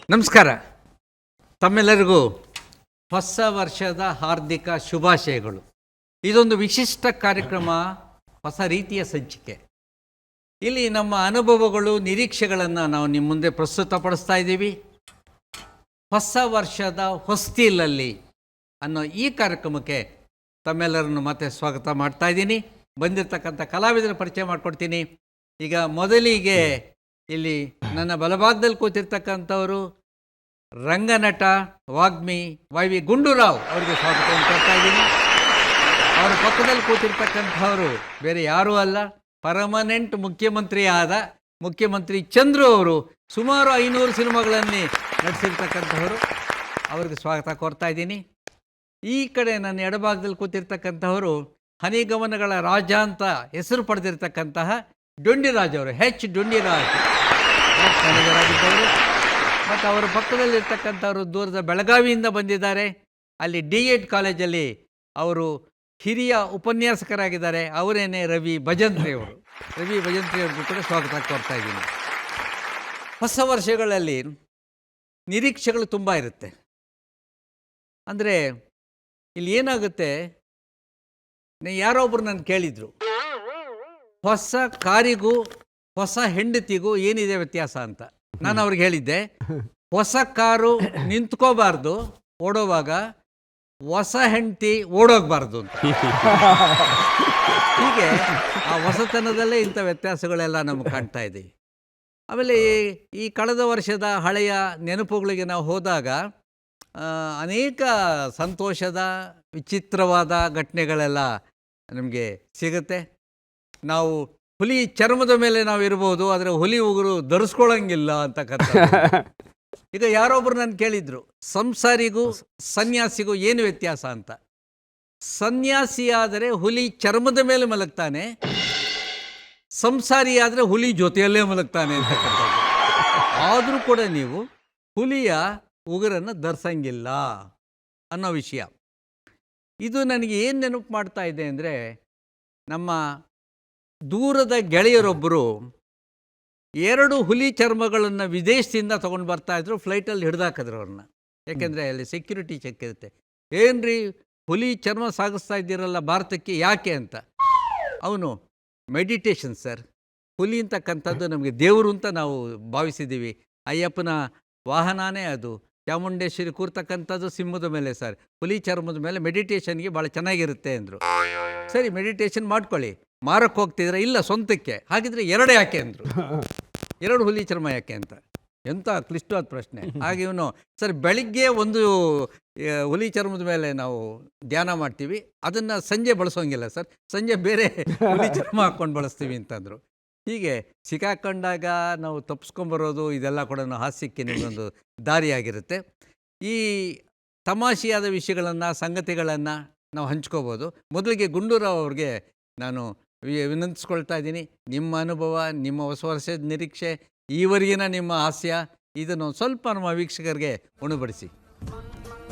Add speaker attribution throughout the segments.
Speaker 1: ನಮಸ್ಕಾರ. ತಮ್ಮೆಲ್ಲರಿಗೂ ಹೊಸ ವರ್ಷದ ಹಾರ್ದಿಕ ಶುಭಾಶಯಗಳು. ಇದೊಂದು ವಿಶಿಷ್ಟ ಕಾರ್ಯಕ್ರಮ, ಹೊಸ ರೀತಿಯ ಸಂಚಿಕೆ. ಇಲ್ಲಿ ನಮ್ಮ ಅನುಭವಗಳು, ನಿರೀಕ್ಷೆಗಳನ್ನು ನಾವು ನಿಮ್ಮ ಮುಂದೆ ಪ್ರಸ್ತುತಪಡಿಸ್ತಾ ಇದ್ದೀವಿ. ಹೊಸ ವರ್ಷದ ಹೊಸ್ತಿಲಲ್ಲಿ ಅನ್ನೋ ಈ ಕಾರ್ಯಕ್ರಮಕ್ಕೆ ತಮ್ಮೆಲ್ಲರನ್ನು ಮತ್ತೆ ಸ್ವಾಗತ ಮಾಡ್ತಾ ಇದ್ದೀನಿ. ಬಂದಿರತಕ್ಕಂಥ ಕಲಾವಿದರ ಪರಿಚಯ ಮಾಡಿಕೊಡ್ತೀನಿ. ಈಗ ಮೊದಲಿಗೆ ಇಲ್ಲಿ ನನ್ನ ಬಲಭಾಗದಲ್ಲಿ ಕೂತಿರ್ತಕ್ಕಂಥವರು ರಂಗನಟ, ವಾಗ್ಮಿ ವೈ.ವಿ. ಗುಂಡೂರಾವ್ ಅವರಿಗೆ ಸ್ವಾಗತವನ್ನು ಕೊಡ್ತಾ ಇದ್ದೀನಿ. ಅವರ ಪಕ್ಕದಲ್ಲಿ ಕೂತಿರ್ತಕ್ಕಂಥವರು ಬೇರೆ ಯಾರೂ ಅಲ್ಲ, ಪರ್ಮನೆಂಟ್ ಮುಖ್ಯಮಂತ್ರಿ ಆದ ಮುಖ್ಯಮಂತ್ರಿ ಚಂದ್ರು ಅವರು. ಸುಮಾರು 500 ಸಿನಿಮಾಗಳಲ್ಲಿ ನಟಿಸಿರ್ತಕ್ಕಂಥವರು. ಅವ್ರಿಗೆ ಸ್ವಾಗತ ಕೋರ್ತಾ ಇದ್ದೀನಿ. ಈ ಕಡೆ ನನ್ನ ಎಡಭಾಗದಲ್ಲಿ ಕೂತಿರ್ತಕ್ಕಂಥವರು ಹನಿಗಮನಗಳ ರಾಜ ಅಂತ ಹೆಸರು ಪಡೆದಿರ್ತಕ್ಕಂತಹ ಡೊಂಡಿರಾಜ್ ಅವರು, ಡೊಂಡಿರಾಜ್ ಕನ್ನಡರಾಗಿದ್ದವರು. ಮತ್ತು ಅವರ ಪಕ್ಕದಲ್ಲಿರ್ತಕ್ಕಂಥವರು ದೂರದ ಬೆಳಗಾವಿಯಿಂದ ಬಂದಿದ್ದಾರೆ. ಅಲ್ಲಿ D.Ed ಕಾಲೇಜಲ್ಲಿ ಅವರು ಹಿರಿಯ ಉಪನ್ಯಾಸಕರಾಗಿದ್ದಾರೆ. ಅವರೇನೇ ರವಿ ಭಜಂತ್ರಿ ಅವರು. ರವಿ ಭಜಂತ್ರಿ ಅವ್ರಿಗೂ ಕೂಡ ಸ್ವಾಗತ ಕೋರ್ತಾ ಇದ್ದೀನಿ. ಹೊಸ ವರ್ಷಗಳಲ್ಲಿ ನಿರೀಕ್ಷೆಗಳು ತುಂಬ ಇರುತ್ತೆ. ಅಂದರೆ ಇಲ್ಲಿ ಏನಾಗುತ್ತೆ, ಯಾರೋ ಒಬ್ಬರು ನಾನು ಕೇಳಿದರು, ಹೊಸ ಕಾರಿಗೂ ಹೊಸ ಹೆಂಡತಿಗೂ ಏನಿದೆ ವ್ಯತ್ಯಾಸ ಅಂತ. ನಾನು ಅವ್ರಿಗೆ ಹೇಳಿದ್ದೆ, ಹೊಸ ಕಾರು ನಿಂತ್ಕೋಬಾರ್ದು ಓಡೋವಾಗ, ಹೊಸ ಹೆಂಡತಿ ಓಡೋಗಬಾರ್ದು ಅಂತ. ಹೀಗೆ ಆ ಹೊಸತನದಲ್ಲೇ ಇಂಥ ವ್ಯತ್ಯಾಸಗಳೆಲ್ಲ ನಮಗೆ ಕಾಣ್ತಾ ಇದ್ದೀವಿ. ಆಮೇಲೆ ಈ ಕಳೆದ ವರ್ಷದ ಹಳೆಯ ನೆನಪುಗಳಿಗೆ ನಾವು ಹೋದಾಗ ಅನೇಕ ಸಂತೋಷದ ವಿಚಿತ್ರವಾದ ಘಟನೆಗಳೆಲ್ಲ ನಮಗೆ ಸಿಗುತ್ತೆ. ನಾವು ಹುಲಿ ಚರ್ಮದ ಮೇಲೆ ನಾವು ಇರ್ಬೋದು, ಆದರೆ ಹುಲಿ ಉಗುರು ಧರಿಸ್ಕೊಳ್ಳಂಗಿಲ್ಲ ಅಂತಕ್ಕಂಥ. ಈಗ ಯಾರೊಬ್ಬರು ನಾನು ಕೇಳಿದ್ರು, ಸಂಸಾರಿಗೂ ಸನ್ಯಾಸಿಗೂ ಏನು ವ್ಯತ್ಯಾಸ ಅಂತ. ಸನ್ಯಾಸಿ ಆದರೆ ಹುಲಿ ಚರ್ಮದ ಮೇಲೆ ಮಲಗ್ತಾನೆ, ಸಂಸಾರಿ ಆದರೆ ಹುಲಿ ಜೊತೆಯಲ್ಲೇ ಮಲಗ್ತಾನೆ ಅಂತಕ್ಕಂಥದ್ದು. ಆದರೂ ಕೂಡ ನೀವು ಹುಲಿಯ ಉಗುರನ್ನು ಧರಿಸಂಗಿಲ್ಲ ಅನ್ನೋ ವಿಷಯ. ಇದು ನನಗೆ ಏನು ನೆನಪು ಮಾಡ್ತಾ ಇದೆ ಅಂದರೆ, ನಮ್ಮ ದೂರದ ಗೆಳೆಯರೊಬ್ಬರು 2 ಹುಲಿ ಚರ್ಮಗಳನ್ನು ವಿದೇಶದಿಂದ ತೊಗೊಂಡು ಬರ್ತಾಯಿದ್ರು. ಫ್ಲೈಟಲ್ಲಿ ಹಿಡ್ದಾಕಿದ್ರು ಅವ್ರನ್ನ. ಯಾಕೆಂದರೆ ಅಲ್ಲಿ ಸೆಕ್ಯೂರಿಟಿ ಚೆಕ್ ಇರುತ್ತೆ. ಏನ್ರಿ ಹುಲಿ ಚರ್ಮ ಸಾಗಿಸ್ತಾ ಇದ್ದೀರಲ್ಲ ಭಾರತಕ್ಕೆ, ಯಾಕೆ ಅಂತ. ಅವನು ಮೆಡಿಟೇಷನ್ ಸರ್, ಹುಲಿ ಅಂತಕ್ಕಂಥದ್ದು ನಮಗೆ ದೇವರು ಅಂತ ನಾವು ಭಾವಿಸಿದ್ದೀವಿ. ಅಯ್ಯಪ್ಪನ ವಾಹನನೇ ಅದು. ಚಾಮುಂಡೇಶ್ವರಿ ಕೂರ್ತಕ್ಕಂಥದ್ದು ಸಿಂಹದ ಮೇಲೆ ಸರ್, ಹುಲಿ ಚರ್ಮದ ಮೇಲೆ ಮೆಡಿಟೇಷನ್ಗೆ ಭಾಳ ಚೆನ್ನಾಗಿರುತ್ತೆ ಅಂದರು. ಸರಿ, ಮೆಡಿಟೇಷನ್ ಮಾಡ್ಕೊಳ್ಳಿ. ಮಾರಕ್ಕೆ ಹೋಗ್ತಿದ್ರೆ, ಇಲ್ಲ ಸ್ವಂತಕ್ಕೆ. ಹಾಗಿದ್ರೆ 2 ಯಾಕೆ ಅಂದರು. 2 ಹುಲಿ ಚರ್ಮ ಯಾಕೆ ಅಂತ. ಎಂಥ ಕ್ಲಿಷ್ಟವಾದ ಪ್ರಶ್ನೆ. ಹಾಗೆ ಇವನು, ಸರ್ ಬೆಳಿಗ್ಗೆ ಒಂದು ಹುಲಿ ಚರ್ಮದ ಮೇಲೆ ನಾವು ಧ್ಯಾನ ಮಾಡ್ತೀವಿ, ಅದನ್ನು ಸಂಜೆ ಬಳಸೋಂಗಿಲ್ಲ ಸರ್, ಸಂಜೆ ಬೇರೆ ಹುಲಿ ಚರ್ಮ ಹಾಕ್ಕೊಂಡು ಬಳಸ್ತೀವಿ ಅಂತಂದರು. ಹೀಗೆ ಸಿಕ್ಕಾಕೊಂಡಾಗ ನಾವು ತಪ್ಪಿಸ್ಕೊಂಬರೋದು, ಇದೆಲ್ಲ ಕೂಡ ಹಾಸ್ಯಕ್ಕೆ ನಿಮಗೊಂದು ದಾರಿಯಾಗಿರುತ್ತೆ. ಈ ತಮಾಷೆಯಾದ ವಿಷಯಗಳನ್ನು, ಸಂಗತಿಗಳನ್ನು ನಾವು ಹಂಚ್ಕೋಬೋದು. ಮೊದಲಿಗೆ ಗುಂಡೂರಾವ್ ಅವ್ರಿಗೆ ನಾನು ವಿನಂತಿಸ್ಕೊಳ್ತಾ ಇದ್ದೀನಿ, ನಿಮ್ಮ ಅನುಭವ, ನಿಮ್ಮ ಹೊಸ ವರ್ಷದ ನಿರೀಕ್ಷೆ, ಈವರೆಗಿನ ನಿಮ್ಮ ಹಾಸ್ಯ, ಇದನ್ನು ಸ್ವಲ್ಪ ನಮ್ಮ ವೀಕ್ಷಕರಿಗೆ ಉಣಬಡಿಸಿ.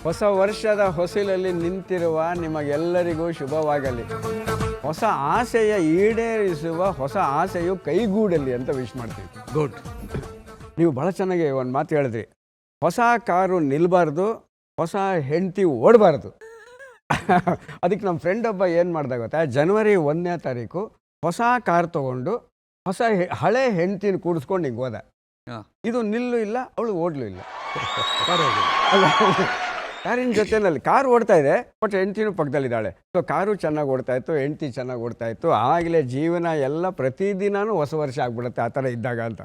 Speaker 2: ಹೊಸ ವರ್ಷದ ಹೊಸಿಲಲ್ಲಿ ನಿಂತಿರುವ ನಿಮಗೆಲ್ಲರಿಗೂ ಶುಭವಾಗಲಿ. ಹೊಸ ಆಸೆಯ ಈಡೇರಿಸುವ ಹೊಸ ಆಸೆಯು ಕೈಗೂಡಲಿ ಅಂತ ವಿಶ್ ಮಾಡ್ತೀವಿ.
Speaker 1: ಗುಡ್.
Speaker 2: ನೀವು ಭಾಳ ಚೆನ್ನಾಗಿ ಒಂದು ಮಾತು ಹೇಳಿದ್ರಿ. ಹೊಸ ಕಾರು ನಿಲ್ಲಬಾರ್ದು, ಹೊಸ ಹೆಂಡತಿ ಓಡಬಾರ್ದು. ಅದಕ್ಕೆ ನಮ್ಮ ಫ್ರೆಂಡ್ ಒಬ್ಬ ಏನು ಮಾಡ್ದಾಗ ಗೊತ್ತಾ, ಜನವರಿ 1ನೇ ತಾರೀಕು ಹೊಸ ಕಾರ್ ತೊಗೊಂಡು ಹಳೆ ಹೆಂಡ್ತಿನ ಕೂಡಿಸ್ಕೊಂಡು ಹಿಂಗೆ ಹೋದ. ಇದು ನಿಲ್ಲು ಇಲ್ಲ, ಅವಳು ಓಡ್ಲು ಇಲ್ಲ. ಅಲ್ಲ, ಕಾರಿನ ಜೊತೆಯಲ್ಲಿ ಕಾರು ಓಡ್ತಾ ಇದೆ, ಬಟ್ ಹೆಂಡ್ತಿನೂ ಪಕ್ಕದಲ್ಲಿದ್ದಾಳೆ. ಸೊ ಕಾರು ಚೆನ್ನಾಗಿ ಓಡ್ತಾಯಿತ್ತು, ಹೆಂಡ್ತಿ ಚೆನ್ನಾಗಿ ಓಡ್ತಾಯಿತ್ತು. ಆಗಲೇ ಜೀವನ ಎಲ್ಲ ಪ್ರತಿದಿನವೂ ಹೊಸ ವರ್ಷ ಆಗ್ಬಿಡುತ್ತೆ ಆ ಥರ ಇದ್ದಾಗ ಅಂತ.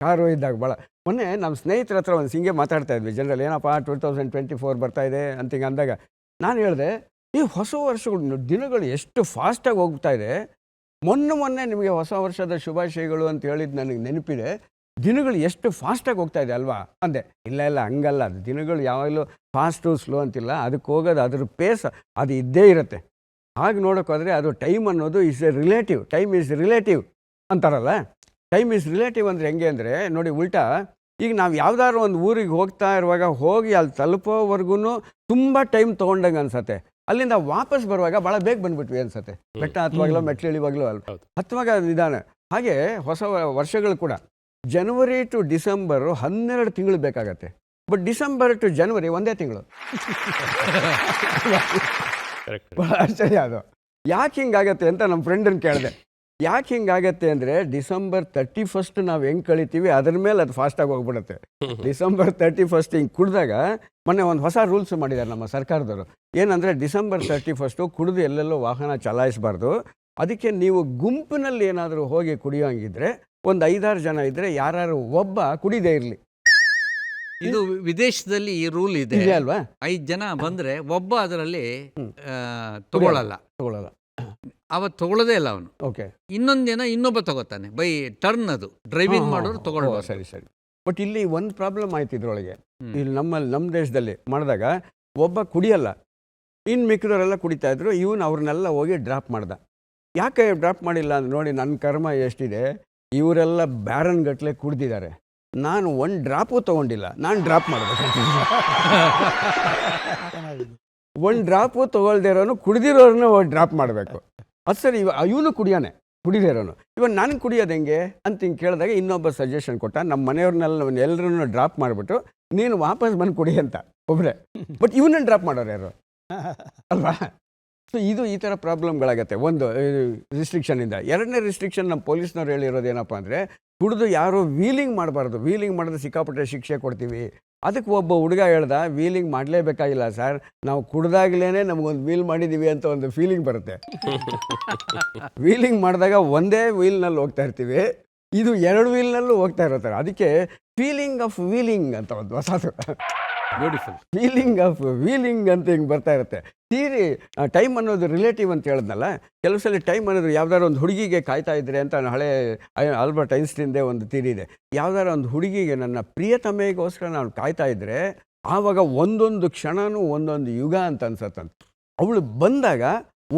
Speaker 2: ಕಾರು ಇದ್ದಾಗ ಭಾಳ. ಮೊನ್ನೆ ನಮ್ಮ ಸ್ನೇಹಿತರ ಹತ್ರ ಒಂದು ಹಿಂಗೆ ಮಾತಾಡ್ತಾ ಇದ್ವಿ ಜನರಲ್ಲಿ, ಏನಪ್ಪ 2024 ಬರ್ತಾಯಿದೆ ಅಂತ ಹಿಂಗೆ ಅಂದಾಗ ನಾನು ಹೇಳಿದೆ, ಈ ಹೊಸ ವರ್ಷಗಳು ದಿನಗಳು ಎಷ್ಟು ಫಾಸ್ಟಾಗಿ ಹೋಗ್ತಾ ಇದೆ. ಮೊನ್ನೆ ನಿಮಗೆ ಹೊಸ ವರ್ಷದ ಶುಭಾಶಯಗಳು ಅಂತ ಹೇಳಿದ್ದು ನನಗೆ ನೆನಪಿದೆ. ದಿನಗಳು ಎಷ್ಟು ಫಾಸ್ಟಾಗಿ ಹೋಗ್ತಾ ಇದೆ ಅಲ್ವಾ ಅಂದೆ. ಇಲ್ಲ ಹಂಗಲ್ಲ, ಅದು ದಿನಗಳು ಯಾವಾಗಲೂ ಫಾಸ್ಟು ಸ್ಲೋ ಅಂತಿಲ್ಲ, ಅದಕ್ಕೆ ಹೋಗೋದು ಅದ್ರ ಪೇಸ್ ಅದು ಇದ್ದೇ ಇರುತ್ತೆ. ಹಾಗೆ ನೋಡೋಕ್ಕೋದ್ರೆ ಅದು ಟೈಮ್ ಅನ್ನೋದು ರಿಲೇಟಿವ್. ಟೈಮ್ ಈಸ್ ರಿಲೇಟಿವ್ ಅಂತಾರಲ್ಲ. ಟೈಮ್ ಈಸ್ ರಿಲೇಟಿವ್ ಅಂದರೆ ಹೆಂಗೆ ಅಂದರೆ ನೋಡಿ, ಉಲ್ಟಾ ಈಗ ನಾವು ಯಾವುದಾದ್ರು ಒಂದು ಊರಿಗೆ ಹೋಗ್ತಾ ಇರುವಾಗ ಹೋಗಿ ಅಲ್ಲಿ ತಲುಪೋವರೆಗೂ ತುಂಬ ಟೈಮ್ ತೊಗೊಂಡಂಗೆ ಅನ್ಸತ್ತೆ. ಅಲ್ಲಿಂದ ವಾಪಸ್ ಬರುವಾಗ ಭಾಳ ಬೇಗ ಬಂದ್ಬಿಟ್ವಿ ಅನ್ಸತ್ತೆ. ಬೆಟ್ಟ ಹತ್ತುವಾಗಲೋ ಮೆಟ್ಲು ಇಳಿವಾಗಲೂ ಹತ್ತುವಾಗ ನಿಧಾನ. ಹಾಗೆ ಹೊಸ ವರ್ಷಗಳು ಕೂಡ ಜನವರಿ ಟು ಡಿಸೆಂಬರು 12 ತಿಂಗಳು ಬೇಕಾಗತ್ತೆ. ಬಟ್ ಡಿಸೆಂಬರ್ ಟು ಜನವರಿ ಒಂದೇ ತಿಂಗಳು. ಭಾಳ ಆಶ್ಚರ್ಯ ಅದು. ಯಾಕೆ ಹಿಂಗಾಗತ್ತೆ ಅಂತ ನಮ್ಮ ಫ್ರೆಂಡನ್ನು ಕೇಳಿದೆ. ಯಾಕೆ ಹಿಂಗಾಗತ್ತೆ ಅಂದರೆ ಡಿಸೆಂಬರ್ 31 ನಾವು ಹೆಂಗೆ ಕಳಿತೀವಿ ಅದ್ರ ಮೇಲೆ ಅದು ಫಾಸ್ಟಾಗಿ ಹೋಗ್ಬಿಡುತ್ತೆ. ಡಿಸೆಂಬರ್ 31 ಹಿಂಗೆ ಕುಡಿದಾಗ ಮೊನ್ನೆ ಒಂದು ಹೊಸ ರೂಲ್ಸ್ ಮಾಡಿದ್ದಾರೆ ನಮ್ಮ ಸರ್ಕಾರದವರು. ಏನಂದರೆ ಡಿಸೆಂಬರ್ 31 ಕುಡಿದು ಎಲ್ಲೆಲ್ಲೋ ವಾಹನ ಚಲಾಯಿಸಬಾರ್ದು. ಅದಕ್ಕೆ ನೀವು ಗುಂಪಿನಲ್ಲಿ ಏನಾದರೂ ಹೋಗಿ ಕುಡಿಯೋಂಗಿದ್ರೆ ಒಂದು 5-6 ಜನ ಇದ್ದರೆ ಯಾರು ಒಬ್ಬ ಕುಡಿದೇ ಇರಲಿ.
Speaker 1: ಇದು ವಿದೇಶದಲ್ಲಿ ಈ ರೂಲ್ ಇದೆ
Speaker 2: ಇದೆ ಅಲ್ವಾ?
Speaker 1: 5 ಜನ ಬಂದ್ರೆ ಒಬ್ಬ ಅದರಲ್ಲಿ ತಗೊಳ್ಳಲ್ಲ. ಅವತ್ತು ತಗೊಳ್ಳೋದೇ ಇಲ್ಲ ಅವನು.
Speaker 2: ಓಕೆ.
Speaker 1: ಇನ್ನೊಂದು ದಿನ ಇನ್ನೊಬ್ಬ ತಗೋತಾನೆ. ಬೈ ಟರ್ನ್ ಅದು ಡ್ರೈವಿಂಗ್ ಮಾಡೋರು ತಗೊಳ್ಬೋದು.
Speaker 2: ಸರಿ ಸರಿ. ಬಟ್ ಇಲ್ಲಿ ಒಂದು ಪ್ರಾಬ್ಲಮ್ ಆಯ್ತು ಇದ್ರೊಳಗೆ. ಇಲ್ಲಿ ನಮ್ಮ ದೇಶದಲ್ಲಿ ಮಾಡಿದಾಗ ಒಬ್ಬ ಕುಡಿಯಲ್ಲ, ಇನ್ನು ಮಿಕ್ಕಿದವರೆಲ್ಲ ಕುಡಿತಾ ಇದ್ರು. ಇವನು ಅವ್ರನ್ನೆಲ್ಲ ಹೋಗಿ ಡ್ರಾಪ್ ಮಾಡ್ದ. ಯಾಕೆ ಡ್ರಾಪ್ ಮಾಡಿಲ್ಲ ಅಂದ್ರೆ ನೋಡಿ ನನ್ನ ಕರ್ಮ ಎಷ್ಟಿದೆ. ಇವರೆಲ್ಲ ಬ್ಯಾರನ್ ಗಟ್ಟಲೆ ಕುಡ್ದಿದ್ದಾರೆ, ನಾನು ಒಂದು ಡ್ರಾಪು ತೊಗೊಂಡಿಲ್ಲ, ನಾನು ಡ್ರಾಪ್ ಮಾಡಬೇಕು. ಒಂದು ಡ್ರಾಪು ತೊಗೊಳ್ದೇ ಇರೋನು ಕುಡ್ದಿರೋರನ್ನ ಹೋಗಿ ಡ್ರಾಪ್ ಮಾಡಬೇಕು. ಅದು ಸರಿ. ಇವನು ಕುಡಿಯೋನೆ, ಕುಡಿದೇ ಇರೋನು. ಇವಾಗ ನಾನು ಕುಡಿಯೋದು ಹೆಂಗೆ ಅಂತ ಹಿಂಗೆ ಕೇಳಿದಾಗ ಇನ್ನೊಬ್ಬ ಸಜೆಷನ್ ಕೊಟ್ಟ. ನಮ್ಮ ಮನೆಯವ್ರನ್ನೆಲ್ಲ ಎಲ್ಲರನ್ನು ಡ್ರಾಪ್ ಮಾಡಿಬಿಟ್ಟು ನೀನು ವಾಪಸ್ ಬಂದು ಕುಡಿ ಅಂತ ಒಬ್ಬರೇ. ಬಟ್ ಇವನನ್ನು ಡ್ರಾಪ್ ಮಾಡೋರು ಯಾರು ಅಲ್ವಾ? ಸೊ ಇದು ಈ ಥರ ಪ್ರಾಬ್ಲಮ್ಗಳಾಗತ್ತೆ. ಒಂದು ರಿಸ್ಟ್ರಿಕ್ಷನಿಂದ. ಎರಡನೇ ರಿಸ್ಟ್ರಿಕ್ಷನ್ ನಮ್ಮ ಪೊಲೀಸ್ನವ್ರು ಹೇಳಿರೋದು ಏನಪ್ಪ ಅಂದರೆ ಕುಡಿದು ಯಾರು ವೀಲಿಂಗ್ ಮಾಡಬಾರ್ದು. ವೀಲಿಂಗ್ ಮಾಡಿದ್ರೆ ಸಿಕ್ಕಾಪಟ್ಟೆ ಶಿಕ್ಷೆ ಕೊಡ್ತೀವಿ. ಅದಕ್ಕೆ ಒಬ್ಬ ಹುಡುಗ ಹೇಳ್ದ, ವೀಲಿಂಗ್ ಮಾಡಲೇಬೇಕಾಗಿಲ್ಲ ಸರ್, ನಾವು ಕುಡ್ದಾಗಲೇ ನಮಗೊಂದು ವೀಲ್ ಮಾಡಿದ್ದೀವಿ ಅಂತ ಒಂದು ಫೀಲಿಂಗ್ ಬರುತ್ತೆ. ವೀಲಿಂಗ್ ಮಾಡಿದಾಗ ಒಂದೇ ವೀಲ್ನಲ್ಲಿ ಹೋಗ್ತಾ ಇರ್ತೀವಿ, ಇದು 2 ವೀಲ್ನಲ್ಲೂ ಹೋಗ್ತಾ ಇರ್ತಾರೆ. ಅದಕ್ಕೆ ಫೀಲಿಂಗ್ ಆಫ್ ವೀಲಿಂಗ್ ಅಂತ ಒಂದು ಹೊಸದು.
Speaker 1: ಬ್ಯೂಟಿಫುಲ್.
Speaker 2: ಫೀಲಿಂಗ್ ಆಫ್ ವೀಲಿಂಗ್ ಅಂತ ಹಿಂಗೆ ಬರ್ತಾ ಇರುತ್ತೆ. ತೀರಿ ಟೈಮ್ ಅನ್ನೋದು ರಿಲೇಟಿವ್ ಅಂತ ಹೇಳಿದ್ನಲ್ಲ, ಕೆಲವು ಸಲ ಟೈಮ್ ಅನ್ನೋದು ಯಾವ್ದಾದ್ರು ಒಂದು ಹುಡುಗಿಗೆ ಕಾಯ್ತಾ ಇದ್ರೆ ಅಂತ ಹಳೆ ಆಲ್ಬರ್ಟ್ ಐನ್ಸ್ಟೀನ್ದೇ ಒಂದು ತೀರಿ ಇದೆ. ಯಾವ್ದಾರು ಒಂದು ಹುಡುಗಿಗೆ ನನ್ನ ಪ್ರಿಯತಮೆಗೋಸ್ಕರ ನಾನು ಕಾಯ್ತಾ ಇದ್ದರೆ ಆವಾಗ ಒಂದೊಂದು ಕ್ಷಣನೂ ಒಂದೊಂದು ಯುಗ ಅಂತ ಅನ್ಸತ್ತಂತ. ಅವಳು ಬಂದಾಗ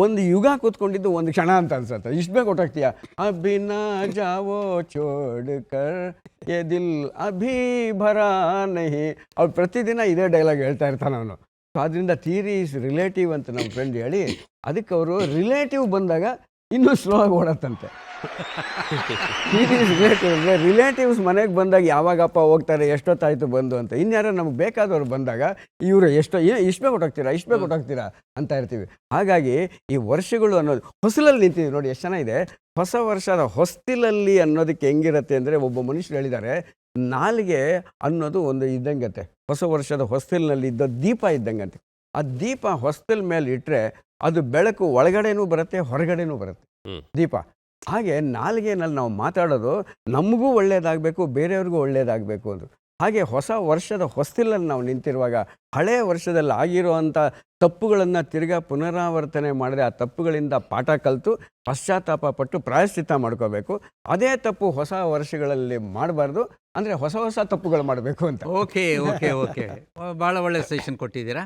Speaker 2: ಒಂದು ಯುಗ ಕೂತ್ಕೊಂಡಿದ್ದು ಒಂದು ಕ್ಷಣ ಅಂತ ಅನ್ಸತ್ತೆ. ಇಷ್ಟು ಬೇಗ ಕೊಟ್ಟಾಗ್ತೀಯ. ಅಭಿನಾ ಜಾವೋ ಚೋಡ್ ಕರ್ ಯೇ ದಿಲ್ ಅಭಿ ಭರಾ ನಹಿ. ಅವ್ಳು ಪ್ರತಿದಿನ ಇದೇ ಡೈಲಾಗ್ ಹೇಳ್ತಾ ಇರ್ತಾನೆ ಅವನು. ಸೊ ಅದರಿಂದ ಥಿಯರಿ ಇಸ್ ರಿಲೇಟಿವ್ ಅಂತ ನಮ್ಮ ಫ್ರೆಂಡ್ ಹೇಳಿ ಅದಕ್ಕೆ ಅವರು ರಿಲೇಟಿವ್ ಬಂದಾಗ ಇನ್ನೂ ಸ್ಲೋ ಆಗಿ ಓಡತ್ತಂತೆ. ಥಿಯರಿ ಇಸ್ ರಿಲೇಟಿವ್ ಅಂದರೆ ರಿಲೇಟಿವ್ಸ್ ಮನೆಗೆ ಬಂದಾಗ ಯಾವಾಗಪ್ಪ ಹೋಗ್ತಾರೆ, ಎಷ್ಟೊತ್ತಾಯಿತು ಬಂದು ಅಂತ. ಇನ್ಯಾರೋ ನಮ್ಗೆ ಬೇಕಾದವ್ರು ಬಂದಾಗ ಇವರು ಇಷ್ಟು ಬೇಗ ಕೊಟ್ಟಾಗ್ತೀರಾ ಅಂತ ಇರ್ತೀವಿ. ಹಾಗಾಗಿ ಈ ವರ್ಷಗಳು ಅನ್ನೋದು ಹೊಸಲಲ್ಲಿ ನಿಂತಿದೆ ನೋಡಿ, ಎಷ್ಟು ಚೆನ್ನಾಗಿದೆ. ಹೊಸ ವರ್ಷದ ಹೊಸ್ತಿಲಲ್ಲಿ ಅನ್ನೋದಕ್ಕೆ ಹೆಂಗಿರುತ್ತೆ ಅಂದರೆ ಒಬ್ಬ ಮನುಷ್ಯರು ಹೇಳಿದ್ದಾರೆ, ನಾಲಿಗೆ ಅನ್ನೋದು ಒಂದು ಇದ್ದಂಗಂತೆ. ಹೊಸ ವರ್ಷದ ಹೊಸ್ತಿಲಿನಲ್ಲಿ ಇದ್ದ ದೀಪ ಇದ್ದಂಗಂತೆ. ಆ ದೀಪ ಹೊಸ್ತಿಲ್ ಮೇಲೆ ಇಟ್ಟರೆ ಅದು ಬೆಳಕು ಒಳಗಡೆನೂ ಬರುತ್ತೆ, ಹೊರಗಡೆನೂ ಬರುತ್ತೆ ದೀಪ. ಹಾಗೆ ನಾಲಿಗೆನಲ್ಲಿ ನಾವು ಮಾತಾಡೋದು ನಮಗೂ ಒಳ್ಳೆಯದಾಗಬೇಕು, ಬೇರೆಯವ್ರಿಗೂ ಒಳ್ಳೆಯದಾಗಬೇಕು ಅಂದರು. ಹಾಗೆ ಹೊಸ ವರ್ಷದ ಹೊಸ್ತಿಲಲ್ಲಿ ನಾವು ನಿಂತಿರುವಾಗ ಹಳೆಯ ವರ್ಷದಲ್ಲಿ ಆಗಿರುವಂಥ ತಪ್ಪುಗಳನ್ನು ತಿರ್ಗಾ ಪುನರಾವರ್ತನೆ ಮಾಡಿದ್ರೆ ಆ ತಪ್ಪುಗಳಿಂದ ಪಾಠ ಕಲಿತು ಪಶ್ಚಾತ್ತಾಪ ಪಟ್ಟು ಪ್ರಾಯಶ್ಚಿತ್ತ ಮಾಡ್ಕೋಬೇಕು. ಅದೇ ತಪ್ಪು ಹೊಸ ವರ್ಷಗಳಲ್ಲಿ ಮಾಡಬಾರ್ದು, ಅಂದರೆ ಹೊಸ ತಪ್ಪುಗಳು ಮಾಡಬೇಕು ಅಂತ.
Speaker 1: ಓಕೆ ಓಕೆ ಓಕೆ ಭಾಳ ಒಳ್ಳೆ ಸಜೆಷನ್ ಕೊಟ್ಟಿದ್ದೀರಾ.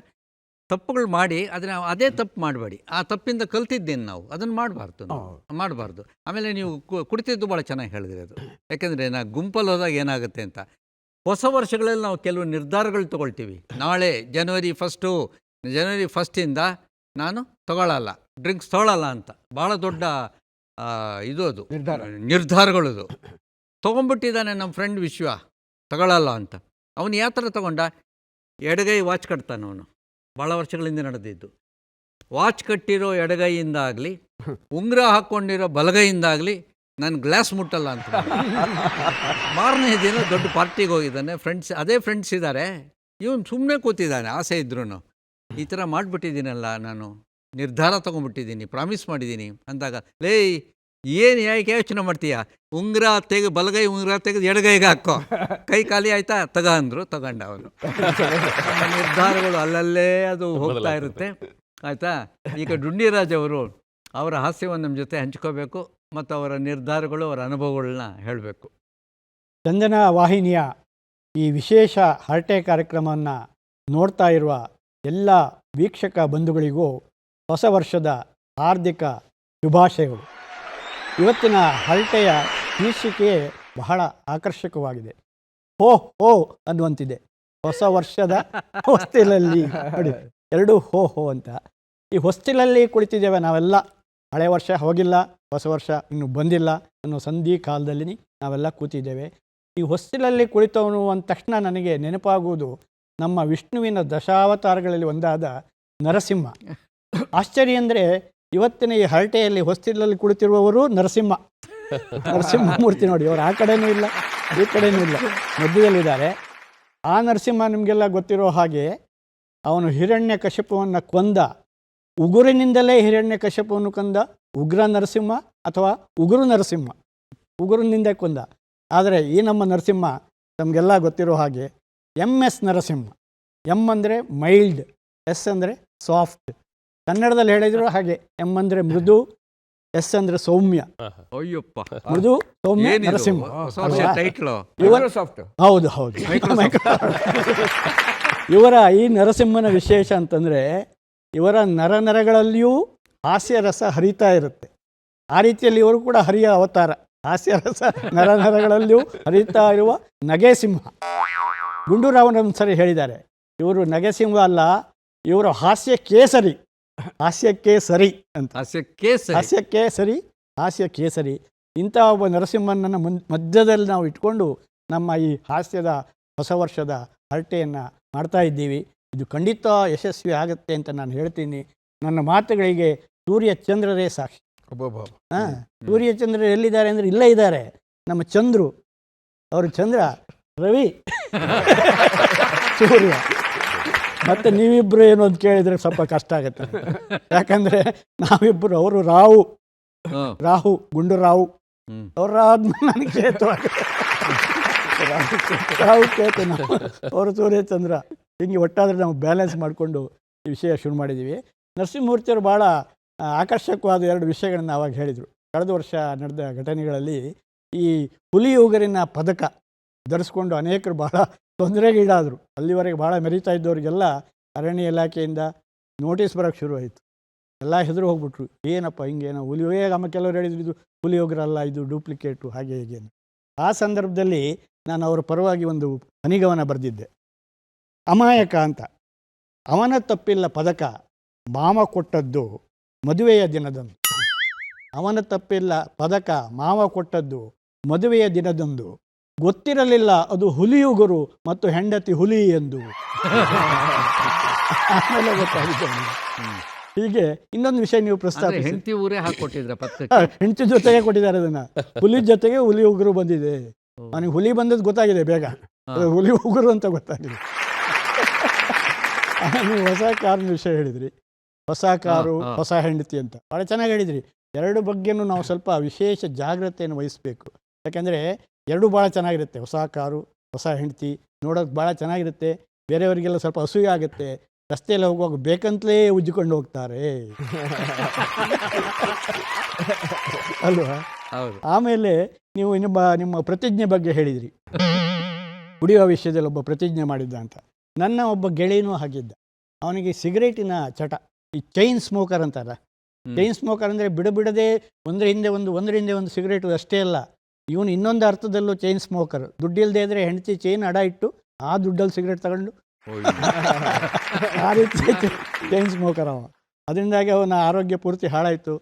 Speaker 1: ತಪ್ಪುಗಳು ಮಾಡಿ ಅದನ್ನ ಅದೇ ತಪ್ಪು ಮಾಡಬೇಡಿ. ಆ ತಪ್ಪಿಂದ ಕಲ್ತಿದ್ದೇನೆ ನಾವು ಅದನ್ನು ಮಾಡಬಾರ್ದು. ಆಮೇಲೆ ನೀವು ಕುಡಿತಿದ್ದು ಭಾಳ ಚೆನ್ನಾಗಿ ಹೇಳಿದ್ರಿ ಅದು. ಯಾಕೆಂದರೆ ಗುಂಪಲ್ಲಿ ಹೋದಾಗ ಏನಾಗುತ್ತೆ ಅಂತ, ಹೊಸ ವರ್ಷಗಳಲ್ಲಿ ನಾವು ಕೆಲವು ನಿರ್ಧಾರಗಳು ತೊಗೊಳ್ತೀವಿ. ನಾಳೆ ಜನವರಿ 1 ನಾನು ತಗೊಳ್ಳಲ್ಲ, ಡ್ರಿಂಕ್ಸ್ ತೊಗೊಳ್ಳಲ್ಲ ಅಂತ. ಭಾಳ ದೊಡ್ಡ ಇದು ಅದು ನಿರ್ಧಾರಗಳದು. ತೊಗೊಂಡ್ಬಿಟ್ಟಿದ್ದಾನೆ ನಮ್ಮ ಫ್ರೆಂಡ್ ವಿಶ್ವ, ತಗೊಳ್ಳಲ್ಲ ಅಂತ. ಅವನು ಯಾವ ಥರ ತಗೊಂಡ, ಎಡಗೈ ವಾಚ್ ಕಟ್ತಾನೆ ಅವನು. ಭಾಳ ವರ್ಷಗಳಿಂದ ನಡೆದಿದ್ದು. ವಾಚ್ ಕಟ್ಟಿರೋ ಎಡಗೈಯಿಂದಾಗಲಿ ಉಂಗುರ ಹಾಕ್ಕೊಂಡಿರೋ ಬಲಗೈಯಿಂದಾಗಲಿ ನಾನು ಗ್ಲಾಸ್ ಮುಟ್ಟಲ್ಲ ಅಂತ. ಮಾರನೇ ದಿನ ದೊಡ್ಡ ಪಾರ್ಟಿಗೆ ಹೋಗಿದ್ದಾನೆ, ಅದೇ ಫ್ರೆಂಡ್ಸ್ ಇದ್ದಾರೆ. ಇವನು ಸುಮ್ಮನೆ ಕೂತಿದ್ದಾನೆ, ಆಸೆ ಇದ್ರೂ. ಈ ಥರ ಮಾಡಿಬಿಟ್ಟಿದ್ದೀನಲ್ಲ, ನಾನು ನಿರ್ಧಾರ ತೊಗೊಂಡ್ಬಿಟ್ಟಿದ್ದೀನಿ, ಪ್ರಾಮಿಸ್ ಮಾಡಿದ್ದೀನಿ ಅಂದಾಗ, ಲೇ ಏನು ಯಾಕೆ ಯೋಚನೆ ಮಾಡ್ತೀಯ, ಬಲಗೈ ಉಂಗುರ ತೆಗೆದು ಎಡಗೈಗೆ ಹಾಕೋ, ಕೈ ಖಾಲಿ ಆಯ್ತಾ ಅಂದರು, ತಗೊಂಡ ಅವನು. ನಿರ್ಧಾರಗಳು ಅಲ್ಲಲ್ಲೇ ಅದು ಹೋಗ್ತಾ ಇರುತ್ತೆ. ಆಯಿತಾ. ಈಗ ಡುಂಡಿರಾಜ್ ಅವರು ಅವರ ಹಾಸ್ಯವನ್ನು ನಮ್ಮ ಜೊತೆ ಹಂಚ್ಕೋಬೇಕು ಮತ್ತು ಅವರ ನಿರ್ಧಾರಗಳು, ಅವರ ಅನುಭವಗಳನ್ನ ಹೇಳಬೇಕು.
Speaker 3: ಚಂದನ ವಾಹಿನಿಯ ಈ ವಿಶೇಷ ಹರಟೆ ಕಾರ್ಯಕ್ರಮವನ್ನು ನೋಡ್ತಾ ಇರುವ ಎಲ್ಲ ವೀಕ್ಷಕ ಬಂಧುಗಳಿಗೂ ಹೊಸ ವರ್ಷದ ಹಾರ್ದಿಕ ಶುಭಾಶಯಗಳು. ಇವತ್ತಿನ ಹರಟೆಯ ಶೀರ್ಷಿಕೆ ಬಹಳ ಆಕರ್ಷಕವಾಗಿದೆ. ಹೋ ಅನ್ನುವಂತಿದೆ. ಹೊಸ ವರ್ಷದ ಹೊಸ್ತಿಲಲ್ಲಿ ನೋಡಿ, 2 ಹೋ ಅಂತ. ಈ ಹೊಸ್ತಿಲಲ್ಲಿ ಕುಳಿತಿದ್ದೇವೆ ನಾವೆಲ್ಲ. ಹಳೆ ವರ್ಷ ಹೋಗಿಲ್ಲ, ಹೊಸ ವರ್ಷ ಇನ್ನೂ ಬಂದಿಲ್ಲ ಅನ್ನೋ ಸಂಧಿ ಕಾಲದಲ್ಲಿ ನಾವೆಲ್ಲ ಕೂತಿದ್ದೇವೆ. ಈ ಹೊಸ್ತಿಲಲ್ಲಿ ಕುಳಿತವನು ಅಂದ ತಕ್ಷಣ ನನಗೆ ನೆನಪಾಗುವುದು ನಮ್ಮ ವಿಷ್ಣುವಿನ ದಶಾವತಾರಗಳಲ್ಲಿ ಒಂದಾದ ನರಸಿಂಹ. ಆಶ್ಚರ್ಯ ಅಂದರೆ ಇವತ್ತಿನ ಈ ಹರಟೆಯಲ್ಲಿ ಹೊಸ್ತಿಲಲ್ಲಿ ಕುಳಿತಿರುವವರು ನರಸಿಂಹಮೂರ್ತಿ ನೋಡಿ. ಅವರು ಆ ಕಡೆನೂ ಇಲ್ಲ ಈ ಕಡೆನೂ ಇಲ್ಲ, ಮಧ್ಯದಲ್ಲಿದ್ದಾರೆ. ಆ ನರಸಿಂಹ ನಿಮಗೆಲ್ಲ ಗೊತ್ತಿರೋ ಹಾಗೆ ಅವನು ಹಿರಣ್ಯಕಶಿಪುವನ್ನು ಕೊಂದ, ಉಗುರಿನಿಂದಲೇ ಹಿರಣ್ಯಕಶಿಪುವನ್ನು ಕೊಂದ ಉಗ್ರ ನರಸಿಂಹ ಅಥವಾ ಉಗುರು ನರಸಿಂಹ, ಉಗುರಿನಿಂದ ಕೊಂದ. ಆದರೆ ಈ ನಮ್ಮ ನರಸಿಂಹ ತಮಗೆಲ್ಲ ಗೊತ್ತಿರೋ ಹಾಗೆ MS ನರಸಿಂಹ. ಎಮ್ ಅಂದರೆ ಮೈಲ್ಡ್, ಎಸ್ ಅಂದರೆ ಸಾಫ್ಟ್. ಕನ್ನಡದಲ್ಲಿ ಹೇಳಿದ್ರು ಹಾಗೆ, ಎಮ್ ಅಂದರೆ ಮೃದು, ಎಸ್ ಅಂದರೆ ಸೌಮ್ಯ.
Speaker 1: ಅಯ್ಯಪ್ಪ,
Speaker 3: ಮೃದು ಸೌಮ್ಯ
Speaker 1: ಏನಿದು?
Speaker 3: ನರಸಿಂಹ.
Speaker 1: ಹೊಸ ವರ್ಷ ಟೈಟ್ಲು.
Speaker 2: ಮೈಕ್ರೋಸಾಫ್ಟ್.
Speaker 3: ಹೌದು ಇವರ ಈ ನರಸಿಂಹನ ವಿಶೇಷ ಅಂತಂದರೆ ಇವರ ನರನರಗಳಲ್ಲಿಯೂ ಹಾಸ್ಯರಸ ಹರಿತಾ ಇರುತ್ತೆ. ಆ ರೀತಿಯಲ್ಲಿ ಇವರು ಕೂಡ ಹರಿಯ ಅವತಾರ. ಹಾಸ್ಯರಸ ನರನರಗಳಲ್ಲಿಯೂ ಹರಿತಾ ಇರುವ ನಗೆಸಿಂಹ. ಗುಂಡೂರಾವ್ರನ್ನ ಸರಿ ಹೇಳಿದ್ದಾರೆ, ಇವರು ನಗೆಸಿಂಹ ಅಲ್ಲ, ಇವರು ಹಾಸ್ಯ ಕೇಸರಿ ಅಂತ. ಹಾಸ್ಯ ಕೇಸರಿ. ಇಂಥ ಒಬ್ಬ ನರಸಿಂಹನನ್ನು ಮಧ್ಯದಲ್ಲಿ ನಾವು ಇಟ್ಕೊಂಡು ನಮ್ಮ ಈ ಹಾಸ್ಯದ ಹೊಸ ವರ್ಷದ ಹರಟೆಯನ್ನು ಮಾಡ್ತಾ ಇದ್ದೀವಿ. ಇದು ಖಂಡಿತ ಯಶಸ್ವಿ ಆಗುತ್ತೆ ಅಂತ ನಾನು ಹೇಳ್ತೀನಿ. ನನ್ನ ಮಾತುಗಳಿಗೆ ಸೂರ್ಯ ಚಂದ್ರರೇ ಸಾಕ್ಷಿ. ಸೂರ್ಯ ಚಂದ್ರ ಎಲ್ಲಿದ್ದಾರೆ ಅಂದರೆ ಇಲ್ಲೇ ಇದ್ದಾರೆ, ನಮ್ಮ ಚಂದ್ರು. ಅವರು ಚಂದ್ರ, ರವಿ, ಸೂರ್ಯ. ಮತ್ತು ನೀವಿಬ್ಬರು ಏನು ಅಂತ ಕೇಳಿದರೆ ಸ್ವಲ್ಪ ಕಷ್ಟ ಆಗುತ್ತೆ. ಯಾಕಂದರೆ ನಾವಿಬ್ಬರು, ಅವರು ರಾಹು ಗುಂಡೂರಾವ್, ಅವ್ರು ಆದ್ಮೇಲೆ ನನಗೆ ಕೇತು ಆಗುತ್ತೆ. ರಾಹು ಕೇತು, ಅವರು ಸೂರ್ಯ ಚಂದ್ರ. ಹಿಂಗೆ ಒಟ್ಟಾದರೆ ನಾವು ಬ್ಯಾಲೆನ್ಸ್ ಮಾಡಿಕೊಂಡು ಈ ವಿಷಯ ಶುರು ಮಾಡಿದ್ದೀವಿ. ನರಸಿಂಹಮೂರ್ತಿಯವರು ಭಾಳ ಆಕರ್ಷಕವಾದ 2 ವಿಷಯಗಳನ್ನು ಆವಾಗ ಹೇಳಿದರು. ಕಳೆದ ವರ್ಷ ನಡೆದ ಘಟನೆಗಳಲ್ಲಿ ಈ ಹುಲಿ ಉಗುರಿನ ಪದಕ ಧರಿಸ್ಕೊಂಡು ಅನೇಕರು ಬಹಳ ತೊಂದರೆಗೀಡಾದರು. ಅಲ್ಲಿವರೆಗೆ ಭಾಳ ಮೆರೀತಾ ಇದ್ದವರಿಗೆಲ್ಲ ಅರಣ್ಯ ಇಲಾಖೆಯಿಂದ ನೋಟಿಸ್ ಬರೋಕ್ಕೆ ಶುರುವಾಯಿತು. ಎಲ್ಲ ಹೆದರು ಹೋಗ್ಬಿಟ್ರು, ಏನಪ್ಪ ಹಿಂಗೇನೋ ಹುಲಿ, ಆಮೇಲೆ ಕೆಲವರು ಹೇಳಿದ್ರು ಇದು ಹುಲಿ ಉಗುರಲ್ಲ, ಇದು ಡೂಪ್ಲಿಕೇಟು, ಹಾಗೆ ಹೀಗೇನು. ಆ ಸಂದರ್ಭದಲ್ಲಿ ನಾನು ಅವರ ಪರವಾಗಿ ಒಂದು ಹನಿಗವನ ಬರೆದಿದ್ದೆ. ಅಮಾಯಕ ಅಂತ. ಅವನ ತಪ್ಪಿಲ್ಲ ಪದಕ ಮಾವ ಕೊಟ್ಟದ್ದು ಮದುವೆಯ ದಿನದಂದು. ಅವನ ತಪ್ಪಿಲ್ಲ ಪದಕ ಮಾವ ಕೊಟ್ಟದ್ದು ಮದುವೆಯ ದಿನದಂದು. ಗೊತ್ತಿರಲಿಲ್ಲ ಅದು ಹುಲಿಯುಗುರು ಮತ್ತು ಹೆಂಡತಿ ಹುಲಿ ಎಂದು. ಆಮೇಲೆ ಗೊತ್ತಾಗಿದೆ. ಹೀಗೆ ಇನ್ನೊಂದು ವಿಷಯ ನೀವು ಪ್ರಸ್ತಾಪಿಸಿ.
Speaker 1: ಹೆಂಡತಿ ಊರೇ ಹಾಕೊಟ್ಟಿದ್ರೆ ಪಕ್ಕಕ್ಕೆ.
Speaker 3: ಹೆಂಡತಿ ಜೊತೆಗೆ ಕೊಟ್ಟಿದ್ದಾರೆ ಅದನ್ನ. ಹುಲಿ ಜೊತೆಗೆ ಹುಲಿ ಉಗುರು ಬಂದಿದೆ. ಅವನಿಗೆ ಹುಲಿ ಬಂದದ್ದು ಗೊತ್ತಾಗಿದೆ ಬೇಗ, ಹುಲಿ ಉಗುರು ಅಂತ ಗೊತ್ತಾಗಿದೆ. ನೀವು ಹೊಸ ಕಾರಿನ ವಿಷಯ ಹೇಳಿದ್ರಿ, ಹೊಸ ಕಾರು ಹೊಸ ಹೆಂಡತಿ ಅಂತ ಭಾಳ ಚೆನ್ನಾಗಿ ಹೇಳಿದ್ರಿ. 2 ಬಗ್ಗೆನೂ ನಾವು ಸ್ವಲ್ಪ ವಿಶೇಷ ಜಾಗ್ರತೆಯನ್ನು ವಹಿಸಬೇಕು. ಯಾಕೆಂದರೆ 2 ಭಾಳ ಚೆನ್ನಾಗಿರುತ್ತೆ. ಹೊಸ ಕಾರು ಹೊಸ ಹೆಂಡತಿ ನೋಡೋಕೆ ಭಾಳ ಚೆನ್ನಾಗಿರುತ್ತೆ. ಬೇರೆಯವರಿಗೆಲ್ಲ ಸ್ವಲ್ಪ ಅಸೂಯೆ ಆಗುತ್ತೆ. ರಸ್ತೆಯಲ್ಲಿ ಹೋಗುವಾಗ ಬೇಕಂತಲೇ ಉಜ್ಜಿಕೊಂಡು ಹೋಗ್ತಾರೆ ಅಲ್ವಾ? ಆಮೇಲೆ ನೀವು ನಿಮ್ಮ ಪ್ರತಿಜ್ಞೆ ಬಗ್ಗೆ ಹೇಳಿದ್ರಿ. ಕುಡಿಯುವ ವಿಷಯದಲ್ಲಿ ಒಬ್ಬ ಪ್ರತಿಜ್ಞೆ ಮಾಡಿದ್ದ ಅಂತ. ನನ್ನ ಒಬ್ಬ ಗೆಳೆಯನೂ ಹಾಗಿದ್ದ. ಅವನಿಗೆ ಸಿಗರೇಟಿನ ಚಟ, ಈ ಚೈನ್ ಸ್ಮೋಕರ್ ಅಂತಾರ. ಚೈನ್ ಸ್ಮೋಕರ್ ಅಂದರೆ ಬಿಡದೆ ಒಂದರ ಹಿಂದೆ ಒಂದು ಸಿಗರೇಟು ಅಷ್ಟೇ ಅಲ್ಲ, ಇವನು ಇನ್ನೊಂದು ಅರ್ಥದಲ್ಲೂ ಚೈನ್ ಸ್ಮೋಕರ್. ದುಡ್ಡಿಲ್ಲದೆ ಇದ್ದರೆ ಹೆಂಡತಿ ಚೈನ್ ಅಡ ಇಟ್ಟು ಆ ದುಡ್ಡಲ್ಲಿ ಸಿಗರೇಟ್ ತಗೊಂಡು ಆ ರೀತಿ ಚೈನ್ ಸ್ಮೋಕರ್ ಅವ. ಅದರಿಂದಾಗಿ ಅವನ ಆರೋಗ್ಯ ಪೂರ್ತಿ ಹಾಳಾಯಿತು.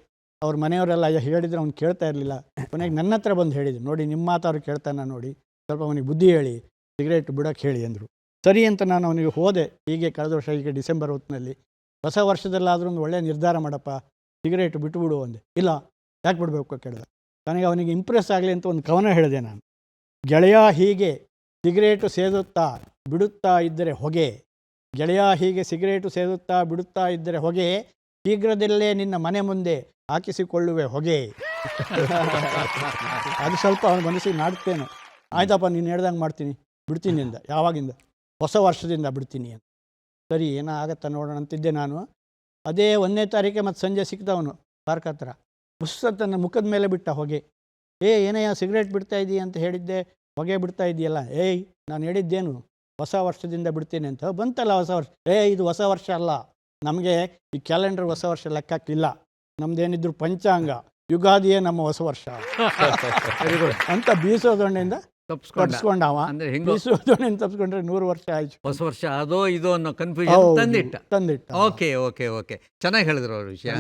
Speaker 3: ಅವ್ರ ಮನೆಯವರೆಲ್ಲ ಹೇಳಿದ್ರೆ ಅವ್ನು ಕೇಳ್ತಾ ಇರಲಿಲ್ಲ. ಕೊನೆಗೆ ನನ್ನ ಹತ್ರ ಬಂದು ಹೇಳಿದ್ರು, ನೋಡಿ ನಿಮ್ಮ ಮಾತಾದ್ರು ಕೇಳ್ತಾನೆ, ನೋಡಿ ಸ್ವಲ್ಪ ಅವನಿಗೆ ಬುದ್ಧಿ ಹೇಳಿ, ಸಿಗರೇಟ್ ಬಿಡೋಕ್ಕೆ ಹೇಳಿ ಅಂದರು. ಸರಿ ಅಂತ ನಾನು ಅವನಿಗೆ ಹೋದೆ. ಹೀಗೆ ಕಳೆದ ವರ್ಷ, ಈಗ ಡಿಸೆಂಬರ್ ಹೊತ್ತಿನಲ್ಲಿ, ಹೊಸ ವರ್ಷದಲ್ಲಾದರೂ ಒಂದು ಒಳ್ಳೆಯ ನಿರ್ಧಾರ ಮಾಡಪ್ಪ, ಸಿಗರೇಟ್ ಬಿಟ್ಟುಬಿಡು ಅಂದೆ. ಇಲ್ಲ, ಯಾಕೆ ಬಿಡಬೇಕು ಕೇಳಿದೆ. ನನಗೆ ಅವನಿಗೆ ಇಂಪ್ರೆಸ್ ಆಗಲಿ ಅಂತ ಒಂದು ಕವನ ಹೇಳಿದೆ ನಾನು. ಗೆಳೆಯ ಹೀಗೆ ಸಿಗರೇಟು ಸೇದುತ್ತಾ ಬಿಡುತ್ತಾ ಇದ್ದರೆ ಹೊಗೆ, ಗೆಳೆಯ ಹೀಗೆ ಸಿಗರೇಟು ಸೇದುತ್ತಾ ಬಿಡುತ್ತಾ ಇದ್ದರೆ ಹೊಗೆ, ಶೀಘ್ರದಲ್ಲೇ ನಿನ್ನ ಮನೆ ಮುಂದೆ ಹಾಕಿಸಿಕೊಳ್ಳುವೆ ಹೊಗೆ. ಅದು ಸ್ವಲ್ಪ ಅವನ ಮನಸ್ಸಿಗೆ ನಾಡ್ತೇನೆ. ಆಯ್ತಪ್ಪ, ನೀನು ಹೇಳ್ದಂಗೆ ಮಾಡ್ತೀನಿ, ಬಿಡ್ತೀನಿ ಅಂದ. ಯಾವಾಗಿಂದ? ಹೊಸ ವರ್ಷದಿಂದ ಬಿಡ್ತೀನಿ ಅಂತ. ಸರಿ, ಏನೋ ಆಗತ್ತಾ ನೋಡೋಣ ಅಂತಿದ್ದೆ ನಾನು. ಅದೇ 1ನೇ ತಾರೀಕೆ ಮತ್ತು ಸಂಜೆ ಸಿಕ್ತವನು ಪಾರ್ಕ್ ಹತ್ರ. ಪುಸ್ತಕನ ಮುಖದ ಮೇಲೆ ಬಿಟ್ಟ ಹೊಗೆ. ಏನಯ್ಯ ಸಿಗರೇಟ್ ಬಿಡ್ತಾ ಇದ್ದೀಯ ಅಂತ ಹೇಳಿದ್ದೆ, ಹೊಗೆ ಬಿಡ್ತಾ ಇದೆಯಲ್ಲ. ನಾನು ಹೇಳಿದ್ದೇನು ಹೊಸ ವರ್ಷದಿಂದ ಬಿಡ್ತೀನಿ ಅಂತ. ಬಂತಲ್ಲ ಹೊಸ ವರ್ಷ. ಇದು ಹೊಸ ವರ್ಷ ಅಲ್ಲ, ನಮಗೆ ಈ ಕ್ಯಾಲೆಂಡರ್ ಹೊಸ ವರ್ಷ ಲೆಕ್ಕಕ್ಕಿಲ್ಲ, ನಮ್ದೇನಿದ್ರು ಪಂಚಾಂಗ, ಯುಗಾದಿಯೇ ನಮ್ಮ ಹೊಸ ವರ್ಷ ಅಂತ ಬೀಸೋದೊಂಡೆಯಿಂದ ತಪ್ಪಿಸ್ಕೊಂಡವ. ಬೀಸೋದೊಂಡೆಯಿಂದ ತಪ್ಪಿಸ್ಕೊಂಡ್ರೆ 100 ವರ್ಷ ಆಯ್ತು.
Speaker 1: ಹೊಸ ವರ್ಷ ಅದೋ ಇದೋ ಅನ್ನೋ ಕನ್ಫ್ಯೂಷನ್ ತಂದಿಟ್ಟ. ಓಕೆ, ಚೆನ್ನಾಗಿ ಹೇಳಿದ್ರು ಅವ್ರ ವಿಷಯ.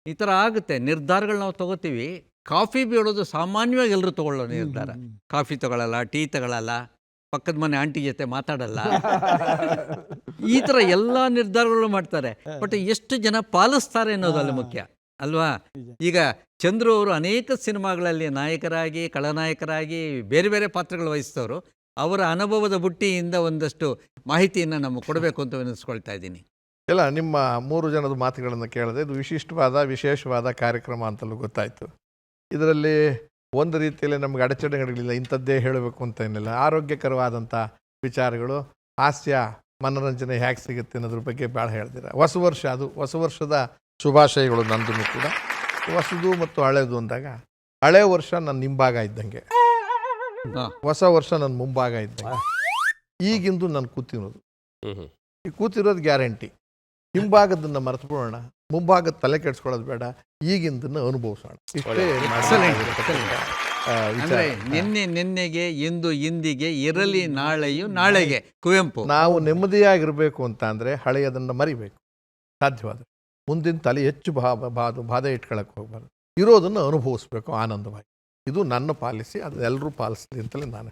Speaker 1: ಈ ಥರ ಆಗುತ್ತೆ. ನಿರ್ಧಾರಗಳು ನಾವು ತಗೋತೀವಿ. ಕಾಫಿ ಬೀಳೋದು ಸಾಮಾನ್ಯವಾಗಿ ಎಲ್ಲರೂ ತಗೊಳ್ಳೋ ನಿರ್ಧಾರ. ಕಾಫಿ ತಗೊಳ್ಳಲ್ಲ, ಟೀ ತಗೊಳ್ಳಲ್ಲ. ಪಕ್ಕದ ಮನೆ ಆಂಟಿ ಜೊತೆ ಮಾತಾಡಲ್ಲ. ಈ ಥರ ಎಲ್ಲ ನಿರ್ಧಾರಗಳು ಮಾಡ್ತಾರೆ. ಬಟ್ ಎಷ್ಟು ಜನ ಪಾಲಿಸ್ತಾರೆ ಅನ್ನೋದಲ್ಲ ಮುಖ್ಯ ಅಲ್ವಾ? ಈಗ ಚಂದ್ರು ಅವರು ಅನೇಕ ಸಿನಿಮಾಗಳಲ್ಲಿ ನಾಯಕರಾಗಿ, ಖಳನಾಯಕರಾಗಿ ಬೇರೆ ಬೇರೆ ಪಾತ್ರಗಳು ವಹಿಸಿದವರು. ಅವರ ಅನುಭವದ ಬುಟ್ಟಿಯಿಂದ ಒಂದಷ್ಟು ಮಾಹಿತಿಯನ್ನು ನಮಗೆ ಕೊಡಬೇಕು ಅಂತ ವಿನಿಸ್ಕೊಳ್ತಾ ಇದ್ದೀನಿ.
Speaker 4: ಇಲ್ಲ, ನಿಮ್ಮ 3 ಜನದ ಮಾತುಗಳನ್ನು ಕೇಳಿದೆ. ಇದು ವಿಶೇಷವಾದ ಕಾರ್ಯಕ್ರಮ ಅಂತಲೂ ಗೊತ್ತಾಯಿತು. ಇದರಲ್ಲಿ ಒಂದು ರೀತಿಯಲ್ಲಿ ನಮಗೆ ಅಡಚಣೆಗಳಿಲ್ಲ, ಇಂಥದ್ದೇ ಹೇಳಬೇಕು ಅಂತ ಏನಿಲ್ಲ. ಆರೋಗ್ಯಕರವಾದಂಥ ವಿಚಾರಗಳು, ಹಾಸ್ಯ, ಮನೋರಂಜನೆ ಹೇಗೆ ಸಿಗುತ್ತೆ ಅನ್ನೋದ್ರ ಬಗ್ಗೆ ಭಾಳ ಹೇಳ್ತೀರ. ಹೊಸ ವರ್ಷ, ಅದು ಹೊಸ ವರ್ಷದ ಶುಭಾಶಯಗಳು ನಂದು ಕೂಡ. ಹೊಸದು ಮತ್ತು ಹಳೆಯದು ಅಂದಾಗ ಹಳೆ ವರ್ಷ ನನ್ನ ಹಿಂಭಾಗ ಇದ್ದಂಗೆ, ಹೊಸ ವರ್ಷ ನನ್ನ ಮುಂಭಾಗ ಇದ್ದಂಗೆ. ಈಗಿಂದು ನಾನು ಕೂತಿರೋದು, ಈ ಕೂತಿರೋದು ಗ್ಯಾರಂಟಿ. ಹಿಂಭಾಗದನ್ನು ಮರೆತು ಬಿಡೋಣ, ಮುಂಭಾಗದ ತಲೆ ಕೆಡ್ಸ್ಕೊಳ್ಳೋದು ಬೇಡ, ಈಗಿಂದನ್ನು ಅನುಭವಿಸೋಣ. ಇಷ್ಟೇ
Speaker 1: ಅಂದ್ರೆ ನಿನ್ನೆಗೆ, ಇಂದು ಇಂದಿಗೆ, ಇರಲಿ ನಾಳೆಯು ನಾಳೆಗೆ. ಕುವೆಂಪು.
Speaker 4: ನಾವು ನೆಮ್ಮದಿಯಾಗಿರಬೇಕು ಅಂತ ಅಂದರೆ ಹಳೆಯದನ್ನು ಮರಿಬೇಕು ಸಾಧ್ಯವಾದರೆ. ಮುಂದಿನ ತಲೆ ಹೆಚ್ಚು ಬಾಧೆ ಇಟ್ಕೊಳಕ್ಕೆ ಹೋಗ್ಬಾರ್ದು. ಇರೋದನ್ನು ಅನುಭವಿಸ್ಬೇಕು ಆನಂದವಾಗಿ. ಇದು ನನ್ನ ಪಾಲಿಸಿ, ಅದನ್ನೆಲ್ಲರೂ ಪಾಲಿಸ್ಲಿ ಅಂತಲೇ ನಾನು.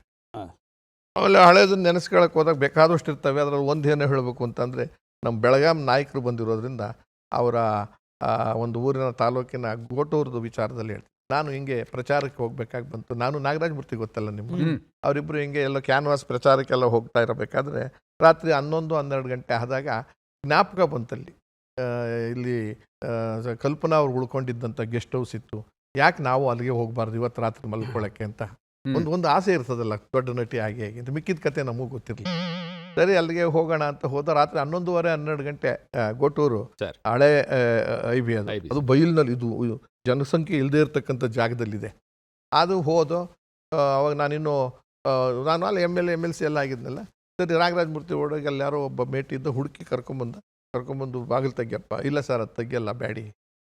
Speaker 4: ಆಮೇಲೆ ಹಳೆಯದನ್ನು ನೆನೆಸ್ಕೊಳಕ್ಕೆ ಹೋದಾಗ ಬೇಕಾದಷ್ಟು ಇರ್ತವೆ. ಅದರಲ್ಲಿ ಒಂದು ಏನೇ ಹೇಳಬೇಕು ಅಂತಂದರೆ, ನಮ್ಮ ಬೆಳಗಾಂ ನಾಯಕರು ಬಂದಿರೋದ್ರಿಂದ ಅವರ ಒಂದು ಊರಿನ ತಾಲೂಕಿನ ಗೋಟೂರ್ದು ವಿಚಾರದಲ್ಲಿ ಹೇಳ್ತೀನಿ. ನಾನು ಹಿಂಗೆ ಪ್ರಚಾರಕ್ಕೆ ಹೋಗ್ಬೇಕಾಗಿ ಬಂತು. ನಾನು ನಾಗರಾಜ್ ಮೂರ್ತಿ ಗೊತ್ತಲ್ಲ ನಿಮ್ಗೆ, ಅವರಿಬ್ಬರು ಹಿಂಗೆ ಎಲ್ಲ ಕ್ಯಾನ್ವಾಸ್ ಪ್ರಚಾರಕ್ಕೆಲ್ಲ ಹೋಗ್ತಾ ಇರಬೇಕಾದ್ರೆ ರಾತ್ರಿ 11-12 ಗಂಟೆ ಆದಾಗ ಜ್ಞಾಪಕ ಬಂತಲ್ಲಿ. ಇಲ್ಲಿ ಕಲ್ಪನಾ ಅವ್ರು ಉಳ್ಕೊಂಡಿದ್ದಂಥ ಗೆಸ್ಟ್ ಹೌಸ್ ಇತ್ತು, ಯಾಕೆ ನಾವು ಅಲ್ಲಿಗೆ ಹೋಗಬಾರ್ದು ಇವತ್ತು ರಾತ್ರಿ ಮಲ್ಕೊಳ್ಳೋಕ್ಕೆ ಅಂತ ಒಂದು ಆಸೆ ಇರ್ತದಲ್ಲ, ದೊಡ್ಡ ನಟಿ ಆಗಿ ಅಂತ. ಮಿಕ್ಕಿದ ಕತೆ ನಮಗೂ ಗೊತ್ತಿರಲಿಲ್ಲ. ಸರಿ, ಅಲ್ಲಿಗೆ ಹೋಗೋಣ ಅಂತ ಹೋದ. ರಾತ್ರಿ 11-12 ಗಂಟೆ ಗೋಟೂರು ಹಳೆ ಐಬಿ ಅದು ಬೈಲ್ನಲ್ಲಿ, ಇದು ಜನಸಂಖ್ಯೆ ಇಲ್ಲದೆ ಇರ್ತಕ್ಕಂಥ ಜಾಗದಲ್ಲಿದೆ. ಅದು ಹೋದೋ. ಅವಾಗ ನಾನು ಅಲ್ಲಿ MLC ಎಲ್ಲ ಆಗಿದ್ನಲ್ಲ. ಸರಿ, ನಾಗರಾಜ್ ಮೂರ್ತಿ ಓಡೋಗಿ ಅಲ್ಲಿ ಯಾರೋ ಒಬ್ಬ ಮೇಟಿ ಇದ್ದ, ಹುಡುಕಿ ಕರ್ಕೊಂಬಂದು ಬಾಗಿಲು ತೆಗಿಯಪ್ಪ. ಇಲ್ಲ ಸರ್, ಅದು ತೆಗಿಯಲ್ಲ, ಬ್ಯಾಡಿ,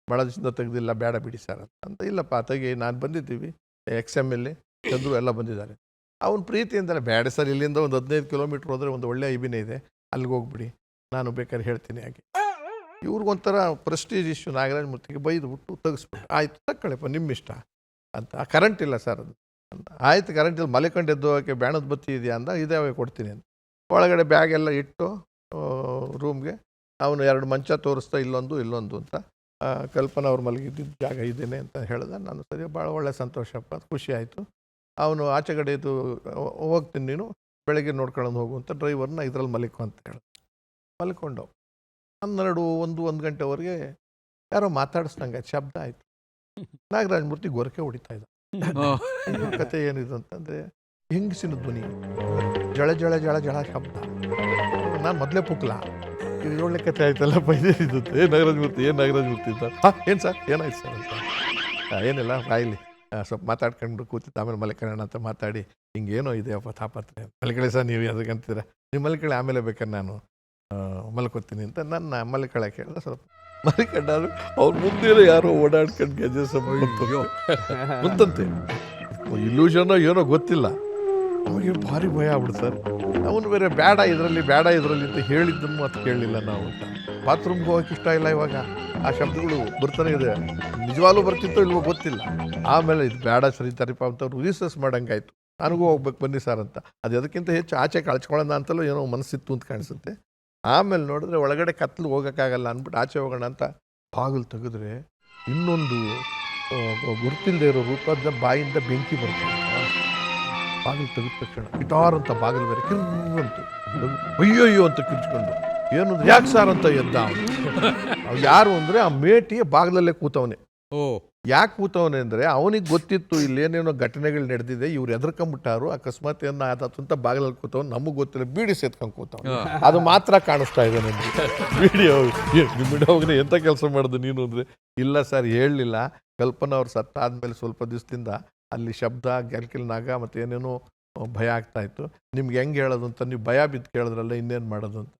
Speaker 4: ಭಾಳ ದಿವಸದಿಂದ ತೆಗೆದಿಲ್ಲ, ಬೇಡ ಬಿಡಿ ಸರ್ ಅಂತ. ಇಲ್ಲಪ್ಪ ತೆಗಿ, ನಾನು ಬಂದಿದ್ದೀವಿ, XMLA ಚಂದ್ರು ಎಲ್ಲ ಬಂದಿದ್ದಾರೆ. ಅವನ ಪ್ರೀತಿಯಿಂದಲೇ, ಬೇಡ ಸರ್, ಇಲ್ಲಿಂದ ಒಂದು 15 ಕಿಲೋಮೀಟ್ರ್ ಹೋದರೆ ಒಂದು ಒಳ್ಳೆಯ ಐಬಿನೇ ಇದೆ, ಅಲ್ಲಿಗೆ ಹೋಗ್ಬಿಡಿ, ನಾನು ಬೇಕಾದ್ರೆ ಹೇಳ್ತೀನಿ ಹಾಗೆ. ಇವ್ರಿಗೊಂಥರ ಪ್ರೆಸ್ಟೀಜ್ ಇಶ್ಯೂ. ನಾಗರಾಜ್ ಮೂರ್ತಿಗೆ ಬೈದು ಬಿಟ್ಟು ತೆಗಿಸ್ಬಿಟ್ಟು, ಆಯ್ತು ತಗೊಳ್ಳಿಪ್ಪ ನಿಮ್ಮ ಇಷ್ಟ ಅಂತ. ಕರೆಂಟ್ ಇಲ್ಲ ಸರ್ ಅದು ಅಂತ. ಆಯ್ತು, ಕರೆಂಟ್ ಇಲ್ಲ, ಮಲಿಕೊಂಡು ಎದ್ದೋಕೆ ಬ್ಯಾಣದ ಬತ್ತಿ ಇದೆಯಾ ಅಂದ. ಇದಾವೆ ಕೊಡ್ತೀನಿ ಅಂತ. ಒಳಗಡೆ ಬ್ಯಾಗ್ ಎಲ್ಲ ಇಟ್ಟು ರೂಮ್ಗೆ ಅವನು 2 ಮಂಚ ತೋರಿಸ್ತಾ, ಇಲ್ಲೊಂದು ಅಂತ. ಕಲ್ಪನಾ ಅವ್ರು ಮಲಗಿದ್ದಿದ್ದು ಜಾಗ ಇದ್ದೇನೆ ಅಂತ ಹೇಳ್ದೆ. ನಾನು ಸರಿ, ಭಾಳ ಒಳ್ಳೆ ಸಂತೋಷಪ್ಪ, ಖುಷಿ ಆಯಿತು. ಅವನು ಆಚೆ ಕಡೆ ಇದು ಹೋಗ್ತೀನಿ, ನೀನು ಬೆಳಗ್ಗೆ ನೋಡ್ಕೊಳ್ಳೋದು ಹೋಗು ಅಂತ ಡ್ರೈವರ್ನ ಇದ್ರಲ್ಲಿ ಮಲಿಕೊ ಅಂತ ಹೇಳಿ ಮಲ್ಕೊಂಡು 12-1 ಗಂಟೆವರೆಗೆ ಯಾರೋ ಮಾತಾಡಿಸ್ದಂಗೆ ಶಬ್ದ ಆಯಿತು. ನಾಗರಾಜ್ ಮೂರ್ತಿ ಗೊರಕೆ ಹೊಡಿತಾ ಇದ್ದ. ಕತೆ ಏನಿದು ಅಂತಂದರೆ, ಹೆಂಗಸಿನ ಧ್ವನಿ, ಜಳ ಜಳ ಜಳ ಜಳ ಶಬ್ದ. ನಾನು ಮೊದಲೇ ಪುಕ್ಲ, ಇದು ಒಳ್ಳೆ ಕತೆ ಆಯ್ತಲ್ಲ, ಬೈದೇನಿರುತ್ತೆ. ನಾಗರಾಜ್ ಮೂರ್ತಿ ಅಂತ. ಏನು ಸರ್, ಏನಾಯ್ತು ಸರ್ ಅಂತ. ಏನಿಲ್ಲ, ಬಾಯಿಲಿ ಸ್ವಲ್ಪ ಮಾತಾಡ್ಕೊಂಡು ಕೂತಿತ್ತು. ಆಮೇಲೆ ಮಲ್ಕೊಳ್ಳೋಣ ಅಂತ ಮಾತಾಡಿ, ಹಿಂಗೇನೋ ಇದೆಯಪ್ಪ ತಾಪತ್ರೆ. ಮಲ್ಕಳಿ ಸರ್, ನೀವು ಅದಕ್ಕೆ ಅಂತೀರ, ನೀವು ಮಲ್ಕಳಿ, ಆಮೇಲೆ ಬೇಕಾದ್ರೆ ನಾನು ಮಲ್ಕೋತೀನಿ ಅಂತ ನನ್ನ ಮಲ್ಕಳಕ್ಕೆ ಹೇಳಿದ್ರೆ. ಸ್ವಲ್ಪ ಮಲ್ಕೊಂಡಾದ್ರು ಅವ್ರ ಮುಂದೆ ಯಾರೋ ಓಡಾಡ್ಕೊಂಡು ಗೆಜ್ಜೆ ಬಂತಂತೆ. ಇಲ್ಯೂಷನ್ ಏನೋ ಗೊತ್ತಿಲ್ಲ, ನಮಗೆ ಭಾರಿ ಭಯ ಆಗ್ಬಿಡ್ತಾರೆ. ಅವನು ಬೇರೆ ಬೇಡ ಇದರಲ್ಲಿ ಅಂತ ಹೇಳಿದ್ದನ್ನು ಅದು ಕೇಳಲಿಲ್ಲ ನಾವು ಅಂತ. ಬಾತ್ರೂಮ್ಗೆ ಹೋಗಕ್ಕೆ ಇಷ್ಟ ಇಲ್ಲ ಇವಾಗ. ಆ ಶಬ್ದಗಳು ಬರ್ತಾನೆ ಇದೆ, ನಿಜವಾಗ್ಲೂ ಬರ್ತಿತ್ತೋ ಇಲ್ವೋ ಗೊತ್ತಿಲ್ಲ. ಆಮೇಲೆ ಇದು ಬೇಡ ಸರಿ ತರಿಪ ಅಂತ ಅವ್ರು ರಿಸರ್ಚ್ ಮಾಡೋಂಗಾಯ್ತು. ನನಗೂ ಹೋಗ್ಬೇಕು ಬನ್ನಿ ಸರ್ ಅಂತ. ಅದು ಅದಕ್ಕಿಂತ ಹೆಚ್ಚು ಆಚೆ ಕಳ್ಸ್ಕೊಳ್ಳೋಣ ಅಂತಲೂ ಏನೋ ಮನಸ್ಸಿತ್ತು ಅಂತ ಕಾಣಿಸುತ್ತೆ. ಆಮೇಲೆ ನೋಡಿದ್ರೆ ಒಳಗಡೆ ಕತ್ಲು ಹೋಗೋಕ್ಕಾಗಲ್ಲ ಅಂದ್ಬಿಟ್ಟು ಆಚೆ ಹೋಗೋಣ ಅಂತ ಬಾಗಿಲು ತೆಗೆದ್ರೆ ಇನ್ನೊಂದು ಗುರುತಿಲ್ಲದೆ ಇರೋ ರೂಪದ ಬಾಯಿಂದ ಬೆಂಕಿ ಬರ್ತದೆ. ಬಾಗಿಲು ತೆಗೆದ ತಕ್ಷಣ ಗಿಟಾರ್ ಅಂತ ಬಾಗಿಲು ಬೇರೆ ಕಿರ್ರಂತು, ಅಯ್ಯೋ ಅಂತ ಕಿರ್ಚ್ಕೊಂಡು, ಏನು ಅಂದ್ರೆ ಯಾಕೆ ಸಾರ್ ಅಂತ ಎದ್ದ. ಅವ್ನು ಯಾರು ಅಂದರೆ ಆ ಮೇಟಿ ಬಾಗಿಲಲ್ಲೇ ಕೂತವನೇ. ಯಾಕೆ ಕೂತವನೇ ಅಂದರೆ ಅವನಿಗೆ ಗೊತ್ತಿತ್ತು ಇಲ್ಲೇನೇನೋ ಘಟನೆಗಳು ನಡೆದಿದೆ, ಇವ್ರು ಎದ್ರಕೊಂಬಿಟ್ಟಾರು, ಅಕಸ್ಮಾತ್ ಏನ ಆದಂತ ಬಾಗಿಲಲ್ಲಿ ಕೂತವನು, ನಮಗೆ ಗೊತ್ತಿಲ್ಲ, ಬೀಡಿ ಸೇತ್ಕೊಂಡು ಕೂತವನು. ಅದು ಮಾತ್ರ ಕಾಣಿಸ್ತಾ ಇದೆ ನನಗೆ. ಬೀಡಿ ಹೋಗಿ ಎಂಥ ಕೆಲಸ ಮಾಡಿದೆ ನೀನು ಅಂದರೆ, ಇಲ್ಲ ಸರ್ ಹೇಳಲಿಲ್ಲ, ಕಲ್ಪನಾ ಅವ್ರು ಸತ್ತಾದ್ಮೇಲೆ ಸ್ವಲ್ಪ ದಿವಸದಿಂದ ಅಲ್ಲಿ ಶಬ್ದ, ನಾಗ ಮತ್ತು ಏನೇನೋ ಭಯ ಆಗ್ತಾ ಇತ್ತು. ನಿಮ್ಗೆ ಹೆಂಗೆ ಹೇಳೋದು ಅಂತ ನೀವು ಭಯ ಬಿದ್ದು ಕೇಳಿದ್ರಲ್ಲ, ಇನ್ನೇನು ಮಾಡೋದು ಅಂತ.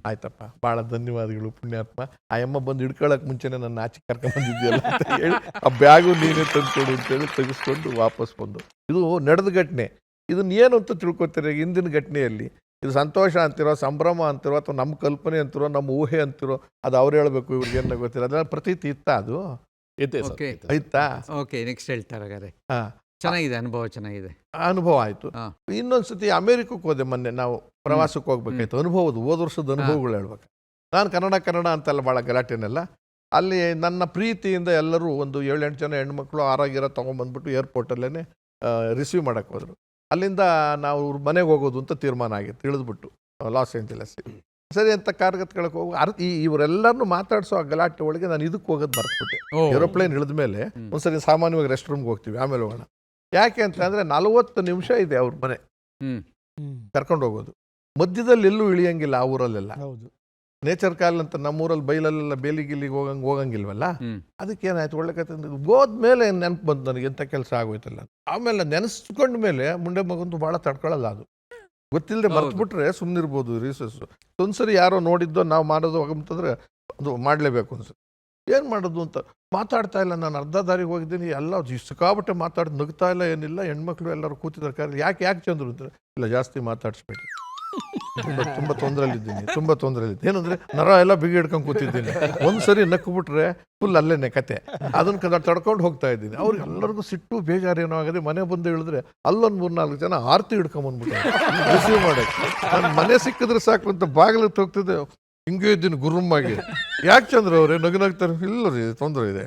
Speaker 4: ಆಯ್ತಪ್ಪ, ಭಾಳ ಧನ್ಯವಾದಗಳು ಪುಣ್ಯಾತ್ಮ. ಆ ಅಮ್ಮ ಬಂದು ಹಿಡ್ಕೊಳ್ಳೋಕೆ ಮುಂಚೆನೇ ನನ್ನ ಆಚೆ ಕರ್ಕೊಂಡ್ಬಂದಿದ್ಯಲ್ಲ ಅಂತ ಹೇಳಿ ಆ ಬ್ಯಾಗು ನೀನೇ ತಂದ್ಕೊಡು ಅಂತೇಳಿ ತೆಗೆಸ್ಕೊಂಡು ವಾಪಸ್ ಬಂದು. ಇದು ನಡೆದ ಘಟನೆ. ಇದನ್ನ ಏನು ಅಂತ ತಿಳ್ಕೊತೀರಿ? ಹಿಂದಿನ ಘಟನೆಯಲ್ಲಿ ಇದು ಸಂತೋಷ ಅಂತಿರೋ, ಸಂಭ್ರಮ ಅಂತಿರೋ, ಅಥವಾ ನಮ್ಮ ಕಲ್ಪನೆ ಅಂತಿರೋ, ನಮ್ಮ ಊಹೆ ಅಂತಿರೋ, ಅದು ಅವ್ರು ಹೇಳ್ಬೇಕು, ಇವ್ರಿಗೇನು ಗೊತ್ತಿರೋ. ಅದೆಲ್ಲ ಪ್ರತೀತಿ ಇತ್ತ? ಅದು
Speaker 1: ಆಯ್ತಾ? ಓಕೆ, ನೆಕ್ಸ್ಟ್ ಹೇಳ್ತಾರೆ.
Speaker 4: ಹಾಂ,
Speaker 1: ಚೆನ್ನಾಗಿದೆ, ಅನುಭವ ಚೆನ್ನಾಗಿದೆ.
Speaker 4: ಅನುಭವ ಆಯಿತು.
Speaker 1: ಹಾ.
Speaker 4: ಇನ್ನೊಂದ್ಸತಿ ಅಮೇರಿಕಕ್ಕೆ ಹೋದೆ ಮೊನ್ನೆ, ನಾವು ಪ್ರವಾಸಕ್ಕೆ ಹೋಗ್ಬೇಕಾಯ್ತು. ಅನುಭವದು ಹೋದ ವರ್ಷದ ಅನುಭವಗಳು ಹೇಳ್ಬೇಕು. ನಾನು ಕನ್ನಡ ಅಂತೆಲ್ಲ ಭಾಳ ಗಲಾಟೆನೆಲ್ಲ. ಅಲ್ಲಿ ನನ್ನ ಪ್ರೀತಿಯಿಂದ ಎಲ್ಲರೂ ಒಂದು 7-8 ಜನ ಹೆಣ್ಮಕ್ಳು ಆರಾಗಿರೋ ತೊಗೊಂಬಂದ್ಬಿಟ್ಟು ಏರ್ಪೋರ್ಟಲ್ಲೇ ರಿಸೀವ್ ಮಾಡೋಕ್ಕೆ ಹೋದರು. ಅಲ್ಲಿಂದ ನಾವು ಮನೆಗೆ ಹೋಗೋದು ಅಂತ ತೀರ್ಮಾನ ಆಗಿತ್ತು, ತಿಳಿದ್ಬಿಟ್ಟು ಲಾಸ್ ಏಂಜಲಸ್. ಸರಿ ಅಂತ ಕಾರ್ಗತ್ಕೊಳಕ್ಕೆ ಹೋಗಿ ಇವರೆಲ್ಲರನ್ನು ಮಾತಾಡಿಸೋ ಆ ಗಲಾಟೆ ಒಳಗೆ ನಾನು ಇದಕ್ಕೆ ಹೋಗೋದು ಮರ್ತ್ಬಿಟ್ಟೆ. ಏರೋಪ್ಲೇನ್ ಇಳಿದ ಮೇಲೆ ಒಂದ್ಸರಿ ಸಾಮಾನ್ಯವಾಗಿ ರೆಸ್ಟ್ ರೂಮ್ಗೆ ಹೋಗ್ತೀವಿ, ಆಮೇಲೆ ಹೋಗೋಣ. ಯಾಕೆ ಅಂತ ಅಂದರೆ 40 ನಿಮಿಷ ಇದೆ ಅವ್ರ ಮನೆ ಕರ್ಕೊಂಡು ಹೋಗೋದು. ಮಧ್ಯದಲ್ಲಿ ಎಲ್ಲೂ ಇಳಿಯಂಗಿಲ್ಲ ಆ ಊರಲ್ಲೆಲ್ಲ.
Speaker 3: ಹೌದು.
Speaker 4: ನೇಚರ್ ಕಾಲ್ ಅಂತ ನಮ್ಮೂರಲ್ಲಿ ಬೈಲಲ್ಲೆಲ್ಲ ಬೇಲಿಗಿಲ್ಲಿಗೆ ಹೋಗಂಗಿಲ್ವಲ್ಲ. ಅದಕ್ಕೇನಾಯ್ತು, ಒಳ್ಳೆ ಕತೆ ಹೋದ್ಮೇಲೆ ನೆನಪು ಬಂತು ನನಗೆ, ಎಂಥ ಕೆಲಸ ಆಗೋಯ್ತಲ್ಲ. ಆಮೇಲೆ ನೆನೆಸ್ಕೊಂಡ ಮೇಲೆ ಮುಂಡೆ ಮಗಂದು ಭಾಳ ತಡ್ಕೊಳ್ಳಲ್ಲ. ಅದು ಗೊತ್ತಿಲ್ಲದೆ ಮರ್ತ್ಬಿಟ್ರೆ ಸುಮ್ಮನಿರ್ಬೋದು ರೀಸಸ್. ಒಂದ್ಸರಿ ಯಾರೋ ನೋಡಿದ್ದೋ ನಾವು ಮಾಡೋದು ಹೋಗಂತಂದ್ರೆ ಅದು ಮಾಡಲೇಬೇಕು ಅನ್ಸುತ್ತೆ. ಏನು ಮಾಡೋದು ಅಂತ ಮಾತಾಡ್ತಾ ಇಲ್ಲ. ನಾನು ಅರ್ಧ ದಾರಿಗೆ ಹೋಗಿದ್ದೀನಿ, ಎಲ್ಲ ಸಿಕ್ಕಾಬಟ್ಟೆ ಮಾತಾಡಿ ನಗ್ತಾ ಇಲ್ಲ, ಏನಿಲ್ಲ. ಹೆಣ್ಮಕ್ಳು ಎಲ್ಲರೂ ಕೂತಿದ್ದಾರೆ ಕಾರಲ್ಲಿ. ಯಾಕೆ ಚಂದ್ರು ಅಂತಾರೆ. ಇಲ್ಲ, ಜಾಸ್ತಿ ಮಾತಾಡಿಸ್ಬೇಡಿ, ತುಂಬ ತೊಂದರೆಲಿದ್ದೀನಿ. ಏನಂದ್ರೆ ನರ ಎಲ್ಲ ಬಿಗಿ ಹಿಡ್ಕೊಂಡು ಕೂತಿದ್ದೀನಿ. ಒಂದ್ಸರಿ ನಕ್ಬಿಟ್ರೆ ಫುಲ್ ಅಲ್ಲೇನೆ ಕತೆ. ಅದನ್ನ ತಡ್ಕೊಂಡು ಹೋಗ್ತಾ ಇದ್ದೀನಿ. ಅವ್ರಿಗೆ ಎಲ್ಲರಿಗೂ ಸಿಟ್ಟು ಬೇಜಾರೇನೋ ಆಗದೆ. ಮನೆ ಬಂದು ಹೇಳಿದ್ರೆ ಅಲ್ಲೊಂದು 3-4 ಜನ ಆರ್ತಿ ಹಿಡ್ಕೊಂಬಂದ್ಬಿಟ್ಟು ರಿಸೀವ್ ಮಾಡಕ್ಕೆ. ನಾನು ಮನೆ ಸಿಕ್ಕಿದ್ರೆ ಸಾಕು ಅಂತ ಬಾಗಿಲಿಗೆ ಹೋಗ್ತಿದ್ದೆ. ಹಿಂಗೆ ಇದ್ದೀನಿ ಗುರುಮ್ಮಾಗಿ. ಯಾಕೆ ಚಂದ್ರ ಅವ್ರೆ ನಗ್ತಾರೆ. ಇಲ್ಲ ರೀ, ತೊಂದರೆ ಇದೆ,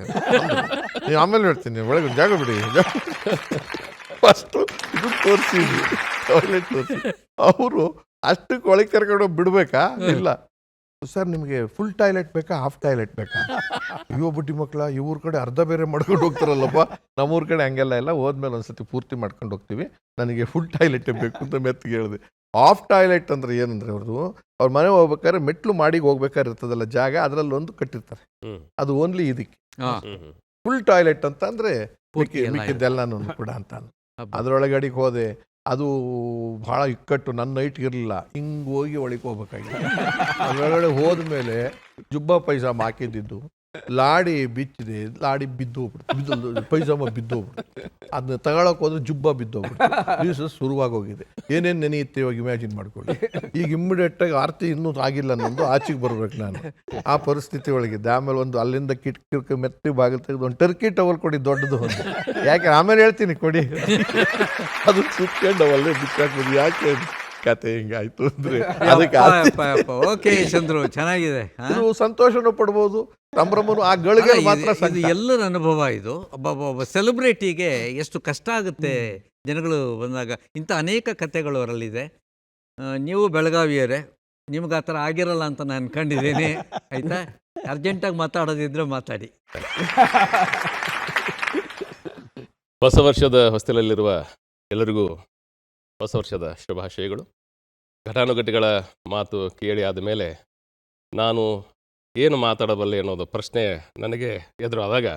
Speaker 4: ನೀವು ಆಮೇಲೆ ಹೇಳ್ತೀನಿ, ಒಳಗೆ ಒಂದು ಜಾಗ ಬಿಡಿ. ಫಸ್ಟು ಇದು ತೋರಿಸಿದ್ವಿ, ಟಾಯ್ಲೆಟ್ ತೋರಿಸಿ. ಅವರು ಅಷ್ಟಕ್ಕೆ ಒಳಗೆ ಕರ್ಕೊಂಡು ಬಿಡ್ಬೇಕಾ? ಇಲ್ಲ ಸರ್, ನಿಮಗೆ ಫುಲ್ ಟಾಯ್ಲೆಟ್ ಬೇಕಾ, ಹಾಫ್ ಟಾಯ್ಲೆಟ್ ಬೇಕಾ? ಅಯ್ಯೋ ಬುಡ್ಡಿ ಮಕ್ಕಳ, ಇವ್ರ ಕಡೆ ಅರ್ಧ ಬೇರೆ ಮಾಡ್ಕೊಂಡು ಹೋಗ್ತಾರಲ್ಲಪ್ಪ. ನಮ್ಮೂರ ಕಡೆ ಹಂಗೆಲ್ಲ ಇಲ್ಲ. ಹೋದ್ಮೇಲೆ ಒಂದ್ಸತಿ ಪೂರ್ತಿ ಮಾಡ್ಕೊಂಡು ಹೋಗ್ತೀವಿ. ನನಗೆ ಫುಲ್ ಟಾಯ್ಲೆಟೇ ಬೇಕು ಅಂತ ಮೆತ್ತಿಗೆ ಹೇಳಿದೆ. ಆಫ್ ಟಾಯ್ಲೆಟ್ ಅಂದ್ರೆ ಏನಂದ್ರೆ ಅವ್ರ ಮನೆ ಹೋಗ್ಬೇಕಾದ್ರೆ ಮೆಟ್ಲು ಮಾಡಿಗೆ ಹೋಗ್ಬೇಕಾದ್ರೆ ಇರ್ತದಲ್ಲ ಜಾಗ, ಅದರಲ್ಲಿ ಒಂದು ಕಟ್ಟಿರ್ತಾರೆ. ಅದು ಓನ್ಲಿ ಇದಕ್ಕೆ. ಫುಲ್ ಟಾಯ್ಲೆಟ್ ಅಂತ ಅಂದ್ರೆ ಮಿಕ್ಕಿದ್ದೆಲ್ಲನೂ ಕೂಡ ಅಂತ. ಅದರೊಳಗಡೆಗೆ ಹೋದೆ. ಅದು ಭಾಳ ಇಕ್ಕಟ್ಟು, ನನ್ನ ನೈಟ್ ಇರಲಿಲ್ಲ. ಹಿಂಗೆ ಹೋಗಿ ಒಳಗೆ ಹೋಗ್ಬೇಕಾಗಿತ್ತು. ಅದರೊಳಗಡೆ ಹೋದ್ಮೇಲೆ ಜುಬ್ಬ ಪೈಜಾಮ ಹಾಕಿದ್ದು ಲಾಡಿ ಬಿಚ್ಚಿದೆ. ಲಾಡಿ ಬಿದ್ದೋಗ್ಬಿಡ್ತು, ಪೈಜಾಮ ಬಿದ್ದೋಗ್ಬಿಡ್ತು. ಅದನ್ನ ತಗೊಳಕ್ ಹೋದ್ರೆ ಜುಬ್ಬ ಬಿದ್ದೋಗ್ಬಿಡ್ತು. ದಿವಸ ಶುರುವಾಗೋಗಿದೆ. ಏನೇನು ನೆನೆಯುತ್ತೆ ಇವಾಗ ಇಮ್ಯಾಜಿನ್ ಮಾಡ್ಕೊಳ್ಳಿ. ಈಗ ಇಮ್ಮಿಡಿಯೇಟಾಗಿ ಆರ್ತಿ ಇನ್ನೂ ಆಗಿಲ್ಲ, ನಮ್ಮದು ಆಚೆಗೆ ಬರ್ಬೇಕು ನಾನು. ಆ ಪರಿಸ್ಥಿತಿ ಒಳಗಿದ್ದೆ. ಆಮೇಲೆ ಒಂದು ಅಲ್ಲಿಂದ ಕಿಟಕಿ ಮೆತ್ತಿ ಬಾಗಿಲು ತೆಗೆದು ಒಂದು ಟರ್ಕಿ ಟವಲ್ ಕೊಡಿ, ದೊಡ್ಡದು ಒಂದು. ಯಾಕೆ ಆಮೇಲೆ ಹೇಳ್ತೀನಿ ಕೊಡಿ. ಅದು ಸುತ್ಕೊಂಡು ಅವಲ್ಲೇ ಬಿಚ್ಚಾಕ್ಬೋದು. ಯಾಕೆ ಕತೆ ಹಿಂಗಾಯ್ತು ಅಂದ್ರೆ ಅದಕ್ಕೆ
Speaker 1: ಓಕೆ ಚಂದ್ರು, ಚೆನ್ನಾಗಿದೆ.
Speaker 4: ಇದು ಸಂತೋಷನೂ ಪಡ್ಬೋದು, ಸಂಭ್ರಮನು. ಆ ಗಳಿಗೆ ಮಾತ್ರ
Speaker 1: ಇದು ಎಲ್ಲರ ಅನುಭವ. ಇದು ಒಬ್ಬ ಸೆಲೆಬ್ರಿಟಿಗೆ ಎಷ್ಟು ಕಷ್ಟ ಆಗುತ್ತೆ ಜನಗಳು ಬಂದಾಗ. ಇಂಥ ಅನೇಕ ಕಥೆಗಳು ಅವರಲ್ಲಿದೆ. ನೀವು ಬೆಳಗಾವಿಯವರೇ, ನಿಮ್ಗೆ ಆ ಥರ ಆಗಿರಲ್ಲ ಅಂತ ನಾನು ಅನ್ಕೊಂಡಿದ್ದೀನಿ. ಆಯಿತಾ? ಅರ್ಜೆಂಟಾಗಿ ಮಾತಾಡೋದಿದ್ರೆ ಮಾತಾಡಿ.
Speaker 5: ಹೊಸ ವರ್ಷದ ಹೊಸ್ತಿಲಲ್ಲಿರುವ ಎಲ್ಲರಿಗೂ ಹೊಸ ವರ್ಷದ ಶುಭಾಶಯಗಳು. ಘಟಾನುಘಟಿಗಳ ಮಾತು ಕೇಳಿ ಆದ ಮೇಲೆ ನಾನು ಏನು ಮಾತಾಡಬಲ್ಲೆ ಅನ್ನೋದು ಪ್ರಶ್ನೆ ನನಗೆ ಎದುರಾದಾಗ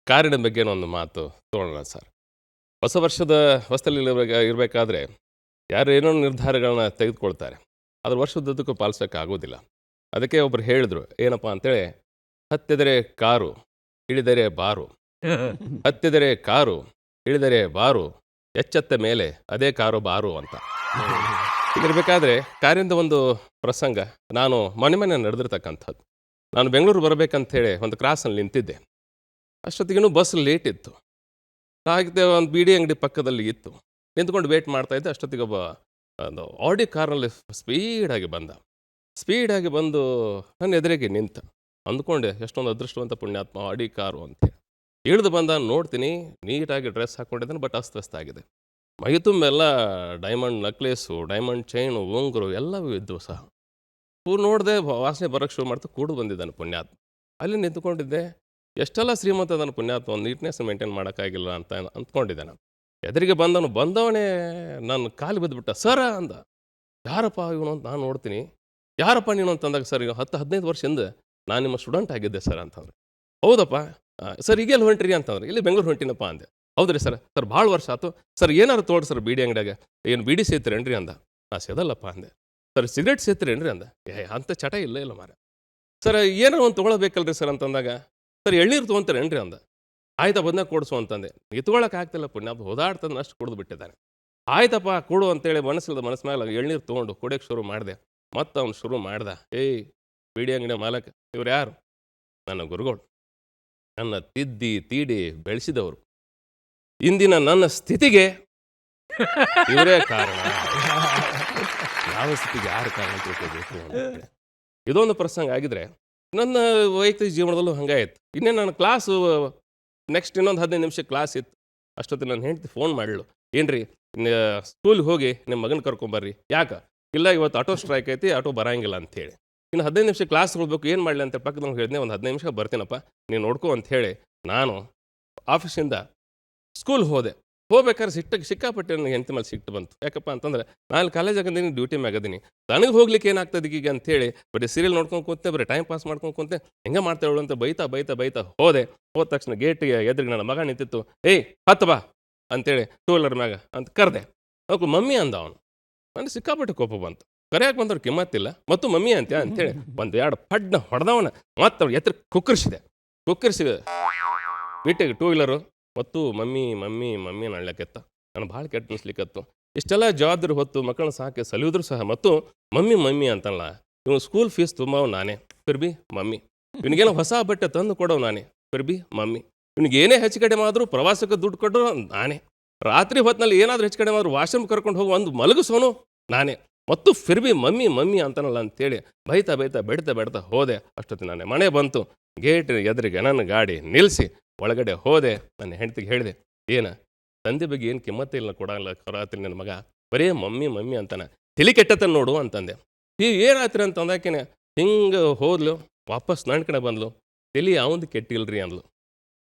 Speaker 5: ಕಾರಿನ ಬಗ್ಗೆ ಒಂದು ಮಾತು ತೊಗೊಳ್ಳೋಣ ಸರ್. ಹೊಸ ವರ್ಷದ ಹೊಸ್ತಿಲಲ್ಲಿ ಇರಬೇಕಾದ್ರೆ ಯಾರು ಏನೋ ನಿರ್ಧಾರಗಳನ್ನ ತೆಗೆದುಕೊಳ್ತಾರೆ, ಅದ್ರ ವರ್ಷದುದ್ದಕ್ಕೂ ಪಾಲಿಸೋಕ್ಕಾಗೋದಿಲ್ಲ. ಅದಕ್ಕೆ ಒಬ್ಬರು ಹೇಳಿದ್ರು, ಏನಪ್ಪ ಅಂತೇಳಿ, ಹತ್ತಿದರೆ ಕಾರು ಇಳಿದರೆ ಬಾರು, ಹತ್ತಿದರೆ ಕಾರು ಇಳಿದರೆ ಬಾರು, ಎಚ್ಚೆತ್ತ ಮೇಲೆ ಅದೇ ಕಾರು ಬಾರು ಅಂತ. ಇದಿರಬೇಕಾದ್ರೆ ಕಾರಿಂದ ಒಂದು ಪ್ರಸಂಗ. ನಾನು ಮೊನ್ನೆ ನಡೆದಿರ್ತಕ್ಕಂಥದ್ದು. ನಾನು ಬೆಂಗಳೂರು ಬರಬೇಕಂತೇಳಿ ಒಂದು ಕ್ರಾಸಲ್ಲಿ ನಿಂತಿದ್ದೆ. ಅಷ್ಟೊತ್ತಿಗೂ ಬಸ್ ಲೇಟ್ ಇತ್ತು. ಹಾಗೆ ಒಂದು ಬೀಡಿ ಅಂಗಡಿ ಪಕ್ಕದಲ್ಲಿ ಇತ್ತು. ನಿಂತ್ಕೊಂಡು ವೇಟ್ ಮಾಡ್ತಾಯಿದ್ದೆ. ಅಷ್ಟೊತ್ತಿಗೆ ಒಬ್ಬ ಒಂದು ಆಡಿ ಕಾರ್ನಲ್ಲಿ ಸ್ಪೀಡಾಗಿ ಬಂದು ನನ್ನ ಎದುರಿಗೆ ನಿಂತ. ಅಂದ್ಕೊಂಡೆ, ಎಷ್ಟೊಂದು ಅದೃಷ್ಟವಂತ ಪುಣ್ಯಾತ್ಮ, ಆಡಿ ಕಾರು ಅಂತೇಳಿ. ಇಳಿದು ಬಂದ, ನೋಡ್ತೀನಿ ನೀಟಾಗಿ ಡ್ರೆಸ್ ಹಾಕ್ಕೊಂಡಿದ್ದಾನೆ, ಬಟ್ ಅಸ್ತವ್ಯಸ್ತಾಗಿದೆ. ಮೈ ತುಂಬೆಲ್ಲ ಡೈಮಂಡ್ ನಕ್ಲೇಸು, ಡೈಮಂಡ್ ಚೈನು, ಉಂಗುರು ಎಲ್ಲವೂ ಇದ್ದವು ಸಹ. ನೋಡಿದೆ, ವಾಸನೆ ಬರೋಕ್ಕೆ ಶುರು ಮಾಡ್ತಾ ಕೂಡು ಬಂದಿದ್ದಾನೆ ಪುಣ್ಯಾತ್ಮ. ಅಲ್ಲಿ ನಿಂತ್ಕೊಂಡಿದ್ದೆ. ಎಷ್ಟೆಲ್ಲ ಶ್ರೀಮಂತ ಅದನ್ನು ಪುಣ್ಯಾತ್ಮ, ಒಂದು ನೀಟ್ನೆಸ್ ಮೇಂಟೈನ್ ಮಾಡೋಕ್ಕಾಗಿಲ್ಲ ಅಂತ ಅಂದ್ಕೊಂಡಿದ್ದೆ ನಾನು. ಎದುರಿಗೆ ಬಂದವನೇ ನನ್ನ ಕಾಲು ಬಿದ್ದುಬಿಟ್ಟ. ಸರ ಅಂದ. ಯಾರಪ್ಪ ಇವನು ಅಂತ ನಾನು ನೋಡ್ತೀನಿ. ಯಾರಪ್ಪ ನೀನು ಅಂತಂದಾಗ, ಸರ್ ಈಗ 10-15 ವರ್ಷದಿಂದ ನಾನು ನಿಮ್ಮ ಸ್ಟೂಡೆಂಟ್ ಆಗಿದ್ದೆ ಸರ್ ಅಂತಂದ್ರೆ. ಹೌದಪ್ಪ ಸರ್, ಈಗೆಲ್ಲ ಹೊಂಟ್ರಿ ಅಂತಂದ್ರೆ, ಇಲ್ಲಿ ಬೆಂಗಳೂರು ಹೊಂಟಿನಪ್ಪ ಅಂದೆ. ಹೌದ್ರಿ ಸರ್ ಭಾಳ ವರ್ಷ ಆಯ್ತು ಸರ್, ಏನಾರು ತೋಡ್ರಿ ಸರ್ ಬೀಡಿ ಅಂಗಡಿಯಾಗ, ಏನು ಬೀಡಿ ಸೇತ್ರೇನ್ರಿ ಅಂದ. ನಾ ಸೇದಲ್ಲಪ್ಪ ಅಂದೆ. ಸರ್ ಸಿಗರೇಟ್ ಸೇತ್ರೇನ್ರಿ ಅಂದ. ಅಂಥ ಚಟ ಇಲ್ಲ ಮಾರ. ಸರ್ ಏನಾರು ಒಂದು ತೊಗೊಳಬೇಕಲ್ರಿ ಸರ್ ಅಂತಂದಾಗ, ಸರ್ ಎಳ್ನೀರು ತೊಗೊಂತಾರೇನ್ರಿ ಅಂದ. ಆಯ್ತಾ ಬಂದಾಗ ಕೊಡಿಸು ಅಂತಂದೆ. ಎತ್ಕೊಳಕ್ಕೆ ಆಗ್ತಿಲ್ಲ ಪುಣ್ಯಾತ್ಮ, ಓದಾಡ್ತಂದ್ರೆ ಅಷ್ಟು ಕುಡಿದು ಬಿಟ್ಟಿದ್ದಾನೆ. ಆಯ್ತಪ್ಪ ಕೊಡು ಅಂತೇಳಿ ಮನಸ್ಸು ಮ್ಯಾಲ ಎಳ್ನೀರು ತೊಗೊಂಡು ಕುಡಿಯೋಕ್ಕೆ ಶುರು ಮಾಡಿದೆ. ಮತ್ತು ಅವ್ನು ಶುರು ಮಾಡ್ದ, ಏಯ್ ಬೀಡಿ ಅಂಗಡಿ ಮಾಲಕ, ಇವ್ರು ಯಾರು? ನನ್ನ ಗುರುಗಳು, ನನ್ನ ತಿದ್ದಿ ತೀಡಿ ಬೆಳೆಸಿದವರು. ಇಂದಿನ ನನ್ನ ಸ್ಥಿತಿಗೆ ಇವರೇ ಕಾರಣ. ಯಾವ ಸ್ಥಿತಿಗೆ ಯಾರು ಕಾರಣ ಅಂತ ತಿಳ್ಕೊಬೇಕು ಅಂತ ಹೇಳಿ. ಇದೊಂದು ಪ್ರಸಂಗ ಆಗಿದ್ರೆ ನನ್ನ ವೈಯಕ್ತಿಕ ಜೀವನದಲ್ಲೂ ಹಂಗಾಯ್ತು. ಇನ್ನೇ ನನ್ನ ಕ್ಲಾಸು ನೆಕ್ಸ್ಟ್ ಇನ್ನೊಂದು 15 ನಿಮಿಷ ಕ್ಲಾಸ್ ಇತ್ತು. ಅಷ್ಟೊತ್ತಿಗೆ ನನ್ನ ಹೆಂಡತಿ ಫೋನ್ ಮಾಡಲು, ಏನ್ರಿ ಸ್ಕೂಲ್ಗೆ ಹೋಗಿ ನಿಮ್ಮ ಮಗನ ಕರ್ಕೊಂಬರ್ರಿ. ಯಾಕೆ? ಇಲ್ಲ, ಇವತ್ತು ಆಟೋ ಸ್ಟ್ರೈಕ್ ಐತಿ, ಆಟೋ ಬರಂಗಿಲ್ಲ ಅಂಥೇಳಿ. ಇನ್ನು 15 ನಿಮಿಷ ಕ್ಲಾಸ್ ಹೋಗ್ಬೇಕು, ಏನು ಮಾಡಲಿ ಅಂತ ಪಕ್ಕದಲ್ಲಿ ಹೇಳಿದ್ನೆ. ಒಂದು 15 ನಿಮಿಷ ಬರ್ತೀನಪ್ಪ, ನೀನು ನೋಡ್ಕೊ ಅಂಥೇಳಿ ನಾನು ಆಫೀಸಿಂದ ಸ್ಕೂಲ್ ಹೋದೆ. ಹೋಗ್ಬೇಕಾದ್ರೆ ಸಿಕ್ಕಾಪಟ್ಟೆ ನನಗೆ ಹೆಂಡತಿ ಮೇಲೆ ಸಿಟ್ಟು ಬಂತು. ಯಾಕಪ್ಪ ಅಂತಂದ್ರೆ ನಾನು ಕಾಲೇಜಾಗದೀನಿ, ಡ್ಯೂಟಿ ಮ್ಯಾಗದೀನಿ, ನನಗೆ ಹೋಗ್ಲಿಕ್ಕೆ ಏನಾಗ್ತದೆ ಈಗ ಅಂಥೇಳಿ ಬರೀ ಸೀರಿಯಲ್ ನೋಡ್ಕೊಂಡು ಕೂತೆ, ಬರೀ ಟೈಮ್ ಪಾಸ್ ಮಾಡ್ಕೊಂಡು ಕೂತೆ, ಹೆಂಗೆ ಮಾಡ್ತಾಳು ಅಂತ ಬೈತಾ ಹೋದೆ. ಹೋದ ತಕ್ಷಣ ಗೇಟಿಗೆ ಎದುರಿಗೆ ನನ್ನ ಮಗ ನಿಂತಿತ್ತು. ಏಯ್ ಹತ್ತು ಬಾ ಅಂತೇಳಿ 2 ವೀಲರ್ ಮ್ಯಾಗ ಅಂತ ಕರೆದೆ. ಅವ್ಕು ಮಮ್ಮಿ ಅಂದ ಅವನು. ನನಗೆ ಸಿಕ್ಕಾಪಟ್ಟೆ ಕೋಪ ಬಂತು. ಕರೆಯಾಕೆ ಬಂದವ್ರು ಕಿಮ್ಮತ್ತಿಲ್ಲ, ಮತ್ತು ಮಮ್ಮಿ ಅಂತ್ಯ ಅಂತೇಳಿ ಒಂದು 2 ಪಡ್ನ ಹೊಡೆದವನ ಮತ್ತು ಅವ್ರು ಎತ್ತರ ಕುಕ್ಕರಿಸಿದೆ. ಬಿಟ್ಟಿಗೆ 2 ವೀಲರು ಮತ್ತು ಮಮ್ಮಿ ನಳ್ಳಕ್ಕೆತ್ತ. ನಾನು ಭಾಳ ಕೆಟ್ಟ ಅನಿಸ್ಲಿಕ್ಕತ್ತು. ಇಷ್ಟೆಲ್ಲ ಜವಾಬ್ದಾರಿ ಹೊತ್ತು ಮಕ್ಕಳನ್ನ ಸಾಕಿ ಸಲಿಯೋದ್ರು ಸಹ ಮತ್ತು ಮಮ್ಮಿ ಅಂತಲ್ಲ. ಇವ್ನು ಸ್ಕೂಲ್ ಫೀಸ್ ತುಂಬವು ನಾನೇ, ಫಿರ್ಬಿ ಮಮ್ಮಿ. ಇವನಿಗೇನೋ ಹೊಸ ಬಟ್ಟೆ ತಂದು ಕೊಡೋವು ನಾನೇ, ಫಿರ್ಬಿ ಮಮ್ಮಿ. ಇವನಿಗೇನೇ ಹೆಚ್ಚು ಕಡಿಮೆ ಆದರೂ ಪ್ರವಾಸಕ್ಕೆ ದುಡ್ಡು ಕೊಟ್ಟರು ನಾನೇ. ರಾತ್ರಿ ಹೊತ್ತಿನಲ್ಲಿ ಏನಾದರೂ ಹೆಚ್ಚು ಕಡಿಮೆ ಆದರೂ ವಾಶ್ರೂಮ್ ಕರ್ಕೊಂಡು ಹೋಗಿ ಒಂದು ಮಲಗಿಸೋನು ನಾನೇ, ಮತ್ತು ಫಿರ್ಬಿ ಮಮ್ಮಿ ಅಂತಾನಲ್ಲ ಅಂತೇಳಿ ಬೈತಾ ಹೋದೆ. ಅಷ್ಟೊತ್ತಿಗೆ ನಾನೇ ಮನೆ ಬಂತು. ಗೇಟ್ ಎದುರಿಗೆ ನನ್ನ ಗಾಡಿ ನಿಲ್ಲಿಸಿ ಒಳಗಡೆ ಹೋದೆ. ನನ್ನ ಹೆಂಡತಿಗೆ ಹೇಳಿದೆ, ಏನ ತಂದೆ ಬಗ್ಗೆ ಏನು ಕಿಮ್ಮತ್ತೇ ಇಲ್ಲ, ಕೊಡಲ್ಲ ಕೊರಾತ್ರಿ ನನ್ನ ಮಗ, ಬರೀ ಮಮ್ಮಿ ಅಂತಾನೆ, ತಲೆ ಕೆಟ್ಟತನ ನೋಡು ಅಂತಂದೆ. ಏನಾಯ್ತ್ರಿ ಅಂತ ಅಂದಾಕೆನೆ ಹಿಂಗೆ ಹೋದ್ಲು. ವಾಪಸ್ ನನ್ನ ಕಡೆ ಬಂದ್ಲು. ತಲೆ ಅವಂದು ಕೆಟ್ಟಿಲ್ರಿ ಅಂದ್ಲು.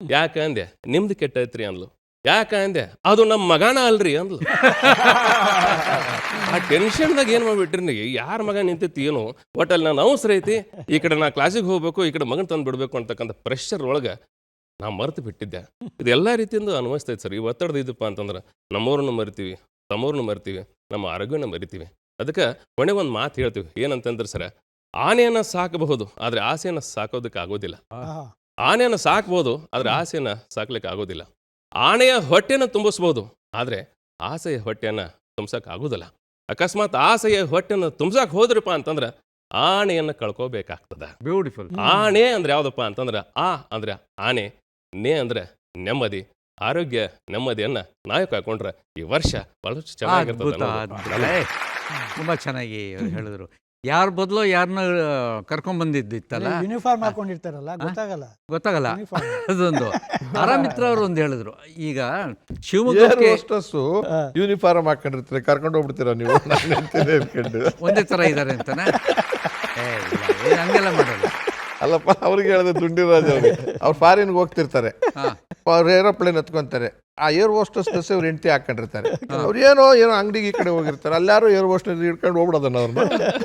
Speaker 5: ಯಾಕೆ ಅಂದೆ? ನಿಮ್ದು ಕೆಟ್ಟೈತ್ರಿ ಅಂದ್ಲು. ಯಾಕೆ ಅಂದೆ? ಅದು ನಮ್ಮ ಮಗನ ಅಲ್ರಿ ಅಂದ್ಲು. ಆ ಟೆನ್ಷನ್ದಾಗ ಏನು ಮಾಡ್ಬಿಟ್ರಿ ನೀವು, ಯಾರ ಮಗ ನಿಂತೈತಿ ಏನು, ಒಟ್ಟಲ್ಲಿ ನಾನು ಅವಸರ ಐತಿ, ಈ ಕಡೆ ನಾ ಕ್ಲಾಸಿಗೆ ಹೋಗ್ಬೇಕು, ಈ ಕಡೆ ಮಗನ ತಂದು ಬಿಡಬೇಕು ಅಂತಕ್ಕಂಥ ಪ್ರೆಷರ್ ಒಳಗೆ ನಾ ಮರೆತು ಬಿಟ್ಟಿದ್ದೆ. ಇದೆಲ್ಲ ರೀತಿಯಿಂದ ಅನ್ವಯಿಸ್ತೈತೆ ಸರ್. ಈ ಒತ್ತಡದ ಇದಪ್ಪ ಅಂತಂದ್ರೆ ನಮ್ಮವ್ರನ್ನ ಮರಿತೀವಿ, ತಮ್ಮವ್ರನ್ನ ಮರಿತೀವಿ, ನಮ್ಮ ಆರೋಗ್ಯನ ಮರಿತೀವಿ. ಅದಕ್ಕೆ ಕೊನೆಗೊಂದು ಮಾತು ಹೇಳ್ತೀವಿ, ಏನಂತಂದ್ರೆ ಸರ್, ಆನೆಯನ್ನು ಸಾಕಬಹುದು, ಆದರೆ ಆಸೆಯನ್ನು ಸಾಕೋದಕ್ಕೆ ಆಗೋದಿಲ್ಲ. ಆನೆಯನ್ನು ಸಾಕ್ಬೋದು, ಆದರೆ ಆಸೆಯನ್ನು ಸಾಕ್ಲಿಕ್ಕೆ ಆಗೋದಿಲ್ಲ. ಆನೆಯ ಹೊಟ್ಟೆಯನ್ನು ತುಂಬಿಸ್ಬೋದು, ಆದರೆ ಆಸೆಯ ಹೊಟ್ಟೆಯನ್ನು ತುಂಬ್ಸಕ್ಕೆ ಆಗೋದಿಲ್ಲ. ಅಕಸ್ಮಾತ್ ಆಸೆಯ ಹೊಟ್ಟೆಯನ್ನು ತುಂಬ್ಸಕ್ಕೆ ಹೋದ್ರಪ್ಪ ಅಂತಂದ್ರೆ ಆನೆಯನ್ನು ಕಳ್ಕೋಬೇಕಾಗ್ತದೆ.
Speaker 1: ಬ್ಯೂಟಿಫುಲ್.
Speaker 5: ಆನೆ ಅಂದ್ರೆ ಯಾವುದಪ್ಪ ಅಂತಂದ್ರೆ ಆ ಅಂದ್ರೆ ಆನೆ, ನೇ ಅಂದ್ರೆ ನೆಮ್ಮದಿ, ಆರೋಗ್ಯ ನೆಮ್ಮದಿಯನ್ನ ನಾವು ಕಾಕೊಂಡ್ರೆ ಈ ವರ್ಷ ಬಹಳಷ್ಟು ಚೆನ್ನಾಗಿರ್ತದೆ.
Speaker 1: ತುಂಬಾ ಚೆನ್ನಾಗಿ ಹೇಳಿದ್ರು. ಯಾರ ಬದಲು ಯಾರನ್ನ ಕರ್ಕೊಂಡ್ಬಂದಿದ್ದಿತ್ತಲ್ಲ,
Speaker 3: ಯೂನಿಫಾರ್ಮ್ ಹಾಕೊಂಡಿರ್ತಾರಲ್ಲ,
Speaker 1: ಗೊತ್ತಾಗಲ್ಲ. ಅದೊಂದು ಆರಾಮಿತ್ರ ಅವರು ಒಂದು ಹೇಳಿದ್ರು. ಈಗ
Speaker 4: ಏರ್
Speaker 1: ಶಿವಮೊಗ್ಗಕ್ಕೆ
Speaker 4: ಹೋಸ್ಟಸ್ಸು ಯೂನಿಫಾರ್ಮ್ ಹಾಕೊಂಡಿರ್ತಾರೆ, ಕರ್ಕೊಂಡು ಹೋಗ್ಬಿಡ್ತೀರಾ ನೀವು?
Speaker 1: ಒಂದೇ ಥರ ಇದ್ದಾರೆ ಅಂತಾನೆ. ಹಂಗೆಲ್ಲ ಮಾಡಲ್ಲ.
Speaker 4: ಅಲ್ಲಪ್ಪ, ಅವ್ರಿಗೆ ಹೇಳಿದೆ ದುಂಡಿರಾಜ್ ಅವ್ರಿಗೆ. ಅವ್ರು ಫಾರಿನ್ಗೆ ಹೋಗ್ತಿರ್ತಾರೆ, ಅವ್ರು ಏರೋಪ್ಲೇನ್ ಹತ್ಕೊಂತಾರೆ. ಆ ಏರ್ ಹೋಸ್ಟಸ್ ಬಸ್ ಅವ್ರು ಹೆಂಡತಿ ಹಾಕೊಂಡಿರ್ತಾರೆ. ಅವ್ರು ಏನೋ ಅಂಗಡಿಗೆ ಈ ಕಡೆ ಹೋಗಿರ್ತಾರೆ, ಅಲ್ಲಾರು ಏರ್ ಹೋಸ್ಟಸ್ ಹಿಡ್ಕೊಂಡು ಹೋಗ್ಬಿಡೋದನ್ನ ಅವ್ರನ್ನ.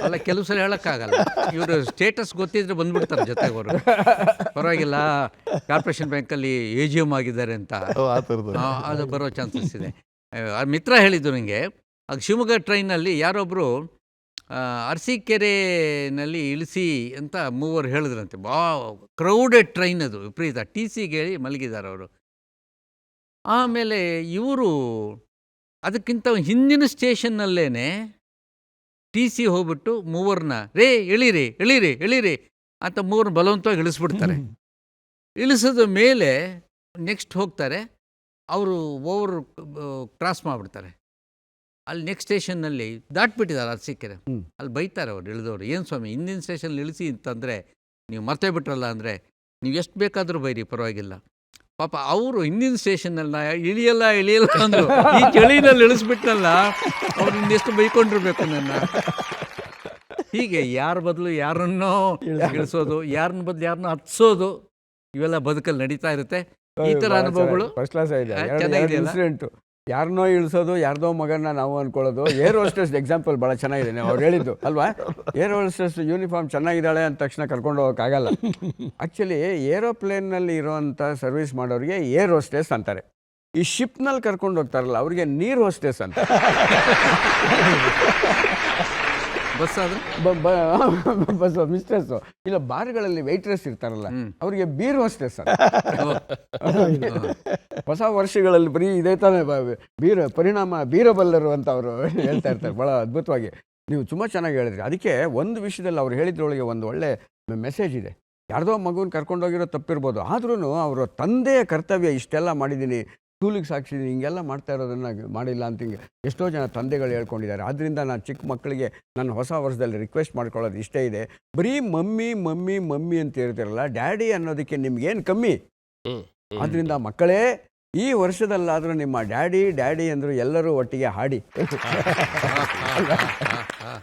Speaker 1: ಅಲ್ಲ, ಕೆಲವು ಸಲ ಹೇಳಕ್ಕಾಗಲ್ಲ. ಇವರು ಸ್ಟೇಟಸ್ ಗೊತ್ತಿದ್ರೆ ಬಂದ್ಬಿಡ್ತಾರೆ ಜೊತೆಗೆ ಅವರು. ಪರವಾಗಿಲ್ಲ, ಕಾರ್ಪೊರೇಷನ್ ಬ್ಯಾಂಕಲ್ಲಿ AGM ಆಗಿದ್ದಾರೆ ಅಂತ ಅದು ಬರೋ ಚಾನ್ಸಸ್ ಇದೆ. ಆ ಮಿತ್ರ ಹೇಳಿದ್ದು ನನಗೆ, ಆಗ ಶಿವಮೊಗ್ಗ ಟ್ರೈನಲ್ಲಿ ಯಾರೊಬ್ಬರು ಅರಸೀಕೆರೆನಲ್ಲಿ ಇಳಿಸಿ ಅಂತ ಮೂವರು ಹೇಳಿದ್ರಂತೆ. ಕ್ರೌಡೆಡ್ ಟ್ರೈನ್ ಅದು, ವಿಪರೀತ. TC ಹೇಳಿ ಮಲಗಿದ್ದಾರೆ ಅವರು. ಆಮೇಲೆ ಇವರು ಅದಕ್ಕಿಂತ ಹಿಂದಿನ ಸ್ಟೇಷನ್ನಲ್ಲೇ TC ಹೋಗ್ಬಿಟ್ಟು ಮೂವರನ್ನ ಎಳೀರಿ ಅಂತ ಮೂವರನ್ನ ಬಲವಂತವಾಗಿ ಇಳಿಸ್ಬಿಡ್ತಾರೆ. ಇಳಿಸಿದ ಮೇಲೆ ನೆಕ್ಸ್ಟ್ ಹೋಗ್ತಾರೆ, ಅವರು ಓವರ್ ಕ್ರಾಸ್ ಮಾಡಿಬಿಡ್ತಾರೆ. ಅಲ್ಲಿ ನೆಕ್ಸ್ಟ್ ಸ್ಟೇಷನ್ನಲ್ಲಿ ದಾಟ್ಬಿಟ್ಟಿದ್ದಾರೆ ಅರಸೀಕೆರೆ. ಅಲ್ಲಿ ಬೈತಾರೆ ಅವ್ರು ಇಳಿದವರು, ಏನು ಸ್ವಾಮಿ ಹಿಂದಿನ ಸ್ಟೇಷನ್ಲಿ ಇಳಿಸಿ ಅಂತಂದರೆ ನೀವು ಮರ್ತೇ ಬಿಟ್ರಲ್ಲ, ಅಂದರೆ ನೀವು ಎಷ್ಟು ಬೇಕಾದರೂ ಬೈರಿ, ಪರವಾಗಿಲ್ಲ. ಪಾಪ ಅವರು ಹಿಂದಿನ ಸ್ಟೇಷನ್ನಲ್ಲಿ ಇಳಿಯಲ್ಲ ಅಂದರು. ಈ ಚಳಿನಲ್ಲಿ ಇಳಿಸ್ಬಿಟ್ನಲ್ಲ, ಅವ್ರು ಇನ್ನೆಷ್ಟು ಬೈಕೊಂಡಿರ್ಬೇಕು ನನ್ನ. ಹೀಗೆ ಯಾರ ಬದಲು ಯಾರನ್ನೋ ಇಳಿಸೋದು, ಯಾರನ್ನ ಬದಲು ಯಾರನ್ನೋ ಹತ್ಸೋದು, ಇವೆಲ್ಲ ಬದುಕಲ್ಲಿ ನಡೀತಾ ಇರುತ್ತೆ. ಈ ಥರ ಅನುಭವಗಳು
Speaker 2: ಫಸ್ಟ್ ಕ್ಲಾಸ್ ಇದೆ.
Speaker 1: ಚೆನ್ನಾಗಿದೆಯಲ್ಲ.
Speaker 2: ಇನ್ಸಿಡೆಂಟು, ಯಾರನ್ನೋ ಇಳಿಸೋದು, ಯಾರ್ದೋ ಮಗನ ನಾವು ಅನ್ಕೊಳ್ಳೋದು. ಏರ್ ಹೋಸ್ಟೆಸ್ ಎಕ್ಸಾಂಪಲ್ ಭಾಳ ಚೆನ್ನಾಗಿದೆ ಅವ್ರು ಹೇಳಿದ್ದು ಅಲ್ವಾ. ಏರ್ ಹೋಸ್ಟೆಸ್ ಯೂನಿಫಾರ್ಮ್ ಚೆನ್ನಾಗಿದ್ದಾಳೆ ಅಂದ ತಕ್ಷಣ ಕರ್ಕೊಂಡು ಹೋಗೋಕ್ಕಾಗಲ್ಲ. ಆ್ಯಕ್ಚುಲಿ ಏರೋಪ್ಲೇನ್ನಲ್ಲಿ ಇರೋವಂಥ ಸರ್ವಿಸ್ ಮಾಡೋರಿಗೆ ಏರ್ ಹೋಸ್ಟೆಸ್ ಅಂತಾರೆ. ಈ ಶಿಪ್ನಲ್ಲಿ ಕರ್ಕೊಂಡು ಹೋಗ್ತಾರಲ್ಲ ಅವ್ರಿಗೆ ನೀರು ಹೋಸ್ಟೆಸ್ ಅಂತ.
Speaker 1: ಬಸ್ ಆದರೆ
Speaker 2: ಬಸ್ ಮಿಸ್ಟರ್ಸು. ಇಲ್ಲ, ಬಾರ್ಗಳಲ್ಲಿ ವೆಯ್ಟ್ರೆಸ್ ಇರ್ತಾರಲ್ಲ ಅವರಿಗೆ ಬೀರ್ ಹೋಸ್ಟೆಸ್ ಅಂತ. ಹೊಸ ವರ್ಷಗಳಲ್ಲಿ ಬರೀ ಇದೇ ತಾನೇ ಬೀರಬಲ್ಲರು ಅಂತ ಅವರು ಹೇಳ್ತಾ ಇರ್ತಾರೆ. ಭಾಳ ಅದ್ಭುತವಾಗಿ ನೀವು ತುಂಬ ಚೆನ್ನಾಗಿ ಹೇಳಿದ್ರಿ. ಅದಕ್ಕೆ ಒಂದು ವಿಷಯದಲ್ಲಿ ಅವ್ರು ಹೇಳಿದ್ರೊಳಗೆ ಒಂದು ಒಳ್ಳೆ ಮೆಸೇಜ್ ಇದೆ. ಯಾರ್ದೋ ಮಗುನ ಕರ್ಕೊಂಡೋಗಿರೋ ತಪ್ಪಿರ್ಬೋದು, ಆದ್ರೂ ಅವರ ತಂದೆಯ ಕರ್ತವ್ಯ ಇಷ್ಟೆಲ್ಲ ಮಾಡಿದ್ದೀನಿ, ಸ್ಕೂಲಿಗೆ ಸಾಕ್ಷಿ ಹಿಂಗೆಲ್ಲ ಮಾಡ್ತಾ ಇರೋದನ್ನು ಮಾಡಿಲ್ಲ ಅಂತ ಹಿಂಗೆ ಎಷ್ಟೋ ಜನ ತಂದೆಗಳು ಹೇಳ್ಕೊಂಡಿದ್ದಾರೆ. ಆದ್ದರಿಂದ ನಾನು ಚಿಕ್ಕ ಮಕ್ಕಳಿಗೆ ನನ್ನ ಹೊಸ ವರ್ಷದಲ್ಲಿ ರಿಕ್ವೆಸ್ಟ್ ಮಾಡ್ಕೊಳ್ಳೋದು ಇಷ್ಟೇ ಇದೆ, ಬರೀ ಮಮ್ಮಿ ಮಮ್ಮಿ ಮಮ್ಮಿ ಅಂತ ಹೇಳ್ತಿರಲ್ಲ, ಡ್ಯಾಡಿ ಅನ್ನೋದಕ್ಕೆ ನಿಮ್ಗೇನು ಕಮ್ಮಿ? ಆದ್ದರಿಂದ ಮಕ್ಕಳೇ, ಈ ವರ್ಷದಲ್ಲಾದರೂ ನಿಮ್ಮ ಡ್ಯಾಡಿ ಡ್ಯಾಡಿ ಅಂದರು ಎಲ್ಲರೂ ಒಟ್ಟಿಗೆ ಹಾಡಿ.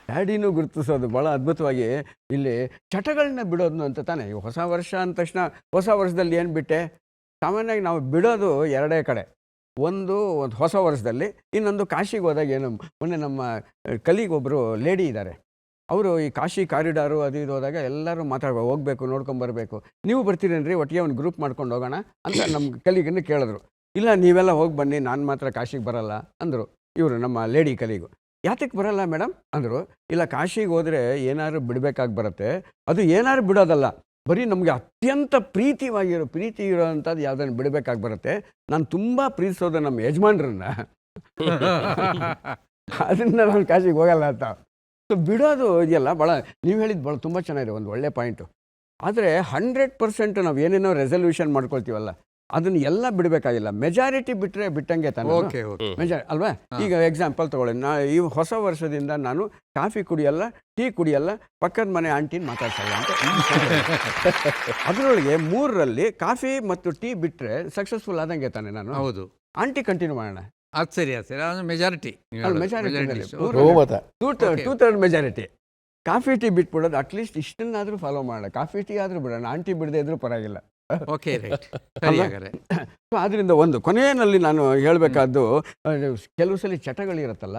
Speaker 2: ಡ್ಯಾಡಿನೂ ಗುರುತಿಸೋದು ಭಾಳ ಅದ್ಭುತವಾಗಿ ಇಲ್ಲಿ ಚಟಗಳನ್ನ ಬಿಡೋದು ಅಂತ ತಾನೆ. ಈ ಹೊಸ ವರ್ಷ ಅಂದ ತಕ್ಷಣ ಹೊಸ ವರ್ಷದಲ್ಲಿ ಏನು ಬಿಟ್ಟೆ? ಸಾಮಾನ್ಯವಾಗಿ ನಾವು ಬಿಡೋದು ಎರಡೇ ಕಡೆ. ಒಂದು ಹೊಸ ವರ್ಷದಲ್ಲಿ, ಇನ್ನೊಂದು ಕಾಶಿಗೆ ಹೋದಾಗ. ಏನು ಮೊನ್ನೆ ನಮ್ಮ ಕಲೀಗೊಬ್ಬರು ಲೇಡಿ ಇದ್ದಾರೆ, ಅವರು ಈ ಕಾಶಿ ಕಾರಿಡಾರು ಅದು ಇದು ಹೋದಾಗ ಎಲ್ಲರೂ ಹೋಗಬೇಕು, ನೋಡ್ಕೊಂಬರ್ಬೇಕು, ನೀವು ಬರ್ತೀರೇನ್ರಿ ಒಟ್ಟಿಗೆ ಒಂದು ಗ್ರೂಪ್ ಮಾಡ್ಕೊಂಡು ಹೋಗೋಣ ಅಂತ ನಮ್ಮ ಕಲೀಗನ್ನು ಕೇಳಿದ್ರು. ಇಲ್ಲ, ನೀವೆಲ್ಲ ಹೋಗಿ ಬನ್ನಿ, ನಾನು ಮಾತ್ರ ಕಾಶಿಗೆ ಬರಲ್ಲ ಅಂದರು ಇವರು, ನಮ್ಮ ಲೇಡಿ ಕಲೀಗು. ಯಾತಕ್ಕೆ ಬರಲ್ಲ ಮೇಡಮ್ ಅಂದರು. ಇಲ್ಲ, ಕಾಶಿಗೆ ಹೋದರೆ ಏನಾದ್ರು ಬಿಡಬೇಕಾಗಿ ಬರುತ್ತೆ, ಅದು ಏನಾದ್ರು ಬಿಡೋದಲ್ಲ, ಬರೀ ನಮಗೆ ಅತ್ಯಂತ ಪ್ರೀತಿ ಇರೋವಂಥದ್ದು ಯಾವುದನ್ನು ಬಿಡಬೇಕಾಗಿ ಬರುತ್ತೆ. ನಾನು ತುಂಬ ಪ್ರೀತಿಸೋದು ನಮ್ಮ ಯಜಮಾನ್ರನ್ನ, ಅದರಿಂದ ನಾನು ಕಾಶಿಗೆ ಹೋಗಲ್ಲ ಅಂತ. ಸೊ ಬಿಡೋದು ಇದೆಯಲ್ಲ ಭಾಳ, ನೀವು ಹೇಳಿದ್ದು ಭಾಳ ತುಂಬ ಚೆನ್ನಾಗಿದೆ, ಒಂದು ಒಳ್ಳೆ ಪಾಯಿಂಟು. ಆದರೆ 100% ನಾವು ಏನೇನೋ ರೆಸಲ್ಯೂಷನ್ ಮಾಡ್ಕೊಳ್ತೀವಲ್ಲ, ಅದನ್ನು ಎಲ್ಲ ಬಿಡಬೇಕಾಗಿಲ್ಲ. ಮೆಜಾರಿಟಿ ಬಿಟ್ಟರೆ ಬಿಟ್ಟಂಗೆ ತಾನೆ.
Speaker 1: ಓಕೆ ಓಕೆ
Speaker 2: ಅಲ್ವಾ? ಈಗ ಎಕ್ಸಾಂಪಲ್ ತಗೊಳ್ಳಿ, ಈ ಹೊಸ ವರ್ಷದಿಂದ ನಾನು ಕಾಫಿ ಕುಡಿಯಲ್ಲ, ಟೀ ಕುಡಿಯಲ್ಲ, ಪಕ್ಕದ ಮನೆ ಆಂಟಿನ ಮಾತಾಡ್ಸಲ್ಲ ಅಂತ. ಅದರೊಳಗೆ 3ರಲ್ಲಿ ಕಾಫಿ ಮತ್ತು ಟೀ ಬಿಟ್ಟರೆ ಸಕ್ಸಸ್ಫುಲ್ ಆದಂಗೆ ತಾನೆ ನಾನು.
Speaker 1: ಹೌದು,
Speaker 2: ಆಂಟಿ ಕಂಟಿನ್ಯೂ ಮಾಡೋಣ.
Speaker 1: ಅದು ಸರಿ ಅದು ಮೆಜಾರಿಟಿ.
Speaker 4: ಬಹುಮತ.
Speaker 2: 2/3 ಮೆಜಾರಿಟಿ. ಕಾಫಿ ಟೀ ಬಿಟ್ಬಿಡೋದು, ಅಟ್ಲೀಸ್ಟ್ ಇಷ್ಟನ್ನಾದರೂ ಫಾಲೋ ಮಾಡೋಣ. ಕಾಫಿ ಟೀ ಆದರೂ ಬಿಡೋಣ, ಆಂಟಿ ಬಿಡದೇ ಇದ್ರೂ ಪರವಾಗಿಲ್ಲ.
Speaker 1: Okay right. ಸರಿ ಹಾಗಾದ್ರೆ.
Speaker 2: ಸೊ ಅದರಿಂದ ಒಂದು ಕೊನೆಯಲ್ಲಿ ನಾನು ಹೇಳಬೇಕಾದ್ದು, ಕೆಲವು ಸಲ ಚಟಗಳಿರುತ್ತಲ್ಲ.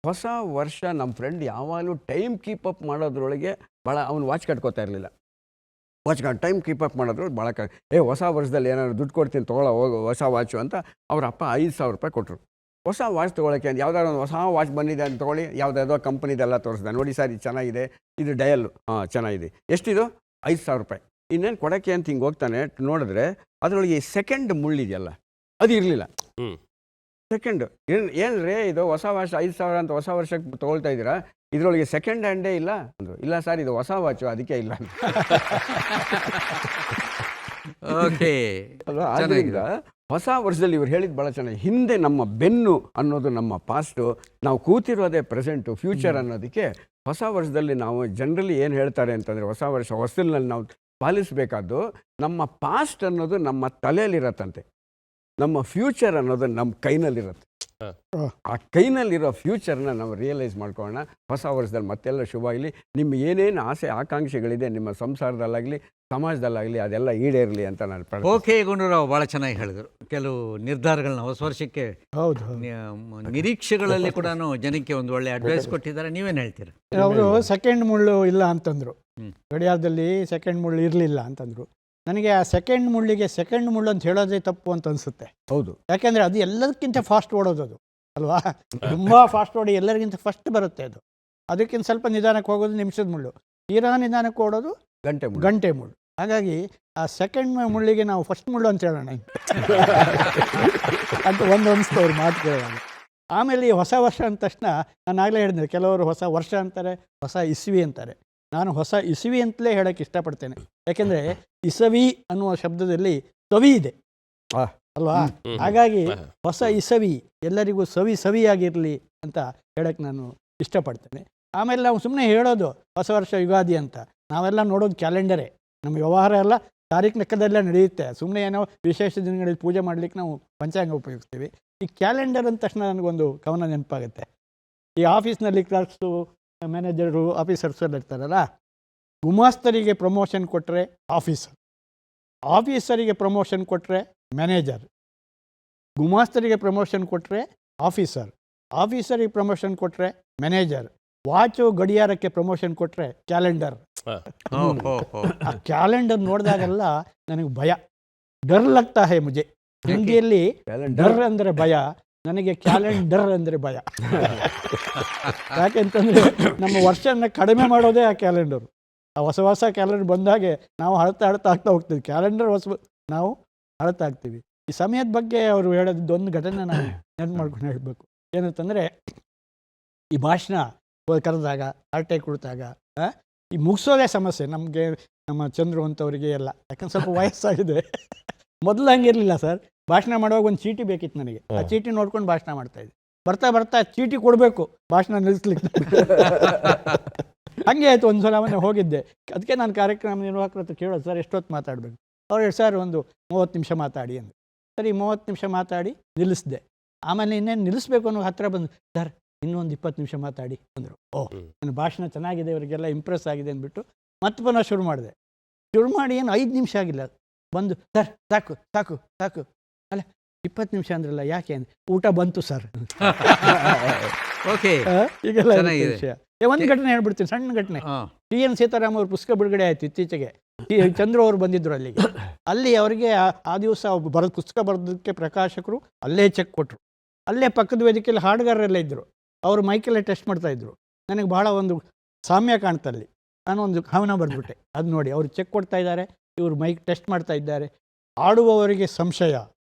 Speaker 2: ಹೊಸ ವರ್ಷ ನಮ್ಮ ಫ್ರೆಂಡ್ ಯಾವಾಗಲೂ ಟೈಮ್ ಕೀಪ್ ಅಪ್ ಮಾಡೋದ್ರೊಳಗೆ ಭಾಳ, ಅವನು ವಾಚ್ ಕಟ್ಕೋತಾ ಇರಲಿಲ್ಲ. ಟೈಮ್ ಕೀಪ್ ಅಪ್ ಮಾಡೋದ್ರೊಳಗೆ ಭಾಳ ಹೊಸ ವರ್ಷದಲ್ಲಿ ಏನಾದ್ರು ದುಡ್ಡು ಕೊಡ್ತೀನಿ ತೊಗೊಳ್ಳೋ ಹೋಗು ಹೊಸ ವಾಚು ಅಂತ ಅವ್ರ ಅಪ್ಪ 5,000 ರೂಪಾಯಿ ಕೊಟ್ಟರು. ಹೊಸ ವಾಚ್ ತೊಗೊಳಕ್ಕೆ ಅಂತ ಯಾವ್ದಾದ್ರು ಒಂದು ಹೊಸ ವಾಚ್ ಬಂದಿದೆ ಅಂತ ತೊಗೊಳ್ಳಿ, ಯಾವುದಾದ್ರೂ ಕಂಪ್ನಿದೆಲ್ಲ ತೋರಿಸ್ದೆ, ನೋಡಿ ಸರ್ ಇದು ಚೆನ್ನಾಗಿದೆ, ಇದು ಡಯಲ್ಲು, ಚೆನ್ನಾಗಿದೆ, ಎಷ್ಟಿದು? 5,000 ರೂಪಾಯಿ. ಇನ್ನೇನು ಕೊಡೋಕ್ಕೆ ಅಂತ ಹಿಂಗೆ ಹೋಗ್ತಾನೆ, ನೋಡಿದ್ರೆ ಅದರೊಳಗೆ ಸೆಕೆಂಡ್ ಮುಳ್ಳಿದೆಯಲ್ಲ, ಅದು ಇರಲಿಲ್ಲ. ಸೆಕೆಂಡ್ ಏನು ರೇ ಇದು ಹೊಸ ವಾಚ್ 5,000 ಅಂತ ಹೊಸ ವರ್ಷಕ್ಕೆ ತೊಗೊಳ್ತಾ ಇದ್ದೀರಾ, ಇದರೊಳಗೆ ಸೆಕೆಂಡ್ ಹ್ಯಾಂಡೇ ಇಲ್ಲ ಅಂದರು. ಇಲ್ಲ ಸರ್, ಇದು ಹೊಸ ವಾಚು, ಅದಕ್ಕೆ ಇಲ್ಲ ಅಂತ.
Speaker 1: ಓಕೆ
Speaker 2: ಅಲ್ವಾ? ಆದ್ದರಿಂದ ಹೊಸ ವರ್ಷದಲ್ಲಿ ಇವ್ರು ಹೇಳಿದ್ದು ಭಾಳ ಚೆನ್ನಾಗಿ. ಹಿಂದೆ ನಮ್ಮ ಬೆನ್ನು ಅನ್ನೋದು ನಮ್ಮ ಪಾಸ್ಟು, ನಾವು ಕೂತಿರೋದೇ ಪ್ರೆಸೆಂಟು, ಫ್ಯೂಚರ್ ಅನ್ನೋದಕ್ಕೆ ಹೊಸ ವರ್ಷದಲ್ಲಿ ನಾವು ಜನರಲಿ ಏನು ಹೇಳ್ತಾರೆ ಅಂತಂದರೆ, ಹೊಸ ವರ್ಷ ಹೊಸಲಿನಲ್ಲಿ ನಾವು ಪಾಲಿಸಬೇಕಾದ್ದು, ನಮ್ಮ ಪಾಸ್ಟ್ ಅನ್ನೋದು ನಮ್ಮ ತಲೆಯಲ್ಲಿರತ್ತಂತೆ, ನಮ್ಮ ಫ್ಯೂಚರ್ ಅನ್ನೋದು ನಮ್ಮ ಕೈನಲ್ಲಿರುತ್ತೆ. ಆ ಕೈನಲ್ಲಿರೋ ಫ್ಯೂಚರ್ನ ನಾವು ರಿಯಲೈಸ್ ಮಾಡ್ಕೊಳ್ಳೋಣ. ಹೊಸ ವರ್ಷದಲ್ಲಿ ಮತ್ತೆಲ್ಲ ಶುಭ ಆಗಲಿ. ನಿಮ್ಮ ಏನೇನು ಆಸೆ ಆಕಾಂಕ್ಷೆಗಳಿದೆ ನಿಮ್ಮ ಸಂಸಾರದಲ್ಲಾಗಲಿ ಸಮಾಜದಲ್ಲಾಗಲಿ ಅದೆಲ್ಲ ಈಡೇರಲಿ ಅಂತ ನಾನು.
Speaker 1: ಓಕೆ ಗುಂಡೂರಾವ್, ಭಾಳ ಚೆನ್ನಾಗಿ ಹೇಳಿದ್ರು. ಕೆಲವು ನಿರ್ಧಾರಗಳನ್ನ ಹೊಸ ವರ್ಷಕ್ಕೆ,
Speaker 3: ಹೌದು,
Speaker 1: ನಿರೀಕ್ಷೆಗಳಲ್ಲಿ ಕೂಡ ಜನಕ್ಕೆ ಒಂದು ಒಳ್ಳೆ ಅಡ್ವೈಸ್ ಕೊಟ್ಟಿದ್ದಾರೆ. ನೀವೇನು ಹೇಳ್ತೀರಾ?
Speaker 3: ಅವರು ಸೆಕೆಂಡ್ ಮುಳ್ಳು ಇಲ್ಲ ಅಂತಂದರು, ಗಡಿಯಾರದಲ್ಲಿ ಸೆಕೆಂಡ್ ಮುಳ್ಳು ಇರಲಿಲ್ಲ ಅಂತಂದರು. ನನಗೆ ಆ ಸೆಕೆಂಡ್ ಮುಳ್ಳಿಗೆ ಸೆಕೆಂಡ್ ಮುಳ್ಳು ಅಂತ ಹೇಳೋದೇ ತಪ್ಪು ಅಂತ ಅನಿಸುತ್ತೆ.
Speaker 2: ಹೌದು,
Speaker 3: ಯಾಕೆಂದರೆ ಅದು ಎಲ್ಲದಕ್ಕಿಂತ ಫಾಸ್ಟ್ ಓಡೋದು, ಅದು ಅಲ್ವಾ? ತುಂಬ ಫಾಸ್ಟ್ ಓಡಿ ಎಲ್ಲರಿಗಿಂತ ಫಸ್ಟ್ ಬರುತ್ತೆ ಅದು. ಅದಕ್ಕಿಂತ ಸ್ವಲ್ಪ ನಿಧಾನಕ್ಕೆ ಹೋಗೋದು ನಿಮಿಷದ ಮುಳ್ಳು, ತೀರಾ ನಿಧಾನಕ್ಕೆ ಓಡೋದು ಗಂಟೆ ಮುಳ್ಳು. ಹಾಗಾಗಿ ಆ ಸೆಕೆಂಡ್ ಮುಳ್ಳಿಗೆ ನಾವು ಫಸ್ಟ್ ಮುಳ್ಳು ಅಂತ ಹೇಳೋಣ ಅಂತ ಒಂದು ಅನಿಸ್ತವ್ರು ಮಾತು ಕೇಳೋಣ. ಆಮೇಲೆ ಈ ಹೊಸ ವರ್ಷ ಅಂದ ತಕ್ಷಣ ನಾನು ಆಗಲೇ ಹೇಳಿದೆ, ಕೆಲವರು ಹೊಸ ವರ್ಷ ಅಂತಾರೆ, ಹೊಸ ಇಸ್ವಿ ಅಂತಾರೆ. ನಾನು ಹೊಸ ಇಸವಿ ಅಂತಲೇ ಹೇಳೋಕ್ಕೆ ಇಷ್ಟಪಡ್ತೇನೆ. ಯಾಕೆಂದರೆ ಇಸವಿ ಅನ್ನುವ ಶಬ್ದದಲ್ಲಿ ಸವಿ ಇದೆ ಅಲ್ವಾ? ಹಾಗಾಗಿ ಹೊಸ ಇಸವಿ ಎಲ್ಲರಿಗೂ ಸವಿಯಾಗಿರಲಿ ಅಂತ ಹೇಳಕ್ಕೆ ನಾನು ಇಷ್ಟಪಡ್ತೇನೆ. ಆಮೇಲೆ ನಾವು ಸುಮ್ಮನೆ ಹೇಳೋದು ಹೊಸ ವರ್ಷ ಯುಗಾದಿ ಅಂತ, ನಾವೆಲ್ಲ ನೋಡೋದು ಕ್ಯಾಲೆಂಡರೇ. ನಮ್ಮ ವ್ಯವಹಾರ ಎಲ್ಲ ತಾರೀಕು ಲೆಕ್ಕದಲ್ಲೇ ನಡೆಯುತ್ತೆ. ಸುಮ್ಮನೆ ಏನೋ ವಿಶೇಷ ದಿನಗಳಲ್ಲಿ ಪೂಜೆ ಮಾಡಲಿಕ್ಕೆ ನಾವು ಪಂಚಾಂಗ ಉಪಯೋಗಿಸ್ತೀವಿ. ಈ ಕ್ಯಾಲೆಂಡರ್ ಅಂದ ತಕ್ಷಣ ನನಗೊಂದು ಕವನ ನೆನಪಾಗುತ್ತೆ. ಈ ಆಫೀಸ್ನಲ್ಲಿ ಕ್ಲರ್ಕ್ಸು, ಮ್ಯಾನೇಜರು, ಆಫೀಸರ್ಸ್ ಎಲ್ಲ ಇರ್ತಾರಲ್ಲ, ಗುಮಾಸ್ತರಿಗೆ ಪ್ರಮೋಷನ್ ಕೊಟ್ಟರೆ ಆಫೀಸರ್, ಆಫೀಸರಿಗೆ ಪ್ರಮೋಷನ್ ಕೊಟ್ಟರೆ ಮ್ಯಾನೇಜರ್, ಗುಮಾಸ್ತರಿಗೆ ಪ್ರಮೋಷನ್ ಕೊಟ್ಟರೆ ಆಫೀಸರ್, ಆಫೀಸರಿಗೆ ಪ್ರಮೋಷನ್ ಕೊಟ್ಟರೆ ಮ್ಯಾನೇಜರ್, ವಾಚು ಗಡಿಯಾರಕ್ಕೆ ಪ್ರಮೋಷನ್ ಕೊಟ್ಟರೆ ಕ್ಯಾಲೆಂಡರ್. ಆ ಕ್ಯಾಲೆಂಡರ್ ನೋಡಿದಾಗೆಲ್ಲ ನನಗೆ ಭಯ, ಡರ್ ಲಗ್ತಾ ಹೇ ಮುಜೆ. ಹಿಂದಿಯಲ್ಲಿ ಡರ್ ಅಂದರೆ ಭಯ, ನನಗೆ ಕ್ಯಾಲೆಂಡರ್ ಅಂದರೆ ಭಯ. ಯಾಕೆಂತಂದರೆ ನಮ್ಮ ವರ್ಷನ ಕಡಿಮೆ ಮಾಡೋದೇ ಆ ಕ್ಯಾಲೆಂಡರು. ಆ ಹೊಸ ಕ್ಯಾಲೆಂಡರ್ ಬಂದಾಗೆ ನಾವು ಅಳ್ತಾ ಆಗ್ತಾ ಹೋಗ್ತೀವಿ. ಕ್ಯಾಲೆಂಡರ್ ನಾವು ಅಳ್ತಾ ಆಗ್ತೀವಿ. ಈ ಸಮಯದ ಬಗ್ಗೆ ಅವರು ಹೇಳೋದು ಒಂದು ಘಟನೆ ನಾನು ನೆನಪು ಮಾಡ್ಕೊಂಡು ಹೇಳಬೇಕು. ಏನಂತಂದರೆ, ಈ ಭಾಷಣ ಕರೆದಾಗ ಹರಟೆ ಕುಳಿತಾಗ ಈ ಮುಗಿಸೋದೇ ಸಮಸ್ಯೆ ನಮಗೆ, ನಮ್ಮ ಚಂದ್ರು ಅಂಥವರಿಗೆ ಎಲ್ಲ. ಯಾಕಂದ್ರೆ ಸ್ವಲ್ಪ ವಯಸ್ಸಾಗಿದೆ. ಮೊದಲು ಹಂಗಿರಲಿಲ್ಲ ಸರ್, ಭಾಷಣ ಮಾಡುವಾಗ ಒಂದು ಚೀಟಿ ಬೇಕಿತ್ತು ನನಗೆ. ಆ ಚೀಟಿ ನೋಡ್ಕೊಂಡು ಭಾಷಣ ಮಾಡ್ತಾ ಇದ್ದೆ. ಬರ್ತಾ ಬರ್ತಾ ಚೀಟಿ ಕೊಡಬೇಕು ಭಾಷಣ ನಿಲ್ಲಿಸ್ಲಿಕ್ಕೆ. ಹಂಗೆ ಆಯಿತು. ಒಂದು ಸಲ ಅವನೇ ಹೋಗಿದ್ದೆ. ಅದಕ್ಕೆ ನಾನು ಕಾರ್ಯಕ್ರಮ ನಿರ್ವಾಹಕರ ಹತ್ರ ಕೇಳೋದು, ಸರ್ ಎಷ್ಟೊತ್ತು ಮಾತಾಡಬೇಕು? ಅವ್ರು ಹೇಳಿ, ಸರ್ ಒಂದು 30 ನಿಮಿಷ ಮಾತಾಡಿ ಅಂದರು. ಸರಿ 30 ನಿಮಿಷ ಮಾತಾಡಿ ನಿಲ್ಲಿಸಿದೆ. ಆಮೇಲೆ ಇನ್ನೇನು ನಿಲ್ಲಿಸ್ಬೇಕು ಅನ್ನೋ ಹತ್ತಿರ ಬಂದು, ಸರ್ ಇನ್ನೊಂದು 20 ನಿಮಿಷ ಮಾತಾಡಿ ಅಂದರು. ಓಹ್, ನನ್ನ ಭಾಷಣ ಚೆನ್ನಾಗಿದೆ, ಇವರಿಗೆಲ್ಲ ಇಂಪ್ರೆಸ್ ಆಗಿದೆ ಅಂದ್ಬಿಟ್ಟು ಮತ್ತೆ ಪುನಃ ಶುರು ಮಾಡಿದೆ. ಶುರು ಮಾಡಿ ಏನು 5 ನಿಮಿಷ ಆಗಿಲ್ಲ, ಬಂದು ಸರ್ ಸಾಕು ಸಾಕು ಸಾಕು, ಅಲ್ಲ 20 ನಿಮಿಷ ಅಂದ್ರಲ್ಲ ಯಾಕೆ ಅಂದ್ರೆ, ಊಟ ಬಂತು ಸರ್.
Speaker 1: ಓಕೆ,
Speaker 3: ಈಗೆಲ್ಲ
Speaker 1: ಚೆನ್ನಾಗಿದೆ.
Speaker 3: ವಿಷಯ. ಒಂದು ಘಟನೆ ಹೇಳ್ಬಿಡ್ತೀನಿ, ಸಣ್ಣ ಘಟನೆ.
Speaker 1: ಹಾಂ,
Speaker 3: ಟಿ.ಎನ್. ಸೀತಾರಾಮ್ ಅವ್ರ ಪುಸ್ತಕ ಬಿಡುಗಡೆ ಆಯಿತು ಇತ್ತೀಚೆಗೆ. ಚಂದ್ರು ಅವರು ಬಂದಿದ್ದರು ಅಲ್ಲಿಗೆ. ಅಲ್ಲಿ ಅವರಿಗೆ ಆ ದಿವಸ ಪುಸ್ತಕ ಬರೆದಕ್ಕೆ ಪ್ರಕಾಶಕರು ಅಲ್ಲೇ ಚೆಕ್ ಕೊಟ್ಟರು. ಅಲ್ಲೇ ಪಕ್ಕದ ವೇದಿಕೆಯಲ್ಲಿ ಹಾಡುಗಾರರೆಲ್ಲ ಇದ್ದರು. ಅವರು ಮೈಕೆಲ್ಲ ಟೆಸ್ಟ್ ಮಾಡ್ತಾಯಿದ್ರು. ನನಗೆ ಬಹಳ ಒಂದು ಸಾಮ್ಯ ಕಾಣ್ತಲ್ಲಿ. ನಾನು ಒಂದು ಕವನ ಬರೆದ್ಬಿಟ್ಟೆ. ಅದು ನೋಡಿ, ಅವರು ಚೆಕ್ ಕೊಡ್ತಾ ಇದ್ದಾರೆ, ಇವರು ಮೈಕ್ ಟೆಸ್ಟ್ ಮಾಡ್ತಾ ಇದ್ದಾರೆ. ಆಡುವವರಿಗೆ ಸಂಶಯ,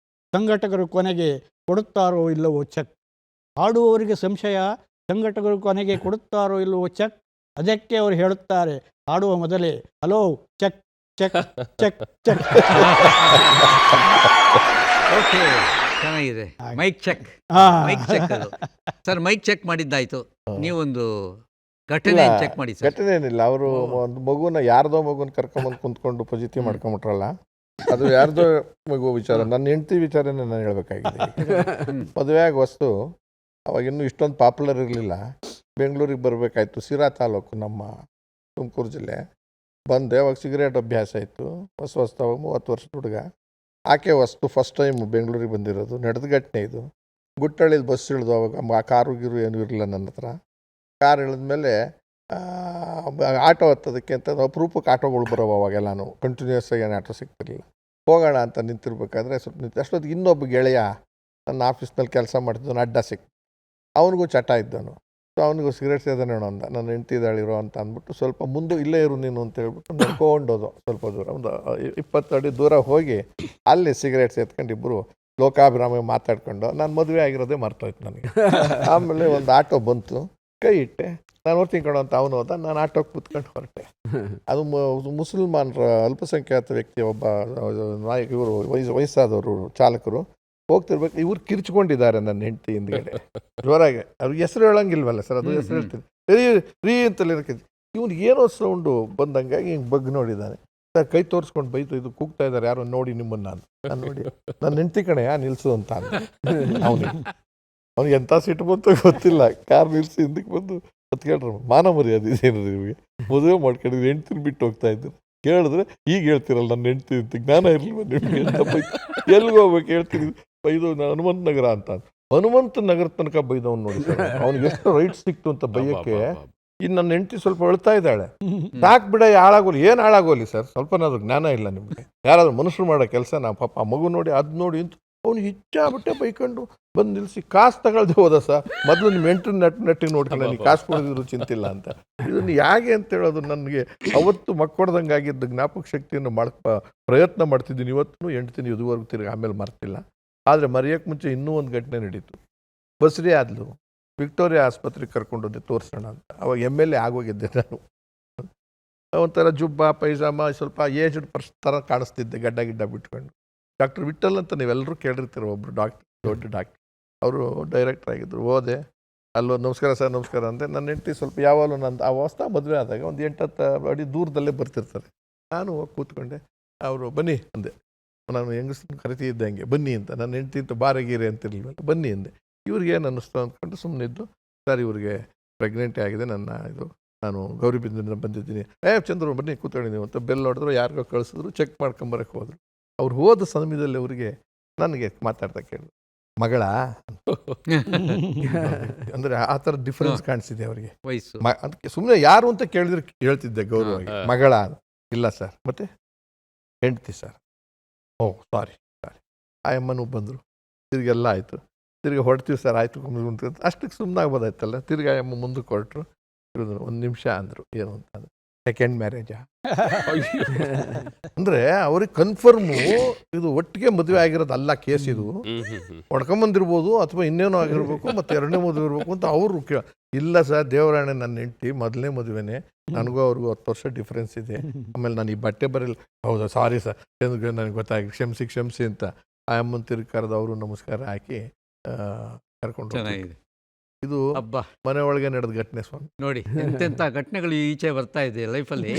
Speaker 3: ಸಂಘಟಕರು ಕೊನೆಗೆ ಕೊಡುತ್ತಾರೋ ಇಲ್ಲವೋ ಚೆಕ್. ಆಡುವವರಿಗೆ ಸಂಶಯ, ಸಂಘಟಕರು ಕೊನೆಗೆ ಕೊಡುತ್ತಾರೋ ಇಲ್ಲವೋ ಚೆಕ್. ಅದಕ್ಕೆ ಅವರು ಹೇಳುತ್ತಾರೆ ಆಡುವ ಮೊದಲೇ, hello check check check check.
Speaker 1: Okay, ಚೆನ್ನಾಗಿದೆ. ಮೈಕ್ ಚೆಕ್, ಮೈಕ್ ಚೆಕ್ ಅದು. ಸರ್ ಮೈಕ್ ಚೆಕ್ ಮಾಡಿದ್ದಾಯ್ತು. ನೀವೊಂದು ಘಟನೆ ಚೆಕ್ ಮಾಡಿ ಸರ್.
Speaker 4: ಘಟನೆ ಏನಿಲ್ಲ, ಅವರು ಒಂದು ಮಗುನ ಯಾರ್ದೋ ಮಗುನ ಕರ್ಕೊಂಬಂದು ಕುಂತ್ಕೊಂಡು ಪಜಿತಿ ಮಾಡ್ಕೊಂಬಿಟ್ರಲ್ಲ, ಅದು ಯಾರ್ದೋ ಮಗು ವಿಚಾರ, ನನ್ನ ಹೆಂಡತಿ ವಿಚಾರನೇ ನಾನು ಹೇಳ್ಬೇಕಾಗಿದೆ. ಮದುವೆಯಾಗ ವಸ್ತು ಅವಾಗ ಇನ್ನೂ ಇಷ್ಟೊಂದು ಪಾಪ್ಯುಲರ್ ಇರಲಿಲ್ಲ. ಬೆಂಗಳೂರಿಗೆ ಬರಬೇಕಾಯ್ತು, ಸಿರಾ ತಾಲೂಕು ನಮ್ಮ ತುಮಕೂರು ಜಿಲ್ಲೆ. ಬಂದೆ, ಅವಾಗ ಸಿಗರೇಟ್ ಅಭ್ಯಾಸ ಇತ್ತು. ಹೊಸತಾವಾಗ 30 ವರ್ಷದ ಹುಡುಗ. ಆಕೆ ವಸ್ತು ಫಸ್ಟ್ ಟೈಮ್ ಬೆಂಗಳೂರಿಗೆ ಬಂದಿರೋದು. ನಡೆದ ಘಟನೆ ಇದು. ಗುಟ್ಟಳ್ಳಿದ ಬಸ್ ಇಳಿದು, ಅವಾಗ ಆ ಕಾರು ಗೀರು ಏನೂ ಇರಲಿಲ್ಲ ನನ್ನ ಹತ್ರ. ಕಾರ್ ಇಳಿದ್ಮೇಲೆ ಆಟೋ ಹತ್ತೋದಕ್ಕೆ ಅಂತ ಅಪರೂಪಕ್ಕೆ ಆಟೋಗಳು ಬರೋವು ಅವಾಗೆಲ್ಲಾನು. ಕಂಟಿನ್ಯೂಸ್ ಆಗಿ ಏನು ಆಟೋ ಸಿಗ್ತಿರಲಿಲ್ಲ. ಹೋಗೋಣ ಅಂತ ನಿಂತಿರ್ಬೇಕಾದ್ರೆ ಸ್ವಲ್ಪ ಅಷ್ಟೊತ್ತಿಗೆ ಇನ್ನೊಬ್ಬ ಗೆಳೆಯ ನನ್ನ ಆಫೀಸ್ನಲ್ಲಿ ಕೆಲಸ ಮಾಡ್ತಿದ್ದವನು ಅಡ್ಡ ಸಿಕ್ತು. ಅವನಿಗೂ ಚಟ ಇದ್ದವನು. ಸೊ ಅವನಿಗೂ ಸಿಗರೇಟ್ ಸೇದನೆ ಅಂದ, ನನ್ನ ಹೆಂಡ್ತಿ ಇದ್ದಾಳಿರೋ ಅಂತ ಅಂದ್ಬಿಟ್ಟು ಸ್ವಲ್ಪ ಮುಂದೆ ಇಲ್ಲೇ ಇರು ನೀನು ಅಂತ ಹೇಳ್ಬಿಟ್ಟು ನಡ್ಕೊಂಡೋದು. ಸ್ವಲ್ಪ ದೂರ, ಒಂದು 20 ಅಡಿ ದೂರ ಹೋಗಿ ಅಲ್ಲಿ ಸಿಗರೇಟ್ ಸೇದ್ಕೊಂಡು ಇಬ್ಬರು ಲೋಕಾಭಿರಾಮ ಮಾತಾಡ್ಕೊಂಡು, ನಾನು ಮದುವೆ ಆಗಿರೋದೇ ಮರ್ತೋಯ್ತು ನನಗೆ. ಆಮೇಲೆ ಒಂದು ಆಟೋ ಬಂತು, ಕೈ ಇಟ್ಟೆ, ನಾನು ಹೊರ್ತೀನಿ ಕಣೋ ಅಂತ ಅವನು ಹೋದ. ನಾನು ಆಟೋಗೆ ಕೂತ್ಕೊಂಡು ಹೊರಟೆ. ಅದು ಮುಸಲ್ಮಾನರ ಅಲ್ಪಸಂಖ್ಯಾತ ವ್ಯಕ್ತಿ ಒಬ್ಬ ನಾಯಕ, ಇವರು ವಯಸ್ಸಾದವರು ಚಾಲಕರು ಹೋಗ್ತಿರ್ಬೇಕು. ಇವ್ರು ಕಿರ್ಚ್ಕೊಂಡಿದ್ದಾರೆ ನನ್ನ ಹೆಂಡತಿ ಹಿಂದ್ಗಡೆ ಜೋರಾಗೆ. ಅವ್ರಿಗೆ ಹೆಸರು ಹೇಳಂಗಿಲ್ವಲ್ಲ ಸರ್, ಅದು ಹೆಸರು ಹೇಳ್ತೀನಿ ರೀ ಅಂತಲೇ. ಇವ್ನು ಏನೋ ಸೌಂಡು ಬಂದಂಗಾಗಿ ಹಿಂಗೆ ಬಗ್ ನೋಡಿದ್ದಾನೆ ಸರ್, ಕೈ ತೋರಿಸ್ಕೊಂಡು ಬೈತು, ಇದು ಕೂಗ್ತಾ ಇದ್ದಾರೆ ಯಾರೋ ನೋಡಿ ನಿಮ್ಮನ್ನು ಅಂತ. ನಾನು ನೋಡಿ, ನನ್ನ ಹೆಂಡತಿ ಕಣೆ ನಿಲ್ಸು ಅಂತ ಅಂದ. ಅವ್ನಿಗೆ ಎಂಥ ಸಿಟ್ಟು ಬಂತು ಗೊತ್ತಿಲ್ಲ. ಕಾರ್ ನಿಲ್ಸಿ ಹಿಂದಕ್ಕೆ ಬಂದು ಕೇಳ್ರ, ಮಾನ ಮರ್ಯಾದೆ ಇದೇನಿದೆ ನಿಮಗೆ, ಮದುವೆ ಮಾಡ್ಕೊಂಡಿದ್ರೆ ಹೆಂಡ್ತಿನ ಬಿಟ್ಟು ಹೋಗ್ತಾ ಇದ್ರು, ಕೇಳಿದ್ರೆ ಈಗ ಹೇಳ್ತಿರಲ್ಲ ನನ್ನ ಹೆಂಡ್ತಿ ಅಂತ, ಜ್ಞಾನ ಇರಲಿಲ್ಲ ನಿಮಗೆ, ಎಲ್ಲಿಗೆ ಹೋಗ್ಬೇಕು ಹೇಳ್ತೀನಿ, ಬೈದು ಹನುಮಂತ ನಗರ ಅಂತ. ಹನುಮಂತ ನಗರ ತನಕ ಬೈದವ್ನು ನೋಡಿ ಸರ್. ಅವ್ನಿಗೆ ಎಷ್ಟು ರೈಟ್ ಸಿಕ್ತು ಅಂತ ಬೈಯಕ್ಕೆ. ಇನ್ನು ನನ್ನ ಹೆಂಡತಿ ಸ್ವಲ್ಪ ಅಳ್ತಾ ಇದ್ದಾಳೆ. ಸಾಕು ಬಿಡ, ಹಾಳಾಗೋಲಿ. ಏನು ಹಾಳಾಗೋಲಿ ಸರ್, ಸ್ವಲ್ಪನಾದ್ರೂ ಜ್ಞಾನ ಇಲ್ಲ ನಿಮಗೆ? ಯಾರಾದ್ರೂ ಮನುಷ್ಯರು ಮಾಡೋ ಕೆಲಸ ನಾ ಪಾಪ ಆ ಮಗು ನೋಡಿ ಅದು ನೋಡಿ ಅಂತ ಅವ್ನು ಹಿಚ್ಚಾಬಿಟ್ಟೆ ಬೈಕೊಂಡು ಬಂದು ನಿಲ್ಲಿಸಿ ಕಾಸು ತಗೊಳ್ದೆ ಹೋದ ಸರ್. ಮೊದಲು ನಿಮ್ಮ ನೆಟ್ಟಿಗೆ ನೋಡ್ಕೊಂಡು ನನಗೆ ಕಾಸು ಕೊಡೋದಿದ್ರು ಚಿಂತಿಲ್ಲ ಅಂತ. ಇದನ್ನು ಹೇಗೆ ಅಂತ ಹೇಳೋದು ನನಗೆ ಅವತ್ತು ಮಕ್ಕೊಡ್ದಂಗೆ ಆಗಿದ್ದ ಜ್ಞಾಪಕ ಶಕ್ತಿಯನ್ನು ಪ್ರಯತ್ನ ಮಾಡ್ತಿದ್ದೀನಿ. ಇವತ್ತು ಹೆಂಡ್ತೀನಿ ಇದುವರೆಗೂ ತಿರುಗಿ ಆಮೇಲೆ ಮರ್ತಿಲ್ಲ. ಆದರೆ ಮರೆಯೋಕ್ಕೆ ಮುಂಚೆ ಇನ್ನೂ ಒಂದು ಘಟನೆ ನಡೀತು. ಬಸ್ರಿ ಆದ್ಲು, ವಿಕ್ಟೋರಿಯಾ ಆಸ್ಪತ್ರೆಗೆ ಕರ್ಕೊಂಡೋದೆ ತೋರಿಸೋಣ ಅಂತ. ಅವಾಗ MLA ಆಗೋಗಿದ್ದೆ ನಾನು. ಒಂಥರ ಜುಬ್ಬ ಪೈಜಾಮ, ಸ್ವಲ್ಪ ಏಜ್ಡ್ ಪರ್ಸ್ ಥರ ಕಾಣಿಸ್ತಿದ್ದೆ, ಗಡ್ಡ ಗಿಡ್ಡ ಬಿಟ್ಕೊಂಡು. ಡಾಕ್ಟರ್ ವಿಠಲ್ ಅಂತ ನೀವೆಲ್ಲರೂ ಕೇಳಿರ್ತೀರ, ಒಬ್ಬರು ಡಾಕ್ಟರ್, ದೊಡ್ಡ ಡಾಕ್ಟರ್. ಅವರು ಡೈರೆಕ್ಟರ್ ಆಗಿದ್ದರು. ಹೋದೆ, ಅಲ್ಲೋ ನಮಸ್ಕಾರ ಸರ್ ನಮಸ್ಕಾರ ಅಂದೆ. ನನ್ನ ಹೆಂಡತಿ ಸ್ವಲ್ಪ ಯಾವಾಗಲೂ ನನ್ನ ಆ ಹೊಸ್ತಾ ಮದುವೆ ಆದಾಗ ಒಂದು 8-10 ಅಡಿ ದೂರದಲ್ಲೇ ಬರ್ತಿರ್ತಾರೆ. ನಾನು ಹೋಗಿ ಕೂತ್ಕೊಂಡೆ. ಅವರು ಬನ್ನಿ ಅಂದೆ. ನಾನು ಹೆಂಗಸನ್ನು ಕರಿತಿದ್ದೆ ಹಂಗೆ, ಬನ್ನಿ ಅಂತ. ನನ್ನ ಹೆಂಡತಿ ಅಂತ ಬಾರಗೀರೆ ಅಂತಿರ್ಲಿಲ್ಲ, ಬನ್ನಿ ಅಂದೆ. ಇವ್ರಿಗೆ ಏನು ಅನ್ನಿಸ್ತು ಅಂದ್ಕೊಂಡು ಸುಮ್ಮನೆ ಇದ್ದು, ಸರ್ ಇವ್ರಿಗೆ ಪ್ರೆಗ್ನೆಂಟೇ ಆಗಿದೆ, ನಾನು ಗೌರಿಬಿದನೂರಿಂದ ಬಂದಿದ್ದೀನಿ. ಚಂದ್ರು ಬನ್ನಿ ಕೂತ್ಕೊಳ್ಳಿ ನೀವು ಅಂತ ಬೆಲ್ ಹೊಡೆದ್ರು, ಯಾರಿಗೋ ಕಳಿಸಿದ್ರು, ಚೆಕ್ ಮಾಡ್ಕೊಂಬರಕ್ಕೆ ಹೋದ್ರು. ಅವ್ರು ಹೋದ ಸಮಯದಲ್ಲಿ ಅವರಿಗೆ ನನಗೆ ಮಾತಾಡ್ತಾ ಕೇಳಿದ್ರು, ಮಗಳ ಅಂದರೆ ಆ ಥರ ಡಿಫ್ರೆನ್ಸ್ ಕಾಣಿಸಿದೆ ಅವರಿಗೆ
Speaker 1: ವಯಸ್ಸು.
Speaker 4: ಅದಕ್ಕೆ ಸುಮ್ಮನೆ ಯಾರು ಅಂತ ಕೇಳಿದ್ರೆ ಹೇಳ್ತಿದ್ದೆ ಗೌರವವಾಗಿ, ಮಗಳ. ಇಲ್ಲ ಸರ್, ಮತ್ತೆ ಹೆಂಡ್ತಿ ಸರ್. ಓಹ್ ಸಾರಿ ಆ ಅಮ್ಮನೂ ಬಂದರು. ತಿರ್ಗೆಲ್ಲ ಆಯಿತು. ತಿರ್ಗಿ ಹೊರಡ್ತೀವಿ ಸರ್, ಆಯಿತು ಅಷ್ಟಕ್ಕೆ ಸುಮ್ಮನೆ ಆಗ್ಬೋದಾಯ್ತಲ್ಲ. ತಿರ್ಗಿ ಅಮ್ಮ ಮುಂದಕ್ಕೆ ಹೊರಟರು. ಒಂದು ನಿಮಿಷ ಅಂದರು, ಏನು ಅಂತ. ಸೆಕೆಂಡ್ ಮ್ಯಾರೇಜಾ? ಅಂದರೆ ಅವ್ರಿಗೆ ಕನ್ಫರ್ಮು ಇದು ಒಟ್ಟಿಗೆ ಮದುವೆ ಆಗಿರೋದಲ್ಲ ಕೇಸ್. ಇದು ಹೊಡ್ಕೊಂಬಂದಿರ್ಬೋದು ಅಥವಾ ಇನ್ನೇನೋ ಆಗಿರ್ಬೇಕು, ಮತ್ತು ಎರಡನೇ ಮದುವೆ ಇರಬೇಕು ಅಂತ ಅವರು ಇಲ್ಲ ಸರ್, ದೇವರಾಣೆ ನನ್ನ ಹೆಂಡತಿ ಮೊದಲನೇ ಮದುವೆನೇ, ನನಗೂ ಅವ್ರಿಗೂ 10 ವರ್ಷ ಡಿಫ್ರೆನ್ಸ್ ಇದೆ. ಆಮೇಲೆ ನಾನು ಈ ಬಟ್ಟೆ ಬರಲ್ಲ. ಹೌದಾ, ಸಾರಿ ಸರ್, ನನಗೆ ಗೊತ್ತಾಗಿ ಕ್ಷಮಿಸಿ ಅಂತ. ಆ ಅಮ್ಮನ ತಿರುಗಿ ಕರೆದು ಅವರು ನಮಸ್ಕಾರ ಹಾಕಿ ಕರ್ಕೊಂಡು ಹೋಗ್ತಿದ್ರು.
Speaker 1: ಚೆನ್ನಾಗಿದೆ.
Speaker 4: ಇದು
Speaker 1: ಅಬ್ಬಾ
Speaker 4: ಮನೆ ಒಳಗೆ ನಡೆದ ಘಟನೆ ಸ್ವಾಮಿ.
Speaker 1: ನೋಡಿ ಎಂತೆಂಥ ಘಟನೆಗಳು ಈಚೆ ಬರ್ತಾ ಇದೆ ಲೈಫಲ್ಲಿ.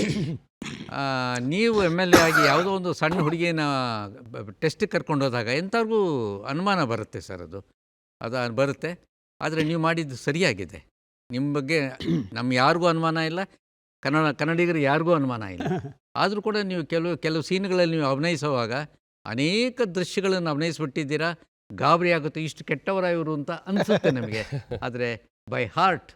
Speaker 1: ನೀವು MLA ಆಗಿ ಯಾವುದೋ ಒಂದು ಸಣ್ಣ ಹುಡುಗಿನ ಟೆಸ್ಟಿಗೆ ಕರ್ಕೊಂಡು ಹೋದಾಗ ಎಂಥವ್ರಿಗೂ ಅನುಮಾನ ಬರುತ್ತೆ ಸರ್, ಅದು ಬರುತ್ತೆ. ಆದರೆ ನೀವು ಮಾಡಿದ್ದು ಸರಿಯಾಗಿದೆ. ನಿಮ್ಮ ಬಗ್ಗೆ ಯಾರಿಗೂ ಅನುಮಾನ ಇಲ್ಲ, ಕನ್ನಡಿಗರು ಯಾರಿಗೂ ಅನುಮಾನ ಇಲ್ಲ. ಆದರೂ ಕೂಡ ನೀವು ಕೆಲವು ಸೀನ್ಗಳಲ್ಲಿ ನೀವು ಅಭಿನಯಿಸುವಾಗ ಅನೇಕ ದೃಶ್ಯಗಳನ್ನು ಅಭಿನಯಿಸ್ಬಿಟ್ಟಿದ್ದೀರಾ. ಗಾಬರಿ ಆಗುತ್ತೆ, ಇಷ್ಟು ಕೆಟ್ಟವರ ಇವರು ಅಂತ ಅನಿಸುತ್ತೆ ನಮಗೆ. ಆದರೆ ಬೈ ಹಾರ್ಟ್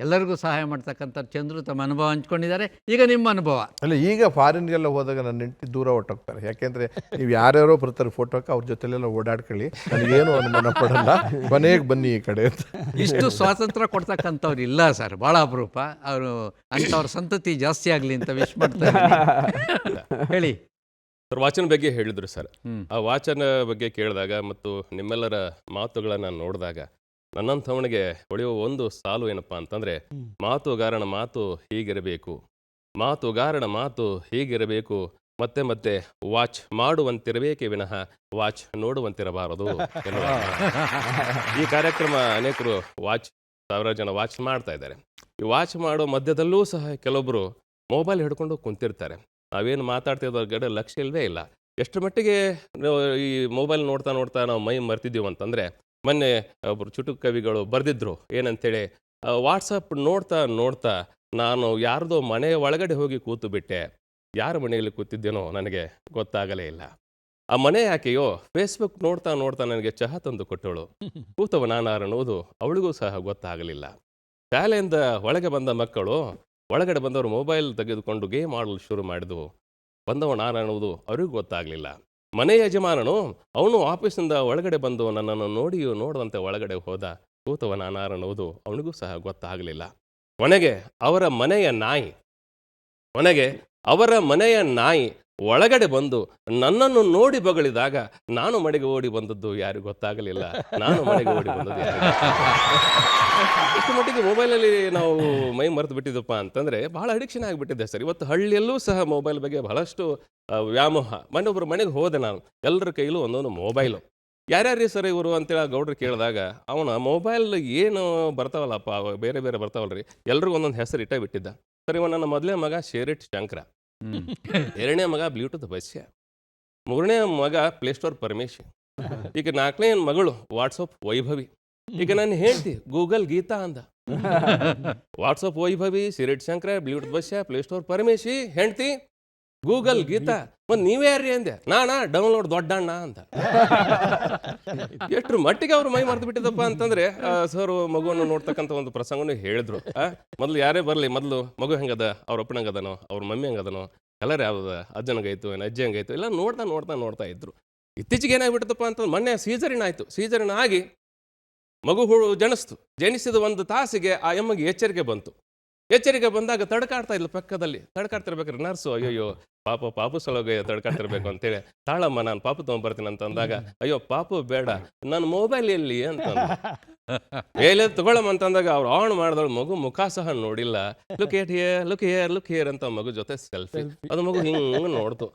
Speaker 1: ಎಲ್ಲರಿಗೂ ಸಹಾಯ ಮಾಡ್ತಕ್ಕಂಥ ಚಂದ್ರು ತಮ್ಮ ಅನುಭವ ಹಂಚ್ಕೊಂಡಿದ್ದಾರೆ. ಈಗ ನಿಮ್ಮ ಅನುಭವ.
Speaker 4: ಅಲ್ಲ, ಈಗ ಫಾರಿನ್ಗೆಲ್ಲ ಹೋದಾಗ ನನ್ನ ಹೆಂಡತಿ ದೂರ ಹೊಟ್ಟೋಗ್ತಾರೆ. ಯಾಕೆಂದರೆ ನೀವು ಯಾರ್ಯಾರೋ ಬರ್ತಾರೆ ಫೋಟೋಕ್ಕೆ, ಅವ್ರ ಜೊತೆಲೆಲ್ಲ ಓಡಾಡ್ಕೊಳ್ಳಿ, ನನಗೇನು ಅನುಮಾನ ಪಡಲ್ಲ, ಮನೆಗೆ ಬನ್ನಿ ಈ ಕಡೆ ಅಂತ.
Speaker 1: ಇಷ್ಟು ಸ್ವಾತಂತ್ರ್ಯ ಕೊಡ್ತಕ್ಕಂಥವ್ರು ಇಲ್ಲ ಸರ್, ಭಾಳ ಅಪರೂಪ. ಅವರು ಅಂಥವ್ರ ಸಂತತಿ ಜಾಸ್ತಿ ಆಗಲಿ ಅಂತ ವಿಶ್ ಮಾಡ್ತಾರೆ. ಹೇಳಿ
Speaker 5: ಸರ್, ವಾಚನ ಬಗ್ಗೆ ಹೇಳಿದ್ರು ಸರ್.
Speaker 1: ಹ್ಮ್.
Speaker 5: ಆ ವಾಚನ ಬಗ್ಗೆ ಕೇಳಿದಾಗ ಮತ್ತು ನಿಮ್ಮೆಲ್ಲರ ಮಾತುಗಳನ್ನು ನೋಡಿದಾಗ ನನ್ನಂಥವನಿಗೆ ಹೊಳೆಯುವ ಒಂದು ಸಾಲು ಏನಪ್ಪ ಅಂತಂದರೆ, ಮಾತುಗಾರನ ಮಾತು ಹೀಗಿರಬೇಕು, ಮಾತುಗಾರನ ಮಾತು ಹೀಗಿರಬೇಕು, ಮತ್ತೆ ಮತ್ತೆ ವಾಚ್ ಮಾಡುವಂತಿರಬೇಕೇ ವಿನಃ ವಾಚ್ ನೋಡುವಂತಿರಬಾರದು ಎನ್ನುವ ಈ ಕಾರ್ಯಕ್ರಮ ಅನೇಕರು ಸಾವಿರಾರು ಜನ ವಾಚ್ ಮಾಡ್ತಾ ಇದ್ದಾರೆ. ಈ ವಾಚ್ ಮಾಡೋ ಮಧ್ಯದಲ್ಲೂ ಸಹ ಕೆಲವೊಬ್ಬರು ಮೊಬೈಲ್ ಹಿಡ್ಕೊಂಡು ಕುಂತಿರ್ತಾರೆ. ನಾವೇನು ಮಾತಾಡ್ತಿದ್ದೋ ಗಡೆ ಲಕ್ಷ್ಯ ಇಲ್ಲವೇ ಇಲ್ಲ. ಎಷ್ಟು ಮಟ್ಟಿಗೆ ಈ ಮೊಬೈಲ್ ನೋಡ್ತಾ ನೋಡ್ತಾ ನಾವು ಮೈ ಮರ್ತಿದ್ದೀವಿ ಅಂತಂದರೆ, ಮೊನ್ನೆ ಒಬ್ಬರು ಚುಟುಕು ಕವಿಗಳು ಬರೆದಿದ್ರು ಏನಂತೇಳಿ, ವಾಟ್ಸಪ್ ನೋಡ್ತಾ ನೋಡ್ತಾ ನಾನು ಯಾರ್ದೋ ಮನೆಯ ಒಳಗಡೆ ಹೋಗಿ ಕೂತು ಬಿಟ್ಟೆ, ಯಾರ ಮನೆಯಲ್ಲಿ ಕೂತಿದ್ದೇನೋ ನನಗೆ ಗೊತ್ತಾಗಲೇ ಇಲ್ಲ. ಆ ಮನೆ ಆಕೆಯೋ ಫೇಸ್ಬುಕ್ ನೋಡ್ತಾ ನೋಡ್ತಾ ನನಗೆ ಚಹಾ ತಂದು ಕೊಟ್ಟವಳು, ಕೂತವ ನಾನಾರನ್ನುವುದು ಅವಳಿಗೂ ಸಹ ಗೊತ್ತಾಗಲಿಲ್ಲ. ಶಾಲೆಯಿಂದ ಒಳಗೆ ಬಂದ ಮಕ್ಕಳು ಒಳಗಡೆ ಬಂದವರು ಮೊಬೈಲ್ ತೆಗೆದುಕೊಂಡು ಗೇಮ್ ಆಡಲು ಶುರು ಮಾಡಿದ್ವು, ಬಂದವ ನಾನನ್ನುವುದು ಅವರಿಗೂ ಗೊತ್ತಾಗಲಿಲ್ಲ. ಮನೆಯ ಯಜಮಾನನು ಅವನು ಆಫೀಸಿಂದ ಒಳಗಡೆ ಬಂದು ನನ್ನನ್ನು ನೋಡಿಯೂ ನೋಡದಂತೆ ಒಳಗಡೆ ಹೋದ, ಕೂತವ ನಾನಾರನ್ನುವುದು ಅವನಿಗೂ ಸಹ ಗೊತ್ತಾಗಲಿಲ್ಲ. ಕೊನೆಗೆ ಅವರ ಮನೆಯ ನಾಯಿ ಒಳಗಡೆ ಬಂದು ನನ್ನನ್ನು ನೋಡಿ ಬಗಳಿದಾಗ ನಾನು ಮನೆಗೆ ಓಡಿ ಬಂದದ್ದು ಯಾರಿಗೂ ಗೊತ್ತಾಗಲಿಲ್ಲ, ನಾನು ಮನೆಗೆ ಓಡಿ ಬಂದದ್ದು ಯಾರಿಗೂ ಇಷ್ಟು ಮಟ್ಟಿಗೆ ಮೊಬೈಲಲ್ಲಿ ನಾವು ಮೈ ಮರೆತು ಬಿಟ್ಟಿದ್ದಪ್ಪ ಅಂತಂದರೆ ಬಹಳ ಅಡಿಕ್ಷನ್ ಆಗಿಬಿಟ್ಟಿದೆ ಸರ್. ಇವತ್ತು ಹಳ್ಳಿಯಲ್ಲೂ ಸಹ ಮೊಬೈಲ್ ಬಗ್ಗೆ ಬಹಳಷ್ಟು ವ್ಯಾಮೋಹ. ಮನೆಯೊಬ್ಬರು ಮನೆಗೆ ಹೋದೆ ನಾನು, ಎಲ್ಲರ ಕೈಲೂ ಒಂದೊಂದು ಮೊಬೈಲು. ಯಾರ್ಯಾರೀ ಸರ್ ಇವರು ಅಂತೇಳಿ ಆ ಗೌಡ್ರು ಕೇಳಿದಾಗ ಅವನ ಮೊಬೈಲ್ ಏನು ಬರ್ತಾವಲ್ಲಪ್ಪ, ಬೇರೆ ಬೇರೆ ಬರ್ತಾವಲ್ರಿ, ಎಲ್ರಿಗೂ ಒಂದೊಂದು ಹೆಸರು ಇಟ್ಟೇ ಬಿಟ್ಟಿದ್ದ ಸರ್. ಇವ ನನ್ನ ಮೊದಲನೇ ಮಗ ಶೇರಿಟ್ ಶಂಕರ, ಎರಡನೇ ಮಗ ಬ್ಲೂಟೂತ್ ಬಸ್ಯ, ಮೂರನೇ ಮಗ ಪ್ಲೇಸ್ಟೋರ್ ಪರಮೇಶ್, ಈಗ ನಾಲ್ಕನೇ ಮಗಳು ವಾಟ್ಸಪ್ ವೈಭವಿ, ಈಗ ನಾನು ಹೇಳ್ತಿ ಗೂಗಲ್ ಗೀತಾ ಅಂದ. ವಾಟ್ಸಪ್ ವೈಭವಿ, ಸಿರಿಟ್ ಶಂಕರ, ಬ್ಲೂಟೂತ್ ಬಸ್ಯ, ಪ್ಲೇಸ್ಟೋರ್ ಪರಮೇಶಿ, ಹೆಂಡ್ತಿ ಗೂಗಲ್ ಗೀತಾ. ಮತ್ತು ನೀವೇ ಯಾರ್ರಿ ಅಂದೆ, ನಾನಾ ಡೌನ್ಲೋಡ್ ದೊಡ್ಡಣ್ಣ ಅಂತ. ಎಷ್ಟು ಮಟ್ಟಿಗೆ ಅವ್ರು ಮೈ ಮರೆತು ಬಿಟ್ಟಿದ್ದಪ್ಪ ಅಂತಂದ್ರೆ, ಸರ್ ಮಗುವನ್ನು ನೋಡ್ತಕ್ಕಂಥ ಒಂದು ಪ್ರಸಂಗನೂ ಹೇಳಿದ್ರು. ಮೊದಲು ಯಾರೇ ಬರಲಿ, ಮೊದಲು ಮಗು ಹೆಂಗದ, ಅವ್ರ ಅಪ್ಪನ ಹೆಂಗದನೋ, ಅವ್ರ ಮಮ್ಮಿ ಹೆಂಗದನೋ, ಕಲರ್ ಯಾವ್ದು, ಅಜ್ಜನಿಗಾಯ್ತು ಏನು ಅಜ್ಜಿ ಹೆಂಗಾಯ್ತು, ಎಲ್ಲ ನೋಡ್ತಾ ಇದ್ರು. ಇತ್ತೀಚೆಗೆ ಏನಾಗ್ಬಿಟ್ಟದಪ್ಪ ಅಂತಂದ್ರೆ, ಮೊನ್ನೆ ಸೀಸರಿನ್ ಆಯಿತು. ಸೀಸರಿನ್ ಆಗಿ ಮಗು ಜನಿಸಿದ ಒಂದು ತಾಸಿಗೆ ಆ ಎಮ್ಮಗೆ ಎಚ್ಚರಿಕೆ ಬಂದಾಗ ತಡ್ಕಾಡ್ತಾ ಇಲ್ಲ, ಪಕ್ಕದಲ್ಲಿ ತಡ್ಕಾಡ್ತಿರ್ಬೇಕಾದ್ರೆ ನರ್ಸು, ಅಯ್ಯೋ ಪಾಪು ಸಲೋಗ ತಡ್ಕಾಡ್ತಿರ್ಬೇಕು ಅಂತೇಳಿ, ತಾಳಮ್ಮ ನಾನು ಪಾಪು ತೊಗೊಂಡ್ಬರ್ತೀನಿ ಅಂತ ಅಂದಾಗ, ಅಯ್ಯೋ ಪಾಪು ಬೇಡ, ನನ್ನ ಮೊಬೈಲ್ ಎಲ್ಲಿ ಅಂತ ಮೇಲೆ ತಗೊಳಮ್ಮ ಅಂತಂದಾಗ ಅವ್ರು ಆನ್ ಮಾಡಿದವಳು ಮಗು ಮುಖ ಸಹ ನೋಡಿಲ್ಲ. ಲುಕ್ ಹಿಯರ್ ಅಂತ ಮಗು ಜೊತೆ ಸೆಲ್ಫಿ. ಅದು ಮಗು ಹಿಂಗೆ ನೋಡ್ತು.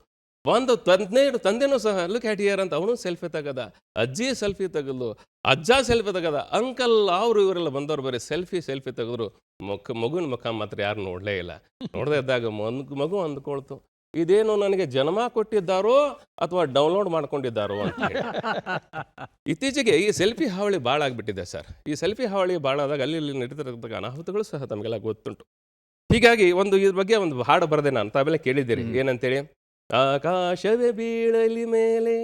Speaker 5: ಒಂದು ತಂದೆನೂ ಸಹ ಲುಕ್ ಹ್ಯಾಟ್ ಹಿಯರ್ ಅಂತ ಅವನು ಸೆಲ್ಫಿ ತೆಗದ, ಅಜ್ಜಿ ಸೆಲ್ಫಿ ತೆಗೆದು, ಅಜ್ಜ ಸೆಲ್ಫಿ ತೆಗದ, ಅಂಕಲ್ ಅವರು ಇವರೆಲ್ಲ ಬಂದವರು ಬರೀ ಸೆಲ್ಫಿ ತೆಗೆದ್ರು. ಮಗುವಿನ ಮುಖ ಮಾತ್ರ ಯಾರು ನೋಡಲೇ ಇಲ್ಲ. ನೋಡದೇ ಇದ್ದಾಗ ಮಗು ಅಂದ್ಕೊಳ್ತು, ಇದೇನು ನನಗೆ ಜನ್ಮ ಕೊಟ್ಟಿದ್ದಾರೋ ಅಥವಾ ಡೌನ್ಲೋಡ್ ಮಾಡ್ಕೊಂಡಿದ್ದಾರೋ ಅಂತ ಹೇಳಿ. ಇತ್ತೀಚೆಗೆ ಈ ಸೆಲ್ಫಿ ಹಾವಳಿ ಭಾಳ ಆಗಿಬಿಟ್ಟಿದೆ ಸರ್. ಈ ಸೆಲ್ಫಿ ಹಾವಳಿ ಭಾಳ ಆದಾಗ ಅಲ್ಲಿ ನಡೀತಿರತಕ್ಕ ಅನಾಹುತಗಳು ಸಹ ತಮಗೆಲ್ಲ ಗೊತ್ತುಂಟು. ಹೀಗಾಗಿ ಇದ್ರ ಬಗ್ಗೆ ಒಂದು ಹಾಡು ಬರೆದೆ ನಾನು, ತಾವೆಲ್ಲ ಕೇಳಿದ್ದೀರಿ. ಏನಂತೇಳಿ, ಆಕಾಶವೇ ಬೀಳಲಿ ಮೇಲೆ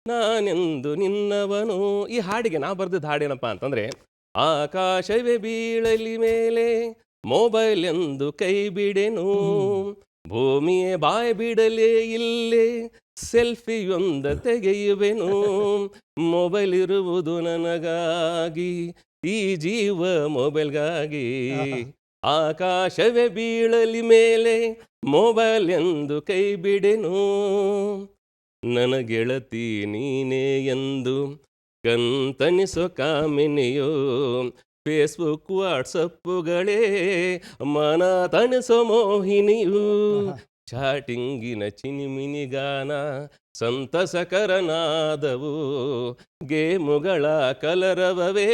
Speaker 5: ನಾನೆಂದು ನಿನ್ನವನು. ಈ ಹಾಡಿಗೆ ನಾ ಬರೆದಿದ್ದ ಹಾಡೇನಪ್ಪ ಅಂತಂದ್ರೆ, ಆಕಾಶವೇ ಬೀಳಲಿ ಮೇಲೆ ಮೊಬೈಲ್ ಎಂದು ಕೈ ಬಿಡೆನು, ಭೂಮಿಯೇ ಬಾಯ್ ಬಿಡಲೇ ಇಲ್ಲೇ ಸೆಲ್ಫಿಯೊಂದ ತೆಗೆಯುವೆನು, ಮೊಬೈಲ್ ಇರುವುದು ನನಗಾಗಿ, ಈ ಜೀವ ಮೊಬೈಲ್ಗಾಗಿ. ಆಕಾಶವೇ ಬೀಳಲಿ ಮೇಲೆ ಮೊಬೈಲ್ ಎಂದು ಕೈ ಬಿಡೆನು, ನನ್ನ ಗೆಳತಿ ನೀನೇ ಎಂದು ಕಣ್ತನಿಸೋ ಕಾಮಿನಿಯೋ, ಫೇಸ್ಬುಕ್ ವಾಟ್ಸಪ್ಪುಗಳೇ ಮನ ತಣಿಸೋ ಮೋಹಿನಿಯು, ಚಾಟಿಂಗಿನ ಚಿನಿಮಿನಿಗಾನ ಸಂತಸಕರನಾದವು, ಗೇಮುಗಳ ಕಲರವವೇ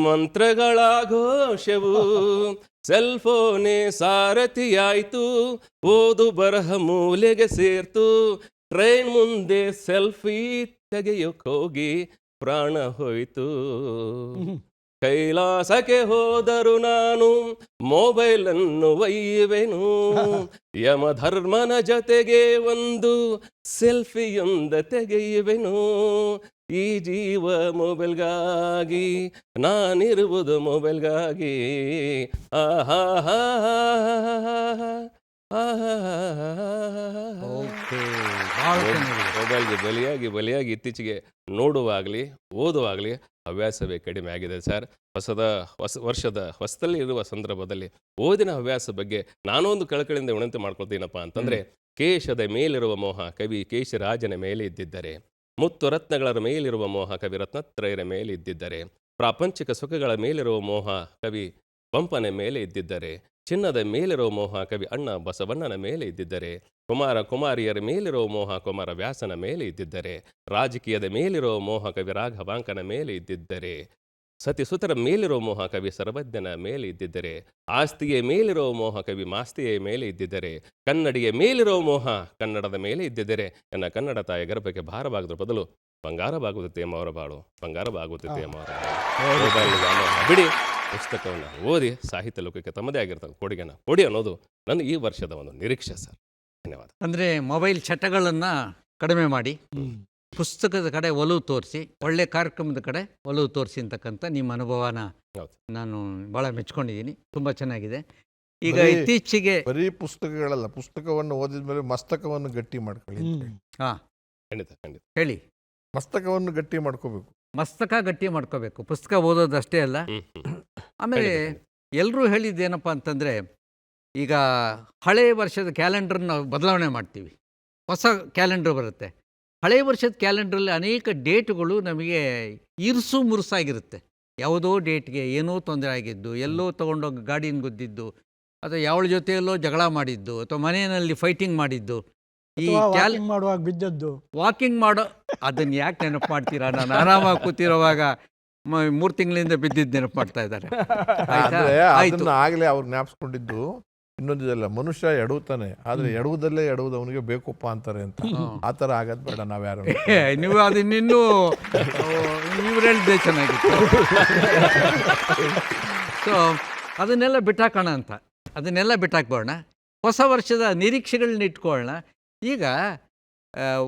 Speaker 5: ಮಂತ್ರಗಳ ಘೋಷವು, ಸೆಲ್ಫೋನೇ ಸಾರಥಿಯಾಯ್ತು, ಓದು ಬರಹ ಮೂಲೆಗೆ ಸೇರ್ತು, ಟ್ರೈನ್ ಮುಂದೆ ಸೆಲ್ಫಿ ತೆಗೆಯೋಕೋಗಿ ಪ್ರಾಣ ಹೋಯ್ತು. ಕೈಲಾಸಕ್ಕೆ ಹೋದರು ನಾನು ಮೊಬೈಲನ್ನು ಒಯ್ಯುವೆನು, ಯಮಧರ್ಮನ ಜೊತೆಗೆ ಒಂದು ಸೆಲ್ಫಿಯೊಂದ ತೆಗೆಯುವೆನು. ಈ ಜೀವ ಮೊಬೈಲ್ಗಾಗಿ, ನಾನಿರುವುದು ಮೊಬೈಲ್ಗಾಗಿ. ಆಹಾ ಮೊಬೈಲ್ಗೆ ಬಲಿಯಾಗಿ ಇತ್ತೀಚೆಗೆ ನೋಡುವಾಗಲಿ ಓದುವಾಗಲಿ ಹವ್ಯಾಸವೇ ಕಡಿಮೆ ಆಗಿದೆ ಸರ್. ವರ್ಷದ ಹೊಸದಲ್ಲಿ ಇರುವ ಸಂದರ್ಭದಲ್ಲಿ ಓದಿನ ಹವ್ಯಾಸ ಬಗ್ಗೆ ನಾನೊಂದು ಕಳಕಳಿಯಿಂದ ವಿನಂತಿ ಮಾಡ್ಕೊಳ್ತೀನಪ್ಪ ಅಂತಂದ್ರೆ, ಕೇಶದ ಮೇಲಿರುವ ಮೋಹ ಕವಿ ಕೇಶರಾಜನ ಮೇಲೆ ಇದ್ದಿದ್ದರೆ, ಮುತ್ತು ರತ್ನಗಳ ಮೇಲಿರುವ ಮೋಹ ಕವಿ ರತ್ನತ್ರಯರ ಮೇಲೆ ಇದ್ದಿದ್ದರೆ, ಪ್ರಾಪಂಚಿಕ ಸುಖಗಳ ಮೇಲಿರುವ ಮೋಹ ಕವಿ ಪಂಪನ ಮೇಲೆ ಇದ್ದಿದ್ದರೆ, ಚಿನ್ನದ ಮೇಲಿರೋ ಮೋಹ ಕವಿ ಅಣ್ಣ ಬಸವಣ್ಣನ ಮೇಲೆ ಇದ್ದಿದ್ದರೆ, ಕುಮಾರಿಯರ ಮೇಲಿರೋ ಮೋಹ ಕುಮಾರ ವ್ಯಾಸನ ಮೇಲೆ ಇದ್ದಿದ್ದರೆ, ರಾಜಕೀಯದ ಮೇಲಿರೋ ಮೋಹ ಕವಿ ರಾಘವಾಂಕನ ಮೇಲೆ ಇದ್ದಿದ್ದರೆ, ಸತಿಸುತರ ಮೇಲಿರೋ ಮೋಹ ಕವಿ ಸರ್ವಜ್ಞನ ಮೇಲೆ ಇದ್ದಿದ್ದರೆ, ಆಸ್ತಿಯ ಮೇಲಿರೋ ಮೋಹ ಕವಿ ಮಾಸ್ತಿಯ ಮೇಲೆ ಇದ್ದಿದ್ದರೆ, ಕನ್ನಡಿಯ ಮೇಲಿರೋ ಮೋಹ ಕನ್ನಡದ ಮೇಲೆ ಇದ್ದಿದ್ದರೆ, ನನ್ನ ಕನ್ನಡ ತಾಯಿಯ ಗರ್ಭಕ್ಕೆ ಭಾರವಾಗದ್ರ ಬದಲು ಬಂಗಾರವಾಗುತ್ತದೆ ಎಂಬವರ ಬಾಳು, ಬಂಗಾರವಾಗುತ್ತದೆ ಎಂಬವರ ಬಾಳು. ಬಿಡಿ, ಪುಸ್ತಕವನ್ನು ಓದಿ ಸಾಹಿತ್ಯ ಲೋಕಕ್ಕೆ ತಮ್ಮದೇ ಆಗಿರ್ತದೆ ಕೊಡಿ ಅನ್ನೋದು ನನ್ನ ಈ ವರ್ಷದ ಒಂದು ನಿರೀಕ್ಷೆ ಸರ್. ಧನ್ಯವಾದ.
Speaker 1: ಅಂದರೆ ಮೊಬೈಲ್ ಚಟಗಳನ್ನು ಕಡಿಮೆ ಮಾಡಿ ಪುಸ್ತಕದ ಕಡೆ ಒಲವು ತೋರಿಸಿ, ಒಳ್ಳೆ ಕಾರ್ಯಕ್ರಮದ ಕಡೆ ಒಲವು ತೋರಿಸಿ ಅಂತಕ್ಕಂಥ ನಿಮ್ಮ ಅನುಭವನ ನಾನು ಭಾಳ ಮೆಚ್ಕೊಂಡಿದ್ದೀನಿ. ತುಂಬ ಚೆನ್ನಾಗಿದೆ. ಈಗ ಇತ್ತೀಚೆಗೆ
Speaker 4: ಬರೀ ಪುಸ್ತಕಗಳಲ್ಲ, ಪುಸ್ತಕವನ್ನು ಓದಿದ ಮೇಲೆ ಮಸ್ತಕವನ್ನು ಗಟ್ಟಿ ಮಾಡ್ಕೊಳ್ಳಿ.
Speaker 1: ಹಾಂ,
Speaker 5: ಖಂಡಿತ
Speaker 1: ಹೇಳಿ.
Speaker 4: ಮಸ್ತಕವನ್ನು ಗಟ್ಟಿ ಮಾಡ್ಕೋಬೇಕು.
Speaker 1: ಮಸ್ತಕ ಗಟ್ಟಿ ಮಾಡ್ಕೋಬೇಕು, ಪುಸ್ತಕ ಓದೋದಷ್ಟೇ ಅಲ್ಲ. ಆಮೇಲೆ ಎಲ್ಲರೂ ಹೇಳಿದ್ದೇನಪ್ಪ ಅಂತಂದರೆ, ಈಗ ಹಳೆಯ ವರ್ಷದ ಕ್ಯಾಲೆಂಡರ್ನ ಬದಲಾವಣೆ ಮಾಡ್ತೀವಿ, ಹೊಸ ಕ್ಯಾಲೆಂಡರ್ ಬರುತ್ತೆ. ಹಳೆಯ ವರ್ಷದ ಕ್ಯಾಲೆಂಡ್ರಲ್ಲಿ ಅನೇಕ ಡೇಟ್ಗಳು ನಮಗೆ ಇರುಸು ಮುರುಸಾಗಿರುತ್ತೆ. ಯಾವುದೋ ಡೇಟ್ಗೆ ಏನೋ ತೊಂದರೆ ಆಗಿದ್ದು, ಎಲ್ಲೋ ತೊಗೊಂಡೋಗಿ ಗಾಡಿನ ಗುದ್ದಿದ್ದು, ಅಥವಾ ಯಾವಳ ಜೊತೆಯಲ್ಲೋ ಜಗಳ ಮಾಡಿದ್ದು, ಅಥವಾ ಮನೆಯಲ್ಲಿ ಫೈಟಿಂಗ್ ಮಾಡಿದ್ದು, ಈ
Speaker 3: ಮಾಡುವಾಗ ಬಿದ್ದದ್ದು,
Speaker 1: ವಾಕಿಂಗ್ ಮಾಡೋ ಅದನ್ನು ಯಾಕೆ ನೆನಪು ಮಾಡ್ತೀರಾ? ನಾನು ಆರಾಮಾಗಿ ಕೂತಿರೋವಾಗ 3 ತಿಂಗಳಿಂದ ಬಿದ್ದಿದ್ದು ನೆನಪು ಮಾಡ್ತಾ ಇದ್ದಾರೆ.
Speaker 4: ಅದನ್ನ ಆಗಲೇ ಅವ್ರು ಜ್ಞಾಪಿಸ್ಕೊಂಡಿದ್ದು ಇನ್ನೊಂದಿದಲ್ಲ, ಮನುಷ್ಯ ಎಡುತ್ತಾನೆ, ಆದ್ರೆ ಎಡುವುದಲ್ಲೇ ಎಡುವುದು ಅವನಿಗೆ ಬೇಕಪ್ಪ ಅಂತಾರೆ ಅಂತ. ಆ ಥರ ಆಗದ್ ಬೇಡ ನಾವ್ಯಾರು.
Speaker 1: ನೀವು ಅದನ್ನಿನ್ನೂ ನೀವು ಹೇಳಿದ್ದೆ ಚೆನ್ನಾಗಿತ್ತು. ಸೊ ಅದನ್ನೆಲ್ಲ ಬಿಟ್ಟಾಕೋಣ ಅಂತ, ಅದನ್ನೆಲ್ಲ ಬಿಟ್ಟಾಕ್ಬೋಣ. ಹೊಸ ವರ್ಷದ ನಿರೀಕ್ಷೆಗಳನ್ನ ಇಟ್ಕೊಳ್ಳೋಣ. ಈಗ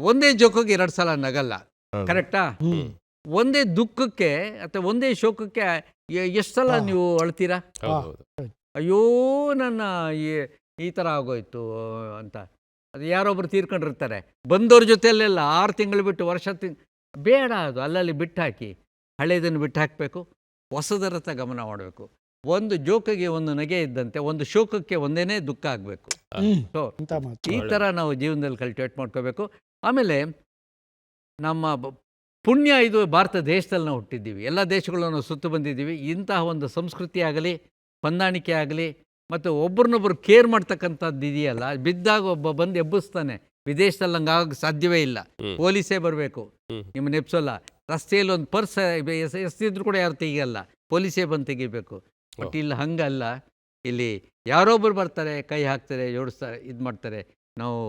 Speaker 1: ಒಂದೇ ಜೋಕಿಗೆ 2 ಸಲ ನಗಲ್ಲ, ಕರೆಕ್ಟಾ? ಒಂದೇ ದುಃಖಕ್ಕೆ ಅಥವಾ ಒಂದೇ ಶೋಕಕ್ಕೆ ಎಷ್ಟು ಸಲ ನೀವು ಅಳ್ತೀರಾ? ಅಯ್ಯೋ ನನ್ನ ಈ ಥರ ಆಗೋಯ್ತು ಅಂತ. ಅದು ಯಾರೊಬ್ರು ತೀರ್ಕೊಂಡಿರ್ತಾರೆ, ಬಂದವ್ರ ಜೊತೆಯಲ್ಲೆಲ್ಲ 6 ತಿಂಗಳು ಬಿಟ್ಟು ಬೇಡ, ಅದು ಅಲ್ಲಲ್ಲಿ ಬಿಟ್ಟಾಕಿ, ಹಳೇದನ್ನು ಬಿಟ್ಟು ಹಾಕಬೇಕು, ಹೊಸದರತ್ತ ಗಮನ ಮಾಡಬೇಕು. ಒಂದು ಜೋಕಿಗೆ ಒಂದು ನಗೆ ಇದ್ದಂತೆ ಒಂದು ಶೋಕಕ್ಕೆ ಒಂದೇನೇ ದುಃಖ ಆಗಬೇಕು. ಸೊ ಈ ಥರ ನಾವು ಜೀವನದಲ್ಲಿ ಕಲ್ಟಿವೇಟ್ ಮಾಡ್ಕೋಬೇಕು. ಆಮೇಲೆ ನಮ್ಮ ಪುಣ್ಯ ಇದು ಭಾರತ ದೇಶದಲ್ಲಿ ನಾವು ಹುಟ್ಟಿದ್ದೀವಿ, ಎಲ್ಲ ದೇಶಗಳನ್ನು ಸುತ್ತು ಬಂದಿದ್ದೀವಿ. ಇಂತಹ ಒಂದು ಸಂಸ್ಕೃತಿ ಆಗಲಿ, ಹೊಂದಾಣಿಕೆ ಆಗಲಿ, ಮತ್ತು ಒಬ್ರನ್ನೊಬ್ರು ಕೇರ್ ಮಾಡ್ತಕ್ಕಂಥದ್ದು ಇದೆಯಲ್ಲ, ಬಿದ್ದಾಗ ಒಬ್ಬ ಬಂದು ಎಬ್ಬಿಸ್ತಾನೆ. ವಿದೇಶದಲ್ಲಿ ಹಂಗೆ ಆಗೋಕ್ಕೆ ಸಾಧ್ಯವೇ ಇಲ್ಲ. ಪೊಲೀಸೇ ಬರಬೇಕು, ನಿಮ್ಮನ್ನ ಎಬ್ಸೋಲ್ಲ. ರಸ್ತೆಯಲ್ಲಿ ಒಂದು ಪರ್ಸ್ ಎಸ್ತಿದ್ರು ಕೂಡ ಯಾರು ತೆಗಿಯಲ್ಲ, ಪೊಲೀಸೇ ಬಂದು ತೆಗಿಬೇಕು. ಬಟ್ ಇಲ್ಲಿ ಹಂಗಲ್ಲ, ಇಲ್ಲಿ ಯಾರೊಬ್ಬರು ಬರ್ತಾರೆ, ಕೈ ಹಾಕ್ತಾರೆ, ಜೋಡಿಸ್ತಾರೆ, ಇದು ಮಾಡ್ತಾರೆ. ನಾವು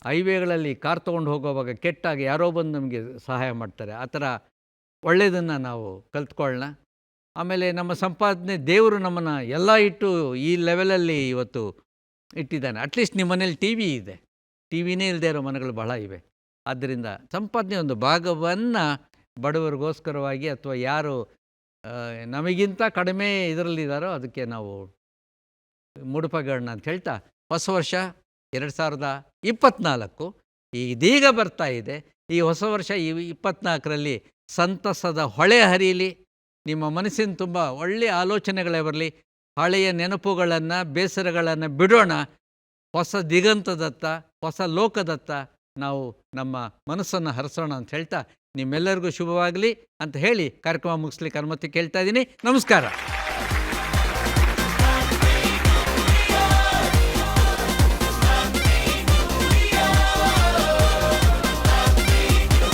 Speaker 1: ಹೈವೇಗಳಲ್ಲಿ ಕಾರ್ ತೊಗೊಂಡು ಹೋಗೋವಾಗ ಕೆಟ್ಟಾಗಿ ಯಾರೋ ಬಂದು ನಮಗೆ ಸಹಾಯ ಮಾಡ್ತಾರೆ. ಆ ಥರ ಒಳ್ಳೆಯದನ್ನು ನಾವು ಕಲ್ತ್ಕೊಳ್ಳೋಣ. ಆಮೇಲೆ ನಮ್ಮ ಸಂಪಾದನೆ ದೇವರು ನಮ್ಮನ್ನು ಎಲ್ಲ ಇಟ್ಟು ಈ ಲೆವೆಲಲ್ಲಿ ಇವತ್ತು ಇಟ್ಟಿದ್ದಾನೆ. ಅಟ್ಲೀಸ್ಟ್ ನಿಮ್ಮ ಮನೇಲಿ ಟಿ ವಿ ಇದೆ, ಟಿ ವಿನೇ ಇಲ್ಲದೆ ಇರೋ ಮನೆಗಳು ಬಹಳ ಇವೆ. ಆದ್ದರಿಂದ ಸಂಪಾದನೆ ಒಂದು ಭಾಗವನ್ನು ಬಡವರಿಗೋಸ್ಕರವಾಗಿ ಅಥವಾ ಯಾರು ನಮಗಿಂತ ಕಡಿಮೆ ಇದರಲ್ಲಿದ್ದಾರೋ ಅದಕ್ಕೆ ನಾವು ಮುಡುಪಾಗೋಣ ಅಂತ ಹೇಳ್ತಾ, ಹೊಸ ವರ್ಷ 2024 ಇದೀಗ ಬರ್ತಾ ಇದೆ. ಈ ಹೊಸ ವರ್ಷ 24ರಲ್ಲಿ ಸಂತಸದ ಹೊಳೆ ಹರಿಯಲಿ, ನಿಮ್ಮ ಮನಸ್ಸಿನ ತುಂಬ ಒಳ್ಳೆಯ ಆಲೋಚನೆಗಳೇ ಬರಲಿ, ಹಳೆಯ ನೆನಪುಗಳನ್ನು ಬೇಸರಗಳನ್ನು ಬಿಡೋಣ, ಹೊಸ ದಿಗಂತದತ್ತ ಹೊಸ ಲೋಕದತ್ತ ನಾವು ನಮ್ಮ ಮನಸ್ಸನ್ನು ಹರಿಸೋಣ ಅಂತ ಹೇಳ್ತಾ, ನಿಮ್ಮೆಲ್ಲರಿಗೂ ಶುಭವಾಗಲಿ ಅಂತ ಹೇಳಿ ಕಾರ್ಯಕ್ರಮ ಮುಗಿಸ್ಲಿಕ್ಕೆ ಅನುಮತಿ ಕೇಳ್ತಾ ಇದ್ದೀನಿ. ನಮಸ್ಕಾರ.